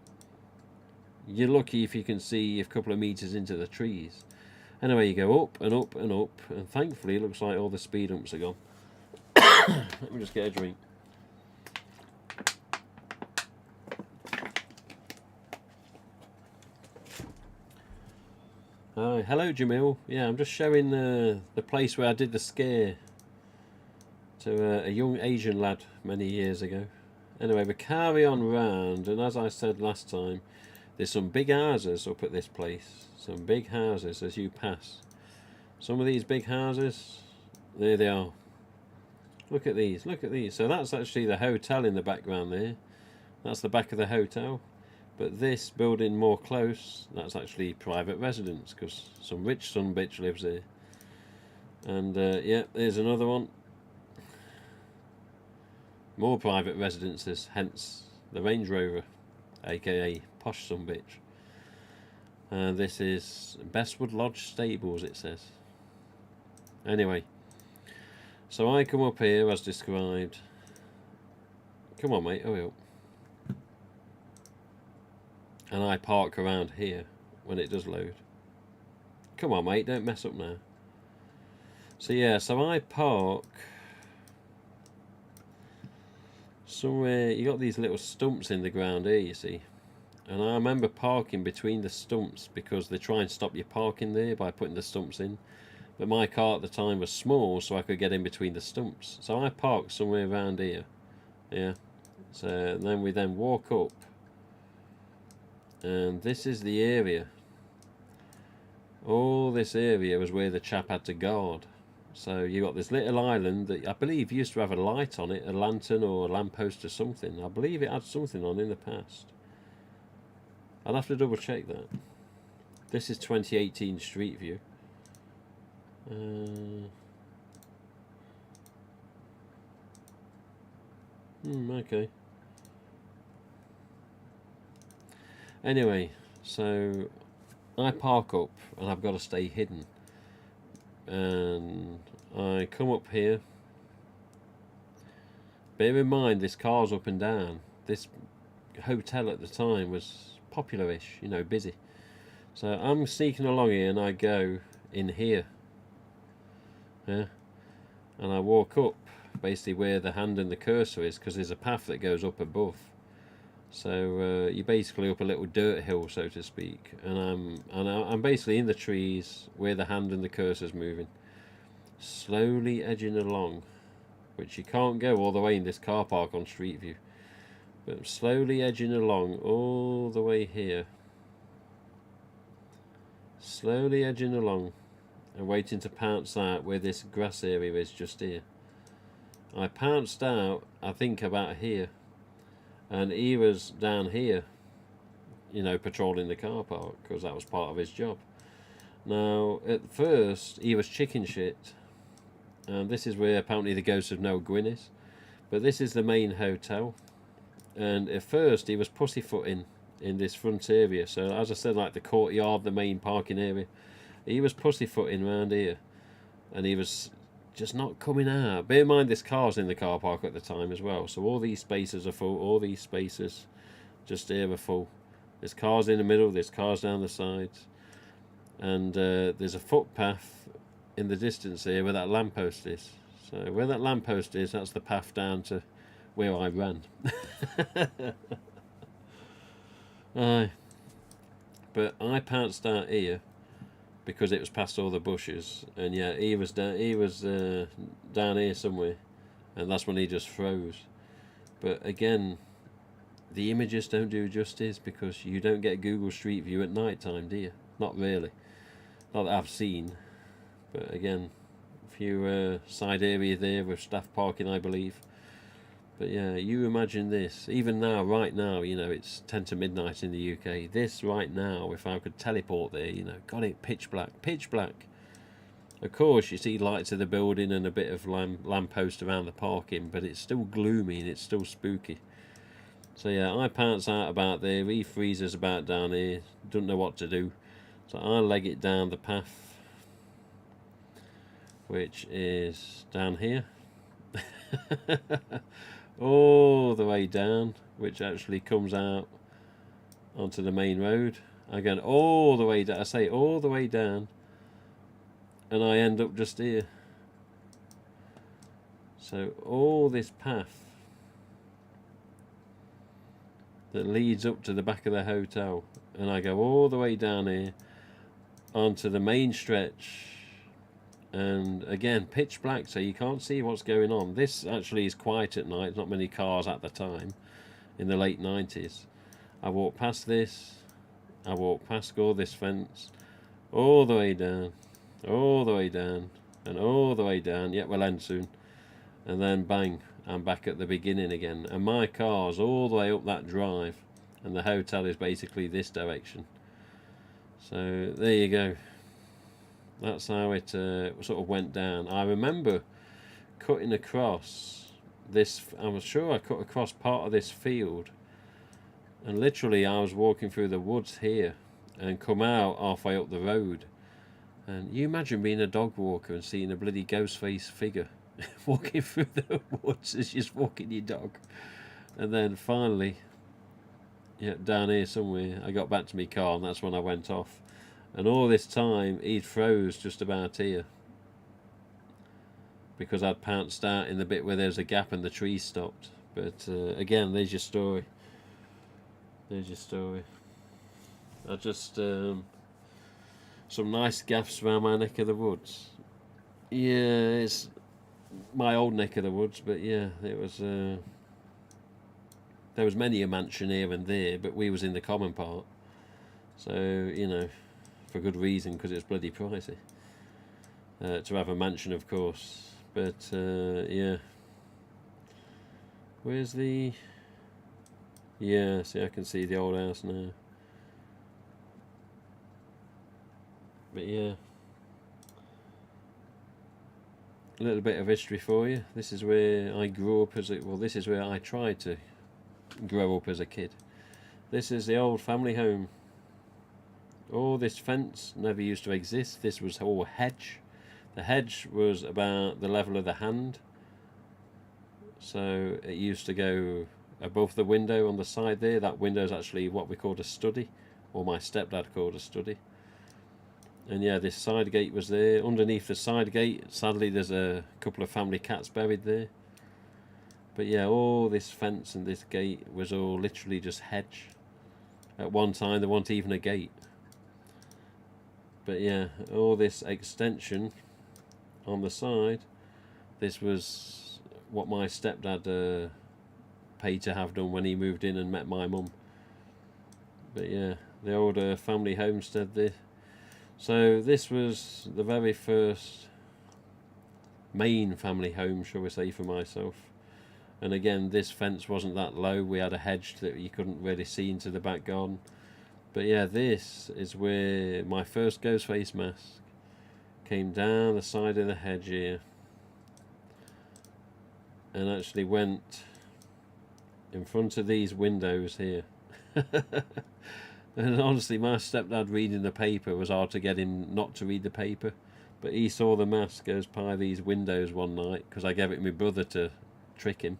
You're lucky if you can see a couple of meters into the trees. Anyway, you go up and up and up, and thankfully it looks like all the speed humps are gone. Let me just get a drink. Hi, hello Jamil. Yeah, I'm just showing the place where I did the scare to a young Asian lad many years ago. Anyway, we carry on round, and as I said last time, there's some big houses up at this place. Some big houses as you pass. Some of these big houses, there they are. Look at these, look at these. So that's actually the hotel in the background there. That's the back of the hotel. But this building more close, that's actually private residence, because some rich son bitch lives there. And yeah, there's another one. More private residences, hence the Range Rover, aka posh son bitch. And this is Bestwood Lodge Stables, it says. Anyway, so I come up here as described. Come on, mate, hurry up. And I park around here when it does load. Come on, mate, don't mess up now. So yeah, so I park somewhere. You got these little stumps in the ground here, you see. And I remember parking between the stumps because they try and stop you parking there by putting the stumps in. But my car at the time was small, so I could get in between the stumps. So I parked somewhere around here. Yeah. So then we walk up. And this is the area. All this area was where the chap had to guard. So you got this little island that I believe used to have a light on it, a lantern or a lamppost or something. I believe it had something on in the past. I'll have to double check that. This is 2018 Street View. Okay. Anyway, so I park up and I've got to stay hidden. And I come up here. Bear in mind, this car's up and down. This hotel at the time was popular-ish, you know, busy. So I'm sneaking along here and I go in here. Yeah. And I walk up basically where the hand and the cursor is, because there's a path that goes up above. So you're basically up a little dirt hill, so to speak, and I'm basically in the trees where the hand and the cursor's moving, slowly edging along, which you can't go all the way in this car park on Street View, but I'm slowly edging along all the way here, slowly edging along and waiting to pounce out where this grass area is just here. I pounced out, I think, about here. And he was down here, you know, patrolling the car park, because that was part of his job. Now, at first, he was chicken shit. And this is where apparently the ghost of Noel Gwynn is. But this is the main hotel. And at first, he was pussyfooting in this front area. So, as I said, like the courtyard, the main parking area. He was pussyfooting around here. And he was just not coming out. Bear in mind, this car's in the car park at the time as well, so all these spaces are full, all these spaces just here are full. This car's in the middle, this car's down the sides, and there's a footpath in the distance here where that lamppost is. So where that lamppost is, that's the path down to where I ran. But I pounced out here because it was past all the bushes, and yeah, he was down here somewhere, and that's when he just froze. But again, the images don't do justice, because you don't get Google Street View at night time, do you? Not really, not that I've seen. But again, a few side area there with staff parking, I believe. But yeah, you imagine this, even now, right now, you know, it's 10 to midnight in the UK. This right now, if I could teleport there, you know, got it pitch black, pitch black. Of course, you see lights of the building and a bit of lamppost around the parking, but it's still gloomy and it's still spooky. So yeah, I pounce out about there, he freezes about down here, don't know what to do. So I leg it down the path, which is down here. All the way down, which actually comes out onto the main road. I'm going all the way down, I say all the way down, and I end up just here. So all this path that leads up to the back of the hotel, and I go all the way down here onto the main stretch. And again, pitch black, so you can't see what's going on. This actually is quiet at night, not many cars at the time, in the late 90s. I walk past this, I walk past all this fence, all the way down, all the way down, and all the way down. Yeah, we'll end soon. And then bang, I'm back at the beginning again. And my car's all the way up that drive, and the hotel is basically this direction. So there you go. That's how it sort of went down. I remember cutting across this, I was sure I cut across part of this field, and literally I was walking through the woods here and come out halfway up the road. And you imagine being a dog walker and seeing a bloody ghost face figure walking through the woods as you're walking your dog. And then finally, yeah, down here somewhere, I got back to my car, and that's when I went off. And all this time, he'd froze just about here, because I'd pounced out in the bit where there's a gap and the trees stopped. But again, there's your story. There's your story. I just some nice gaffs around my neck of the woods. Yeah, it's my old neck of the woods, but yeah, it was. There was many a mansion here and there, but we was in the common part, so you know, for good reason, because it's bloody pricey to have a mansion, of course. But yeah, where's the? Yeah, see, I can see the old house now. But yeah, a little bit of history for you. This is where I grew up as a, well, this is where I tried to grow up as a kid. This is the old family home all this fence never used to exist. This was all hedge. The hedge was about the level of the hand, so it used to go above the window on the side there. That window is actually what we called a study, or my stepdad called a study. And yeah, this side gate was there. Underneath the side gate, sadly, there's a couple of family cats buried there. But yeah, all this fence and this gate was all literally just hedge. At one time, there wasn't even a gate. But yeah, all this extension on the side, this was what my stepdad paid to have done when he moved in and met my mum. But yeah, the old family homestead there. So this was the very first main family home, shall we say, for myself. And again, this fence wasn't that low. We had a hedge that you couldn't really see into the back garden. But yeah, this is where my first ghost face mask came down the side of the hedge here and actually went in front of these windows here. And honestly, my stepdad reading the paper was hard to get him not to read the paper. But he saw the mask goes by these windows one night, because I gave it to my brother to trick him.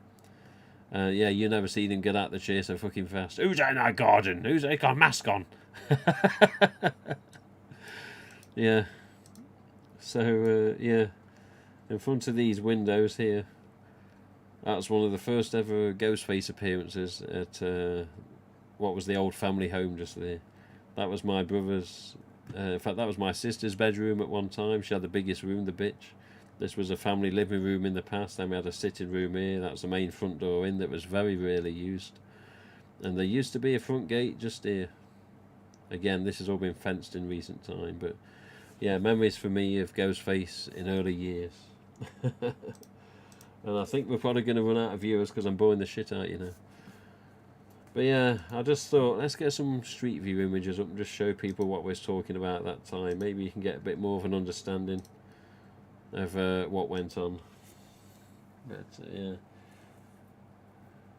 Yeah, you never seen him get out the chair so fucking fast. Who's in our garden? Who's got a mask on? Yeah. So, yeah, in front of these windows here, that's one of the first ever Ghostface appearances at what was the old family home just there. That was my brother's, in fact that was my sister's bedroom at one time. She had the biggest room, the bitch. This was a family living room in the past. Then we had a sitting room here. That was the main front door in that was very rarely used. And there used to be a front gate just here. Again, this has all been fenced in recent time, but yeah, memories for me of Ghostface in early years. And I think we're probably going to run out of viewers because I'm boring the shit out, you know. But yeah, I just thought, let's get some street view images up and just show people what we was talking about at that time. Maybe you can get a bit more of an understanding of what went on. But yeah,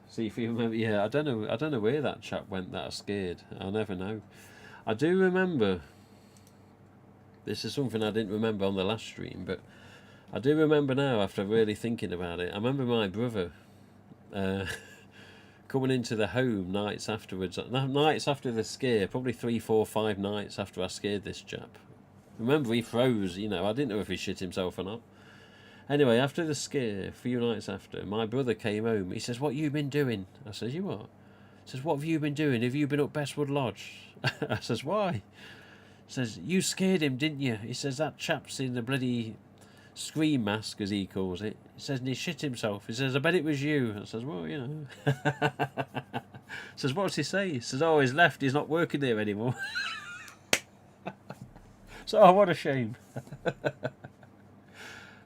see if you remember. Yeah, I don't know where that chap went that I scared. I'll never know. I do remember. This is something I didn't remember on the last stream, but I do remember now after really thinking about it. I remember my brother coming into the home nights afterwards, nights after the scare, probably 3, 4, 5 nights after I scared this chap. Remember, he froze, you know, I didn't know if he shit himself or not. Anyway, after the scare, a few nights after, my brother came home. He says, "What you been doing?" I says, "You what?" He says, "What have you been doing? Have you been up Bestwood Lodge?" I says, "Why?" He says, "You scared him, didn't you?" He says, "That chap's in the bloody scream mask," as he calls it. He says, "And he shit himself." He says, "I bet it was you." I says, "Well, you know." He says, "What's he say?" He says, "Oh, he's left. He's not working there anymore." So, oh, what a shame.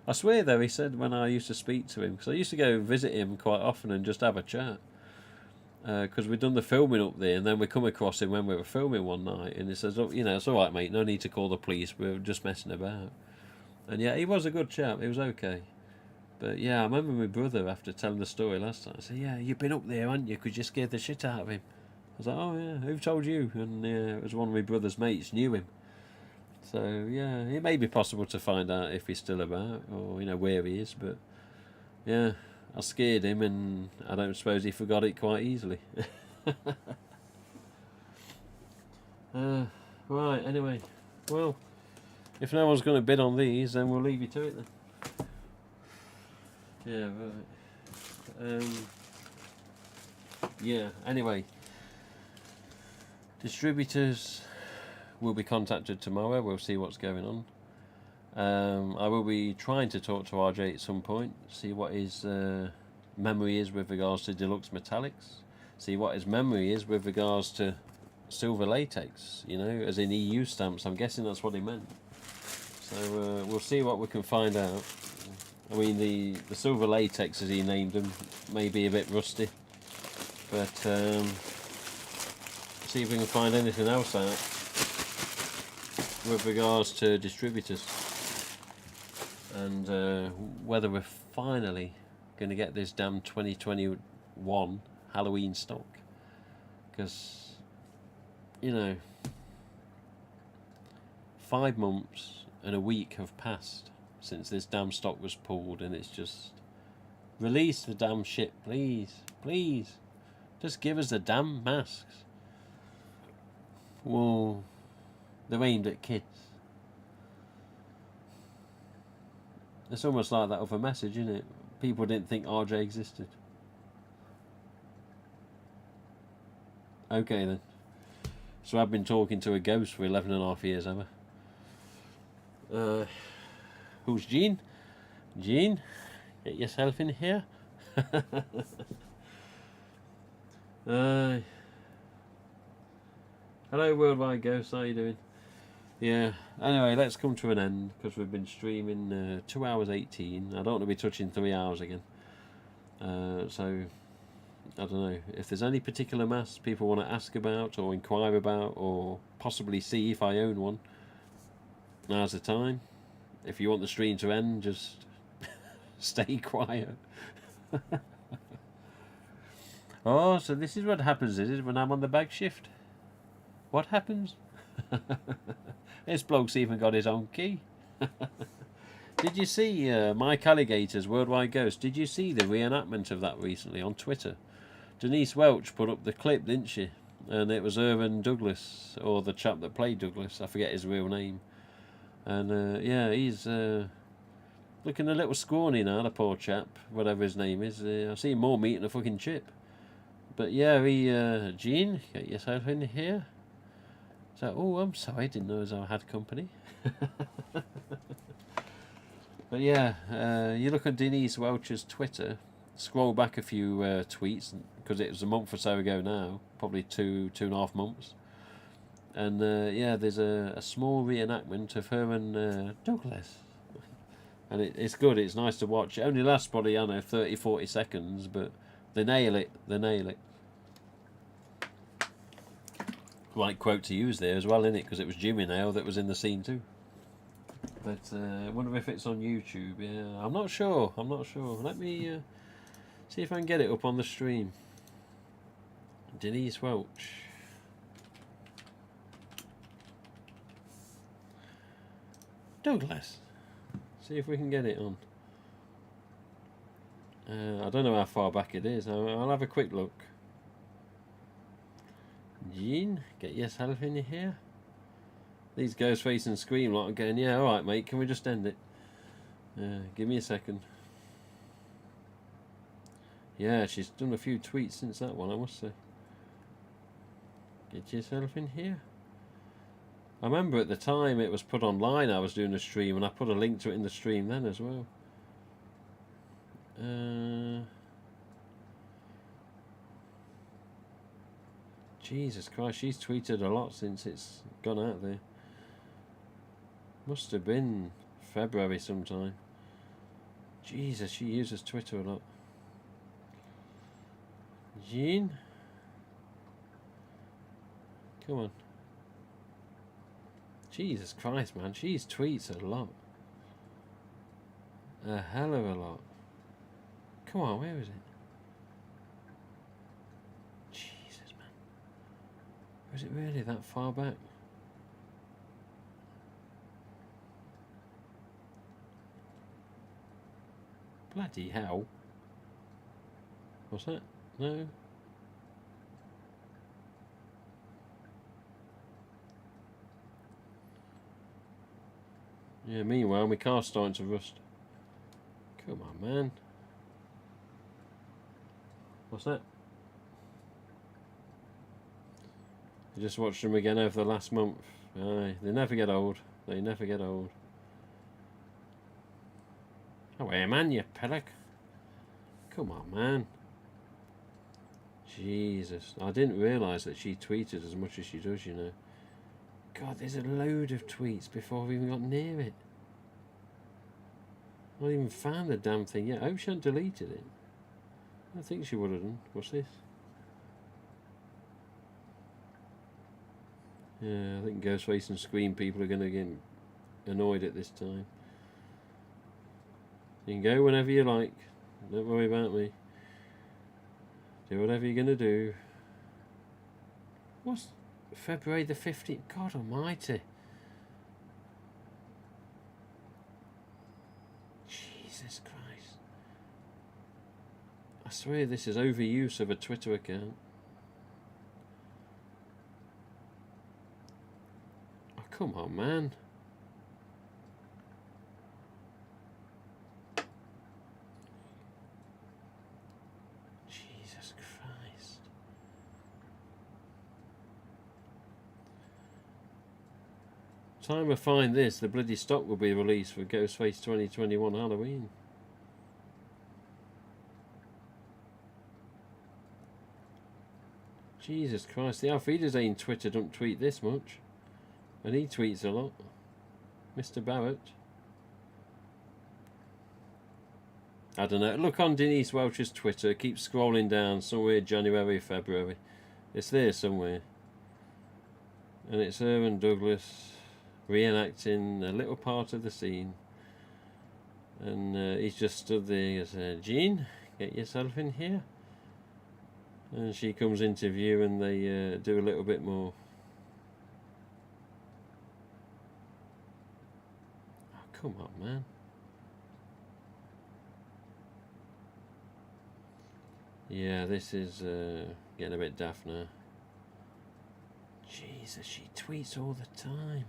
I swear, though, he said when I used to speak to him, because I used to go visit him quite often and just have a chat. Because we'd done the filming up there, and then we come across him when we were filming one night, and he says, "Oh, you know, it's all right, mate. No need to call the police. We were just messing about." And yeah, he was a good chap. He was okay. But yeah, I remember my brother, after telling the story last time, I said, "Yeah, you've been up there, haven't you? Because you scared the shit out of him." I was like, "Oh yeah, who told you?" And it was one of my brother's mates knew him. So yeah, it may be possible to find out if he's still about, or you know where he is. But yeah, I scared him, and I don't suppose he forgot it quite easily. Right. Anyway, well, if no one's going to bid on these, then we'll leave you to it then. Yeah. Right. Yeah. Anyway, distributors will be contacted tomorrow. We'll see what's going on. I will be trying to talk to RJ at some point, see what his memory is with regards to deluxe metallics, see what his memory is with regards to silver latex, you know, as in EU stamps. I'm guessing that's what he meant. So we'll see what we can find out. I mean, the silver latex, as he named them, may be a bit rusty, but see if we can find anything else out with regards to distributors, and whether we're finally going to get this damn 2021 Halloween stock, because you know 5 months and a week have passed since this damn stock was pulled, and it's just... Release the damn shit, please. Please. Just give us the damn masks. Well, they're aimed at kids. It's almost like that other message, isn't it? People didn't think RJ existed. Okay then. So I've been talking to a ghost for 11 and a half years, have I? Who's Jean? Jean? Get yourself in here. Hello, Worldwide Ghost, how you doing? Yeah, anyway, let's come to an end, because we've been streaming 2 hours 18. I don't want to be touching 3 hours again. So, I don't know. If there's any particular masks people want to ask about, or inquire about, or possibly see if I own one, now's the time. If you want the stream to end, just stay quiet. Oh, so this is what happens, is it, when I'm on the bag shift? What happens? This bloke's even got his own key. Did you see Mike Alligator's Worldwide Ghost? Did you see the reenactment of that recently on Twitter? Denise Welch put up the clip, didn't she? And it was Irvin Douglas, or the chap that played Douglas. I forget his real name. And yeah, he's looking a little scrawny now, the poor chap, whatever his name is. I see him more meat than a fucking chip. But yeah, Gene, get yourself in here. So, oh, I'm sorry, I didn't know as I had company. But yeah, you look at Denise Welch's Twitter, scroll back a few tweets, because it was a month or so ago now, probably 2.5 months. And yeah, there's a small reenactment of her and Douglas. And it's good, it's nice to watch. It only lasts probably, I don't know, 30-40 seconds, but they nail it, Right quote to use there as well, innit? Because it was Jimmy Nail that was in the scene too. But I wonder if it's on YouTube. Yeah, I'm not sure. Let me see if I can get it up on the stream. Denise Welch. Douglas. See if we can get it on. I don't know how far back it is. I'll have a quick look. Gene, get yourself in here. These ghost face and scream like I'm going, yeah, alright mate, can we just end it? Give me a second. Yeah, she's done a few tweets since that one, I must say. Get yourself in here. I remember at the time it was put online, I was doing a stream, and I put a link to it in the stream then as well. Jesus Christ, she's tweeted a lot since it's gone out there. Must have been February sometime. Jesus, she uses Twitter a lot. Jean? Come on. Jesus Christ, man, she tweets a lot. A hell of a lot. Come on, where is it? Jesus, man. Was it really that far back? Bloody hell. What's that? No? Yeah, meanwhile, my car's starting to rust. Come on, man. What's that? I just watched them again over the last month. Aye, they never get old. They never get old. Oh, hey, man, you pellic. Come on, man. Jesus. I didn't realise that she tweeted as much as she does, you know. God, there's a load of tweets before we even got near it. I haven't even found the damn thing yet. I hope she hadn't deleted it. I think she would have done. What's this? Yeah, I think Ghostface and Scream people are going to get annoyed at this time. You can go whenever you like. Don't worry about me. Do whatever you're going to do. What's February the 15th? God almighty. I swear this is overuse of a Twitter account. Oh, come on, man. Jesus Christ. Time I find this, the bloody stock will be released for Ghostface 2021 Halloween. Jesus Christ, the Alfreda's ain't Twitter don't tweet this much. And he tweets a lot. Mr. Barrett. I don't know. Look on Denise Welch's Twitter. Keep scrolling down somewhere January, February. It's there somewhere. And it's her and Douglas reenacting a little part of the scene. And he's just stood there and said, Jean, get yourself in here. And she comes into view and they do a little bit more. Oh, come on, man. Yeah, this is getting a bit daft now. Jesus, she tweets all the time.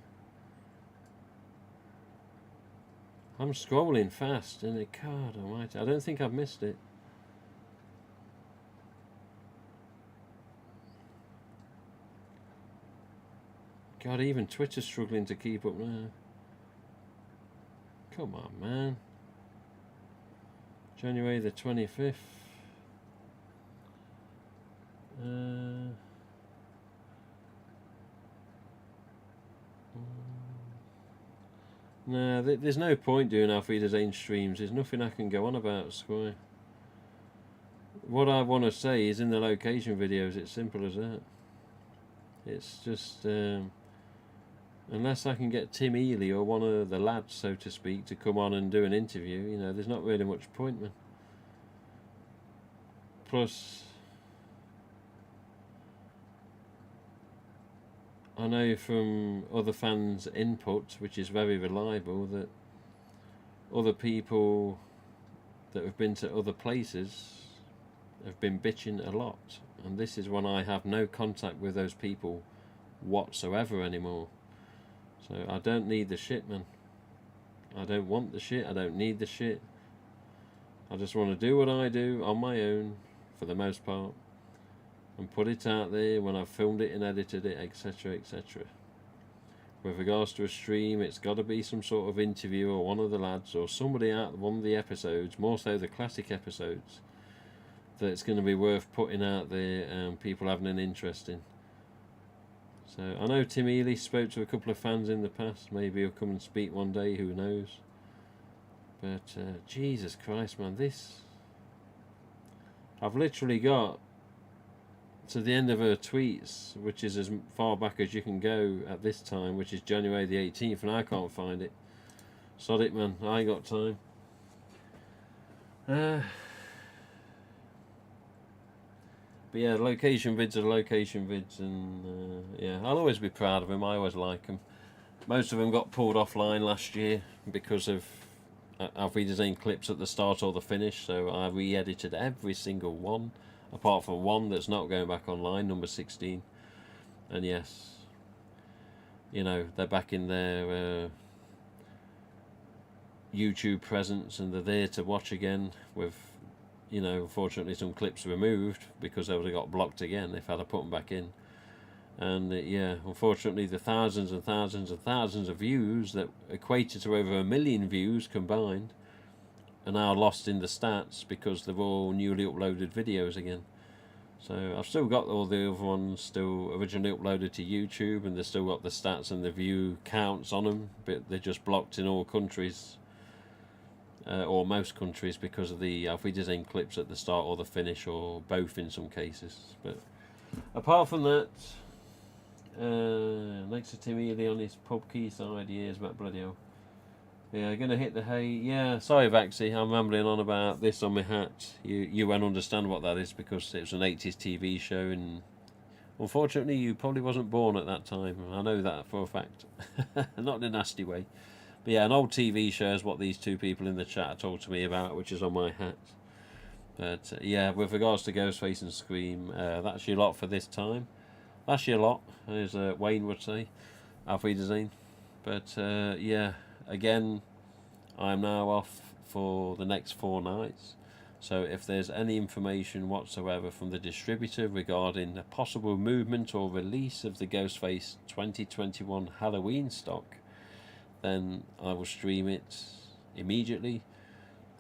I'm scrolling fast and it God almighty. I don't think I've missed it. God, even Twitter's struggling to keep up now. Come on, man. January the 25th. No, there's no point doing Alfreda's Zane streams. There's nothing I can go on about, Squire. What I want to say is in the location videos, it's simple as that. It's just... unless I can get Tim Ely or one of the lads, so to speak, to come on and do an interview, you know, there's not really much point, man. Plus, I know from other fans' input, which is very reliable, that other people that have been to other places have been bitching a lot. And this is when I have no contact with those people whatsoever anymore. So I don't need the shit, man. I don't want the shit. I don't need the shit. I just want to do what I do on my own, for the most part, and put it out there when I've filmed it and edited it, etc, etc. With regards to a stream, it's got to be some sort of interview or one of the lads or somebody out of one of the episodes, more so the classic episodes, that it's going to be worth putting out there and people having an interest in. So I know Tim Ely spoke to a couple of fans in the past. Maybe he'll come and speak one day, who knows. But Jesus Christ, man, this... I've literally got to the end of her tweets, which is as far back as you can go at this time, which is January the 18th, and I can't find it. Sod it, man, I ain't got time. But yeah, location vids are location vids, and yeah, I'll always be proud of them. I always like them. Most of them got pulled offline last year because of Alfreda's Zane clips at the start or the finish, so I re-edited every single one, apart from one that's not going back online, number 16. And yes, you know, they're back in their YouTube presence, and they're there to watch again with, you know, unfortunately some clips removed because they would have got blocked again if I'd have put them back in. And yeah, unfortunately the thousands and thousands and thousands of views that equated to over 1 million views combined are now lost in the stats because they're all newly uploaded videos again. So I've still got all the other ones still originally uploaded to YouTube, and they've still got the stats and the view counts on them, but they're just blocked in all countries. Or most countries, because of the Alfreda's Zane clips at the start or the finish, or both in some cases. But apart from that, next to Tim Ely on his pub key side, years back, bloody hell. Yeah, gonna hit the hay. Yeah, sorry Vaxie, I'm rambling on about this on my hat. You won't understand what that is because it was an 80s TV show, and unfortunately you probably wasn't born at that time. I know that for a fact. Not in a nasty way. But yeah, an old TV show is what these two people in the chat told to me about, which is on my hat. But yeah, with regards to Ghostface and Scream, that's your lot for this time. That's your lot, as Wayne would say. Auf Wiedersehen. But yeah, again, I'm now off for the next 4 nights. So if there's any information whatsoever from the distributor regarding a possible movement or release of the Ghostface 2021 Halloween stock, then I will stream it immediately,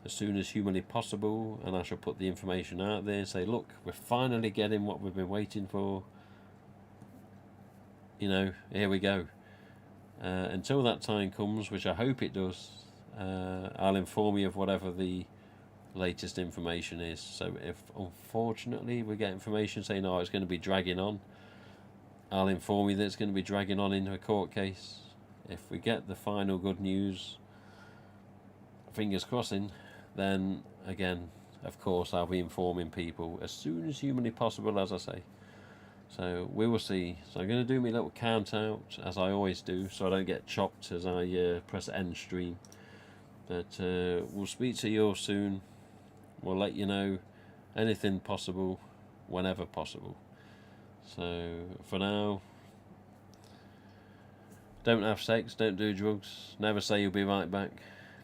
as soon as humanly possible, and I shall put the information out there and say, look, we're finally getting what we've been waiting for. You know, here we go. Until that time comes, which I hope it does, I'll inform you of whatever the latest information is. So if unfortunately we get information saying, oh, it's going to be dragging on, I'll inform you that it's going to be dragging on into a court case. If we get the final good news, fingers crossing, then again, of course, I'll be informing people as soon as humanly possible, as I say. So we will see. So I'm going to do my little count out, as I always do, so I don't get chopped as I press end stream. But we'll speak to you all soon. We'll let you know anything possible, whenever possible. So for now, don't have sex, don't do drugs, never say you'll be right back,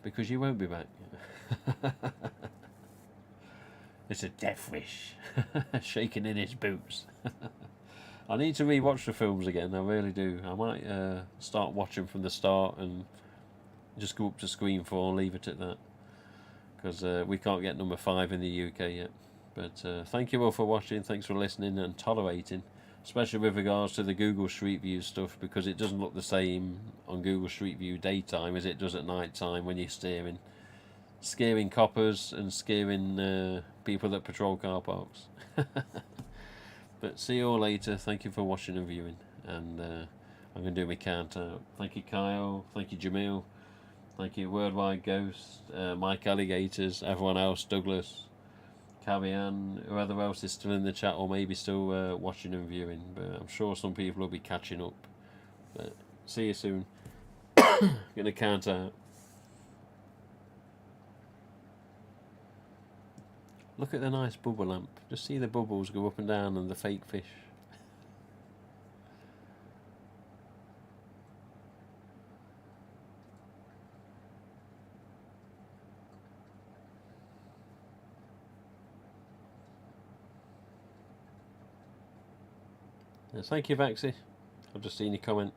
because you won't be back. It's a death wish, shaking in his boots. I need to rewatch the films again, I really do. I might start watching from the start and just go up to Scream 4 and leave it at that, because we can't get number 5 in the UK yet. But thank you all for watching, thanks for listening and tolerating, especially with regards to the Google Street View stuff, because it doesn't look the same on Google Street View daytime as it does at night time when you're scaring coppers and scaring people that patrol car parks. But see you all later. Thank you for watching and viewing, and I'm going to do my count out. Thank you, Kyle. Thank you, Jamil. Thank you, Worldwide Ghost, Mike Alligators, everyone else, Douglas, Cavian, whoever else is still in the chat or maybe still watching and viewing. But I'm sure some people will be catching up. But see you soon. Going to count out. Look at the nice bubble lamp. Just see the bubbles go up and down and the fake fish. Thank you, Vaxi. I've just seen your comment.